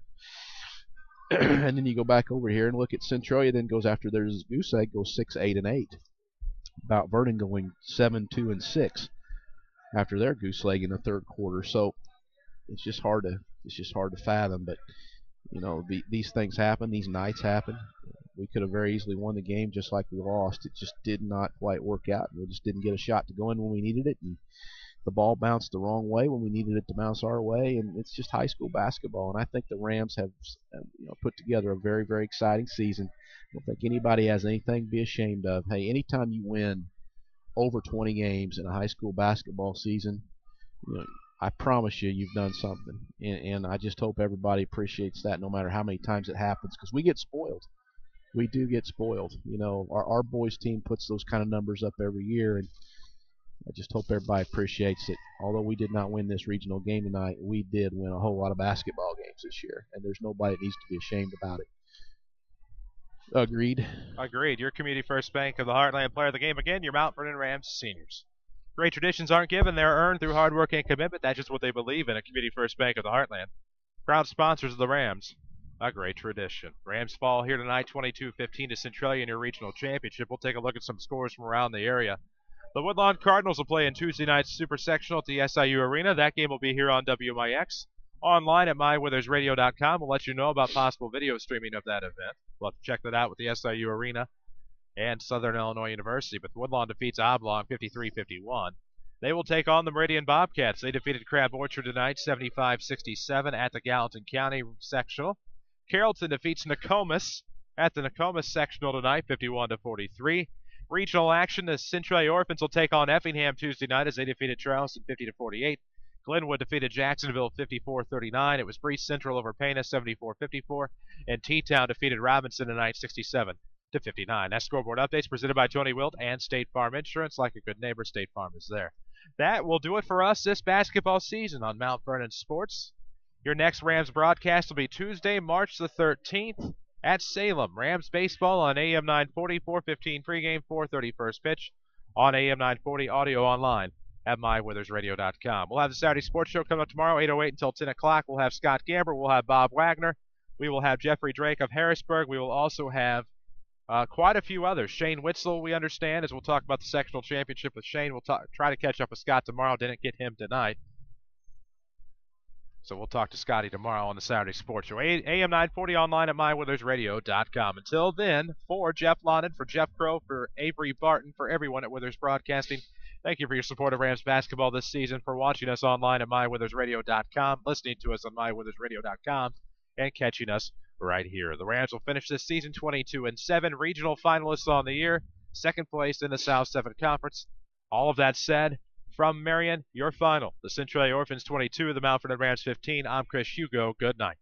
Speaker 8: And then you go back over here and look at Centralia, then goes after their goose egg, goes 6-8-8. Mount Vernon going 7-2-6 after their goose leg in the third quarter. So it's just hard to fathom. But these things happen, these nights happen. We could have very easily won the game just like we lost. It just did not quite work out. We just didn't get a shot to go in when we needed it, and the ball bounced the wrong way when we needed it to bounce our way, and it's just high school basketball. And I think the Rams have put together a very, very exciting season. I don't think anybody has anything to be ashamed of. Hey, anytime you win over 20 games in a high school basketball season, I promise you've done something. And I just hope everybody appreciates that no matter how many times it happens, because we get spoiled. We do get spoiled. Our boys team puts those kind of numbers up every year, and I just hope everybody appreciates it. Although we did not win this regional game tonight, we did win a whole lot of basketball games this year, and there's nobody that needs to be ashamed about it. Agreed.
Speaker 2: Your Community First Bank of the Heartland player of the game again, your Mount Vernon Rams seniors. Great traditions aren't given, they're earned through hard work and commitment. That's just what they believe in, a Community First Bank of the Heartland. Proud sponsors of the Rams. A great tradition. Rams fall here tonight 22-15 to Centralia in your regional championship. We'll take a look at some scores from around the area. The Woodlawn Cardinals will play in Tuesday night's Super Sectional at the SIU Arena. That game will be here on WMIX. Online at mywithersradio.com. We'll let you know about possible video streaming of that event. We'll have to check that out with the SIU Arena and Southern Illinois University. But Woodlawn defeats Oblong 53-51. They will take on the Meridian Bobcats. They defeated Crab Orchard tonight 75-67 at the Gallatin County Sectional. Carrollton defeats Nokomis at the Nokomis Sectional tonight 51-43. Regional action, the Centralia Orphans will take on Effingham Tuesday night as they defeated Charleston 50-48. Glenwood defeated Jacksonville 54-39. It was Breese Central over Pana 74-54. And T-Town defeated Robinson tonight 67-59. That scoreboard updates presented by Tony Wilt and State Farm Insurance. Like a good neighbor, State Farm is there. That will do it for us this basketball season on Mount Vernon Sports. Your next Rams broadcast will be Tuesday, March the 13th. At Salem. Rams baseball on AM 940, 4:15 pregame, 4:30 first pitch on AM 940, audio online at mywithersradio.com. We'll have the Saturday Sports Show coming up tomorrow, 8:08 until 10 o'clock. We'll have Scott Gamber. We'll have Bob Wagner. We will have Jeffrey Drake of Harrisburg. We will also have quite a few others. Shane Witzel, we understand, as we'll talk about the sectional championship with Shane. We'll try to catch up with Scott tomorrow. Didn't get him tonight. So we'll talk to Scotty tomorrow on the Saturday Sports Show. AM 940 online at mywithersradio.com. Until then, for Jeff Lonnon, for Jeff Crow, for Avery Barton, for everyone at Withers Broadcasting, thank you for your support of Rams basketball this season, for watching us online at mywithersradio.com, listening to us on mywithersradio.com, and catching us right here. The Rams will finish this season 22-7, regional finalists on the year, second place in the South 7 Conference. All of that said, from Marion, your final. The Centralia Orphans 22, the Mount Vernon Rams 15. I'm Chris Hugo. Good night.